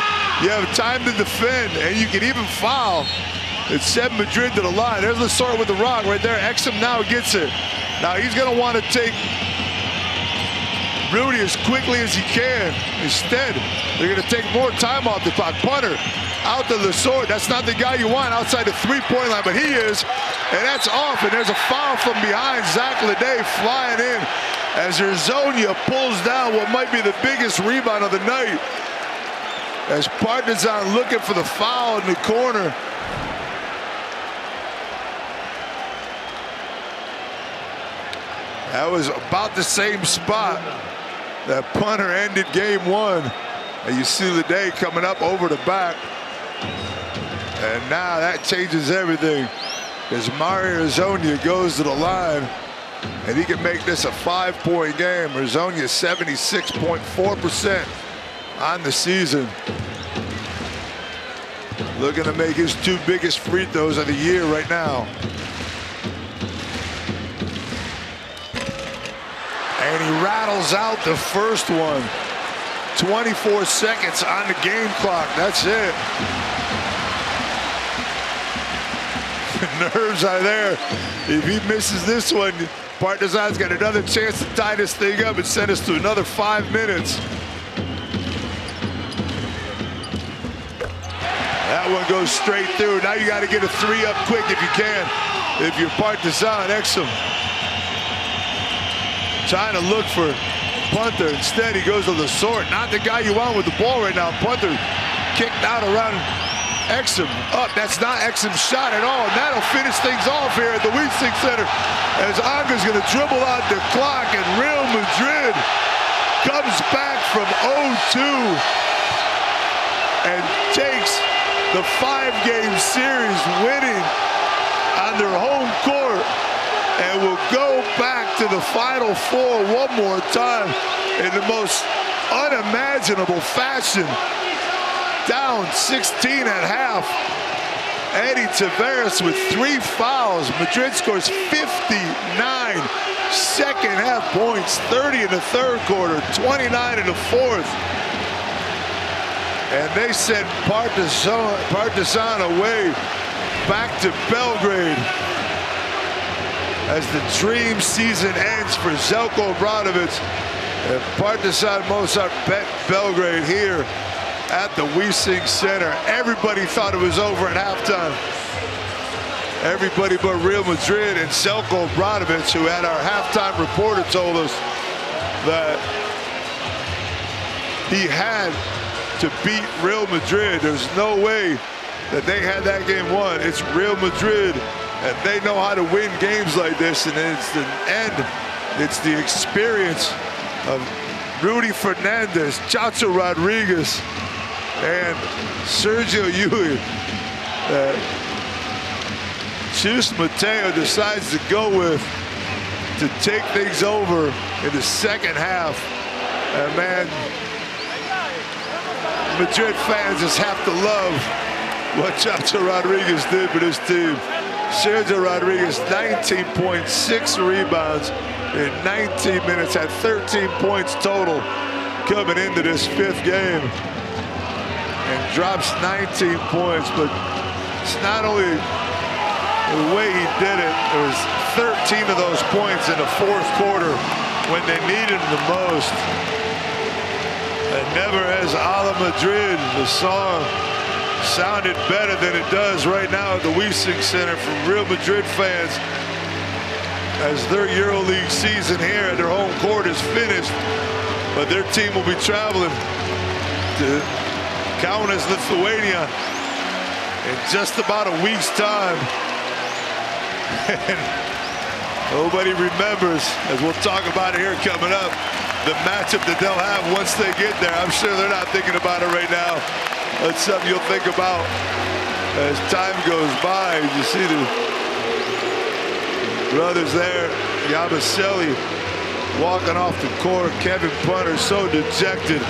you have time to defend and you can even foul. It's send Madrid to the line. There's Lasorte with the rock right there. Exum now gets it. Now he's going to want to take Rudy as quickly as he can. Instead, they're going to take more time off the clock. Punter out to Lasorte. That's not the guy you want outside the three-point line, but he is, and that's off. And there's a foul from behind. Zach Leday flying in as Urzonia pulls down what might be the biggest rebound of the night. As Partizan looking for the foul in the corner. That was about the same spot that punter ended game one. And you see Leday coming up over the back. And now that changes everything as Mario Urzonia goes to the line and he can make this a 5-point game. Urzonia 76.4% on the season. Looking to make his two biggest free throws of the year right now. And he rattles out the first one. 24 seconds on the game clock. That's it. Nerves are there. If he misses this one, Partizan's got another chance to tie this thing up and send us to another 5 minutes. That one goes straight through. Now you got to get a three up quick if you can. If you're Partizan, Exum trying to look for Punter. Instead, he goes to Lasorte. Not the guy you want with the ball right now. Punter kicked out around Exum. Up. That's not Exum's shot at all. And that'll finish things off here at the Wiesing Center as Anga's going to dribble out the clock and Real Madrid comes back from 0-2 and takes the 5-game series, winning on their home court, and will go back to the Final Four one more time in the most unimaginable fashion. Down 16 at half. Eddie Tavares with 3 fouls. Madrid scores 59 second half points, 30 in the third quarter, 29 in the fourth. And they send Partizan away back to Belgrade as the dream season ends for Željko Obradović. And Partizan Mozart bet Belgrade here at the Wiesing Center. Everybody thought it was over at halftime. Everybody but Real Madrid and Željko Obradović, who had our halftime reporter told us that he had to beat Real Madrid. There's no way that they had that game won. It's Real Madrid, and they know how to win games like this, and it's the end. It's the experience of Rudy Fernandez, Chacho Rodriguez, and Sergio Llull. Chus Mateo decides to go with to take things over in the second half. And man, Madrid fans just have to love what Chacho Rodriguez did for this team. Sergio Rodriguez, 19.6 rebounds in 19 minutes, had 13 points total coming into this fifth game, and drops 19 points. But it's not only the way he did it, there was 13 of those points in the fourth quarter when they needed him the most. And never has a la Madrid, the song, sounded better than it does right now at the Wiesing Center from Real Madrid fans, as their EuroLeague season here at their home court is finished. But their team will be traveling to Kaunas, Lithuania in just about a week's time. And nobody remembers, as we'll talk about it here coming up, the matchup that they'll have once they get there. I'm sure they're not thinking about it right now. That's something you'll think about as time goes by. You see the brothers there, Yabusele walking off the court. Kevin Punter so dejected,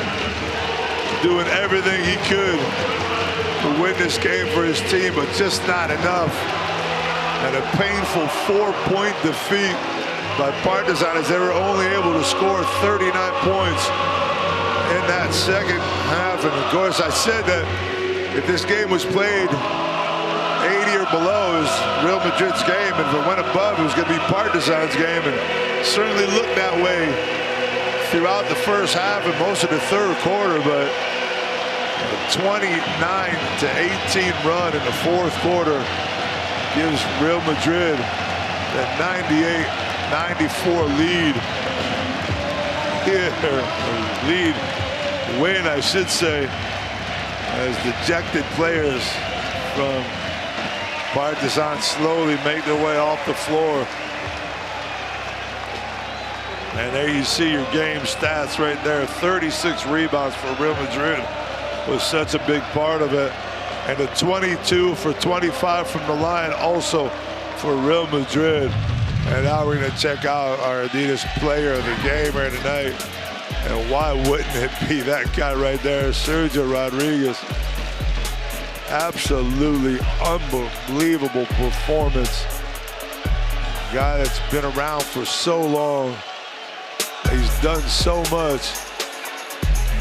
doing everything he could to win this game for his team, but just not enough. And a painful 4-point defeat by Partizan, as they were only able to score 39 points in that second half. And of course, I said that if this game was played 80 or below, it was Real Madrid's game. And if it went above, it was going to be Partizan's game. And certainly looked that way throughout the first half and most of the third quarter. But a 29-18 run in the fourth quarter gives Real Madrid that 98-94 lead. Win, I should say, as dejected players from Partizan slowly make their way off the floor. And there you see your game stats right there. 36 rebounds for Real Madrid was such a big part of it. And a 22 for 25 from the line also for Real Madrid. And now we're going to check out our Adidas player of the game here tonight. And why wouldn't it be that guy right there, Sergio Rodriguez? Absolutely unbelievable performance. Guy that's been around for so long. He's done so much.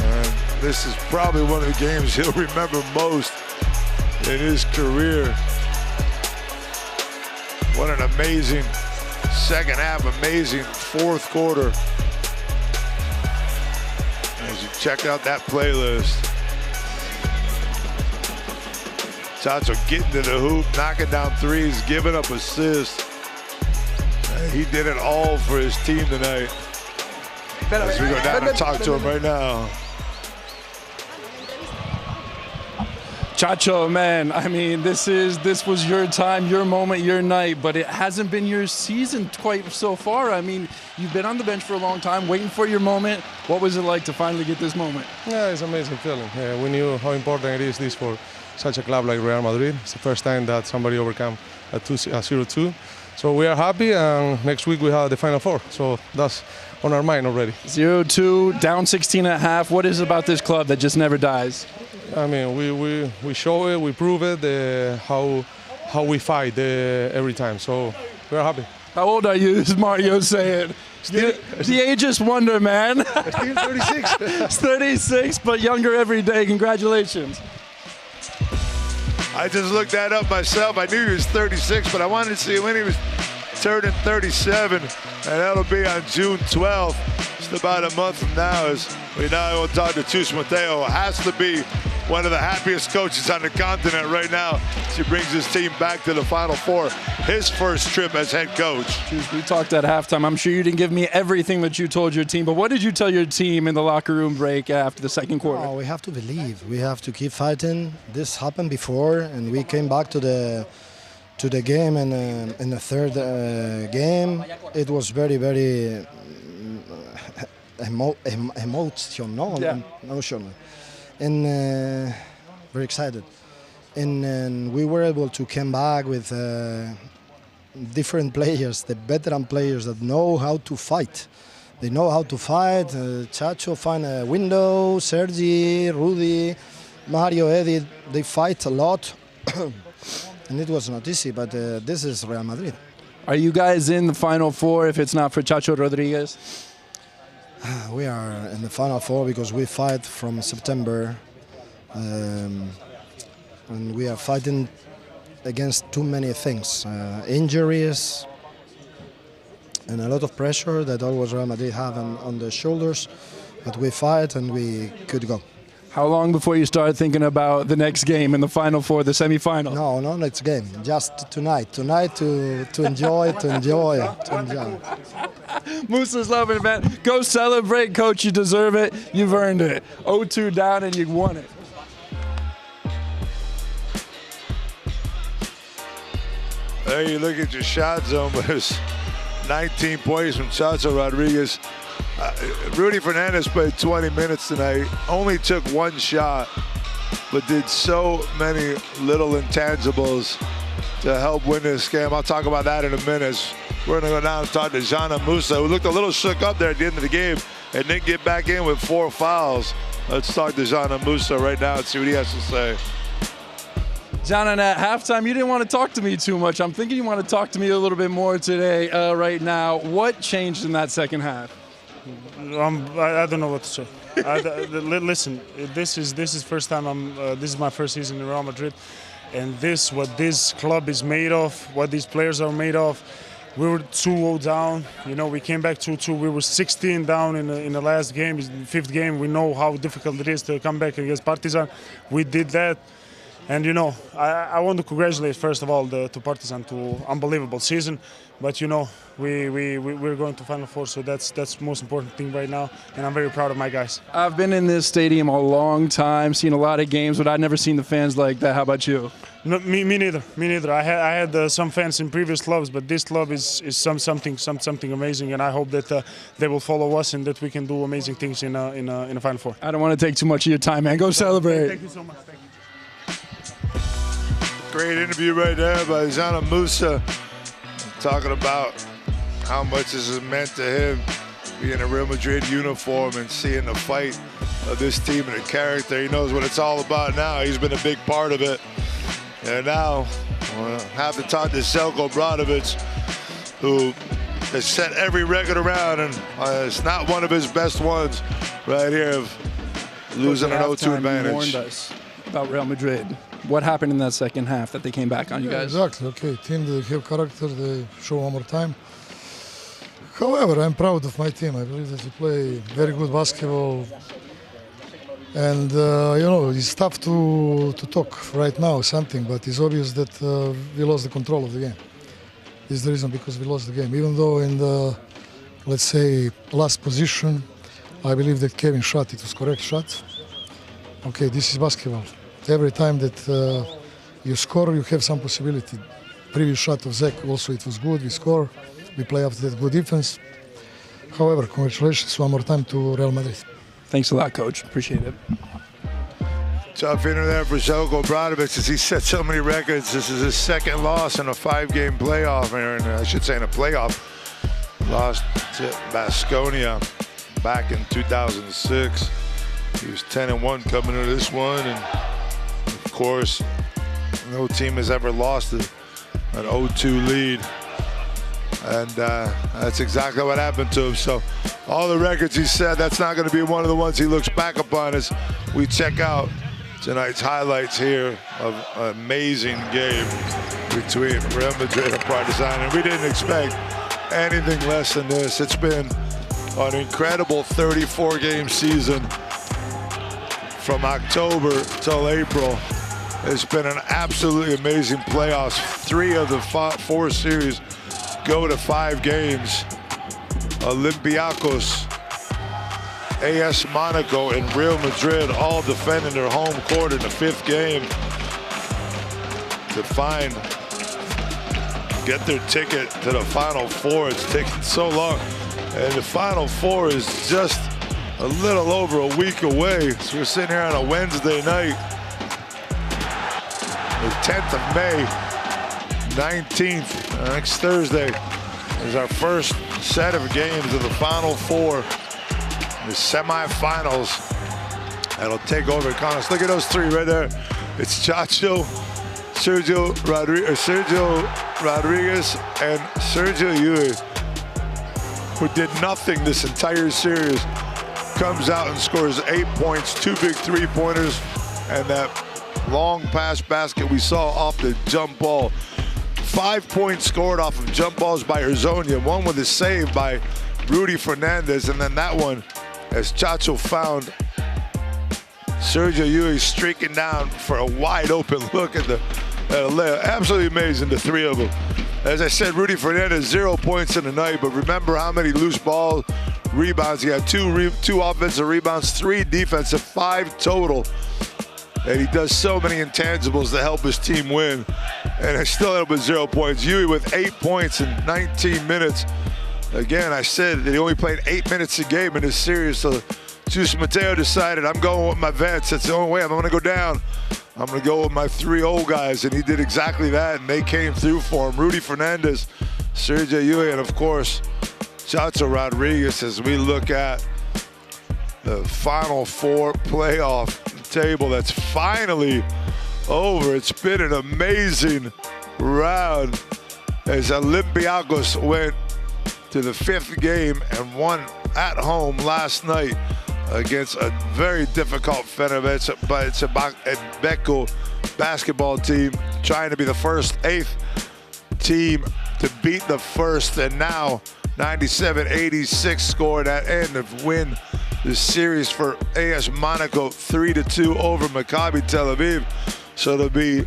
And this is probably one of the games he'll remember most in his career. What an amazing second half, amazing fourth quarter. As you check out that playlist. Chacho getting to the hoop, knocking down threes, giving up assists. He did it all for his team tonight. As we go down and talk to him right now. Chacho, man, I mean, this was your time, your moment, your night, but it hasn't been your season quite so far. I mean, you've been on the bench for a long time, waiting for your moment. What was it like to finally get this moment? Yeah, it's an amazing feeling. We knew how important it is this for such a club like Real Madrid. It's the first time that somebody overcome a 0-2. So we are happy, and next week we have the Final Four. So that's on our mind already. 0-2, down 16 at half. What is it about this club that just never dies? I mean, we show it, we prove it, how we fight every time. So we're happy. How old are you, as Mario saying? The ageist wonder, man. Still 36. It's 36, but younger every day. Congratulations. I just looked that up myself. I knew he was 36, but I wanted to see when he was turning 37, and that'll be on June 12th. Just about a month from now. As we now will talk to Chus Mateo. Has to be one of the happiest coaches on the continent right now. She brings his team back to the Final Four, his first trip as head coach. We talked at halftime. I'm sure you didn't give me everything that you told your team, but what did you tell your team in the locker room break after the second quarter? Oh, we have to believe. We have to keep fighting. This happened before, and we came back to the game, and in the third game, it was very, very emotional, and very excited. And we were able to come back with different players, the veteran players that know how to fight. They know how to fight. Chacho find a window, Sergi, Rudy, Mario, Eddie, they fight a lot. And it was not easy, but this is Real Madrid. Are you guys in the Final Four if it's not for Chacho Rodriguez? We are in the Final Four because we fight from September. And we are fighting against too many things. Injuries and a lot of pressure that always Real Madrid have on their shoulders. But we fight and we could go. How long before you start thinking about the next game in the Final Four, the semi-final? No, no next game. Just tonight. Tonight to enjoy, to enjoy. Musa's loving it, man. Go celebrate, coach. You deserve it. You've earned it. 0-2 down and you won it. There you look at your shot zone, but it's 19 points from Chacho Rodriguez. Rudy Fernandez played 20 minutes tonight, only took one shot, but did so many little intangibles to help win this game. I'll talk about that in a minute. We're going to go down and talk to Jana Musa, who looked a little shook up there at the end of the game and didn't get back in with 4 fouls. Let's talk to Jana Musa right now and see what he has to say. John, and at halftime, you didn't want to talk to me too much. I'm thinking you want to talk to me a little bit more today, right now. What changed in that second half? I don't know what to say. Listen, this is first time this is my first season in Real Madrid, and what this club is made of, what these players are made of. We were 2-0 down. You know, we came back 2-2. We were 16 down in the last game, the 5th game. We know how difficult it is to come back against Partizan. We did that. And you know, I want to congratulate first of all to Partizan to unbelievable season, but you know we're going to Final Four, so that's the most important thing right now, and I'm very proud of my guys. I've been in this stadium a long time, seen a lot of games, but I've never seen the fans like that. How about you? No, me neither. Me neither. I had some fans in previous clubs, but this club is something amazing, and I hope that they will follow us and that we can do amazing things in a Final Four. I don't want to take too much of your time, man. Go celebrate. Thank you so much. Thank you. Great interview right there by Jana Musa, talking about how much this has meant to him being in a Real Madrid uniform and seeing the fight of this team and the character. He knows what it's all about now. He's been a big part of it. And now we'll have to talk to Željko Obradović, who has set every record around, and it's not one of his best ones right here of losing an 0-2 advantage. You warned us about Real Madrid. What happened in that second half that they came back on you guys? Exactly. Okay, team, they have character. They show one more time. However, I'm proud of my team. I believe that we play very good basketball. And, you know, it's tough to talk right now something, but it's obvious that we lost the control of the game. This is the reason because we lost the game. Even though in the, let's say, last position, I believe that Kevin shot, it was correct shot. Okay, this is basketball. Every time that you score, you have some possibility. Previous shot of Zach also, it was good. We score. We play after that good defense. However, congratulations one more time to Real Madrid. Thanks a lot, Coach. Appreciate it. Tough inner there for Željko Obradović as he set so many records. This is his second loss in a 5-game playoff, and I should say in a playoff. Lost to Baskonia back in 2006. He was 10-1 coming into this one, and of course, no team has ever lost an 0-2 lead. And that's exactly what happened to him. So all the records he set, that's not going to be one of the ones he looks back upon as we check out tonight's highlights here of an amazing game between Real Madrid and Partizan. And we didn't expect anything less than this. It's been an incredible 34-game season from October till April. It's been an absolutely amazing playoffs. 3 of the 4 series go to 5 games. Olympiacos, AS Monaco, and Real Madrid all defending their home court in the 5th game to get their ticket to the Final Four. It's taken so long. And the Final Four is just a little over a week away. So we're sitting here on a Wednesday night, the 10th of May, 19th, next Thursday, is our first set of games of the Final Four, the semifinals. That'll take over Kaunas. Look at those 3 right there. It's Chacho, Sergio Rodriguez, and Sergio Llull, who did nothing this entire series, comes out and scores 8 points, 2 big 3-pointers, and that long pass basket we saw off the jump ball. 5 points scored off of jump balls by Erzonia, one with a save by Rudy Fernandez, and then that one, as Chacho found Sergio Llull streaking down for a wide open look at the layup. Absolutely amazing, the 3 of them. As I said, Rudy Fernandez, 0 points in the night, but remember how many loose ball rebounds. He had 2 offensive rebounds, 3 defensive, 5 total. And he does so many intangibles to help his team win. And I still ended up with 0 points. Llull with 8 points in 19 minutes. Again, I said that he only played 8 minutes a game in this series, so Juice Mateo decided, I'm going with my vets. That's the only way I'm going to go down. I'm going to go with my 3 old guys, and he did exactly that, and they came through for him. Rudy Fernandez, Sergio Llull, and of course, Chacho Rodriguez, as we look at the Final Four playoff table that's finally over. It's been an amazing round as Olympiacos went to the 5th game and won at home last night against a very difficult Fenerbahce Beko basketball team, trying to be the first 8th team to beat the first, and now 97-86 score that end of win the series for AS Monaco 3-2 over Maccabi Tel Aviv. So it'll be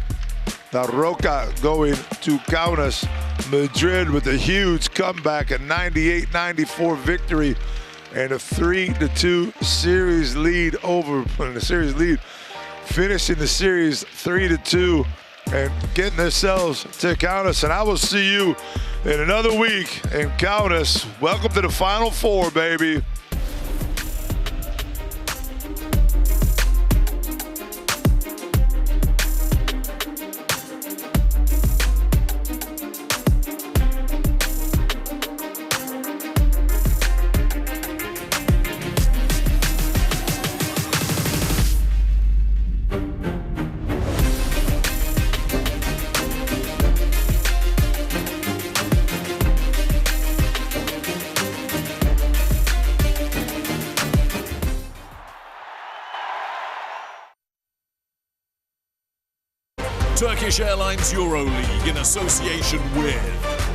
the Roca going to Kaunas. Madrid with a huge comeback, a 98-94 victory, and a 3-2 series lead finishing the series 3-2 and getting themselves to Kaunas. And I will see you in another week in Kaunas. Welcome to the Final Four, baby. Turkish Airlines EuroLeague in association with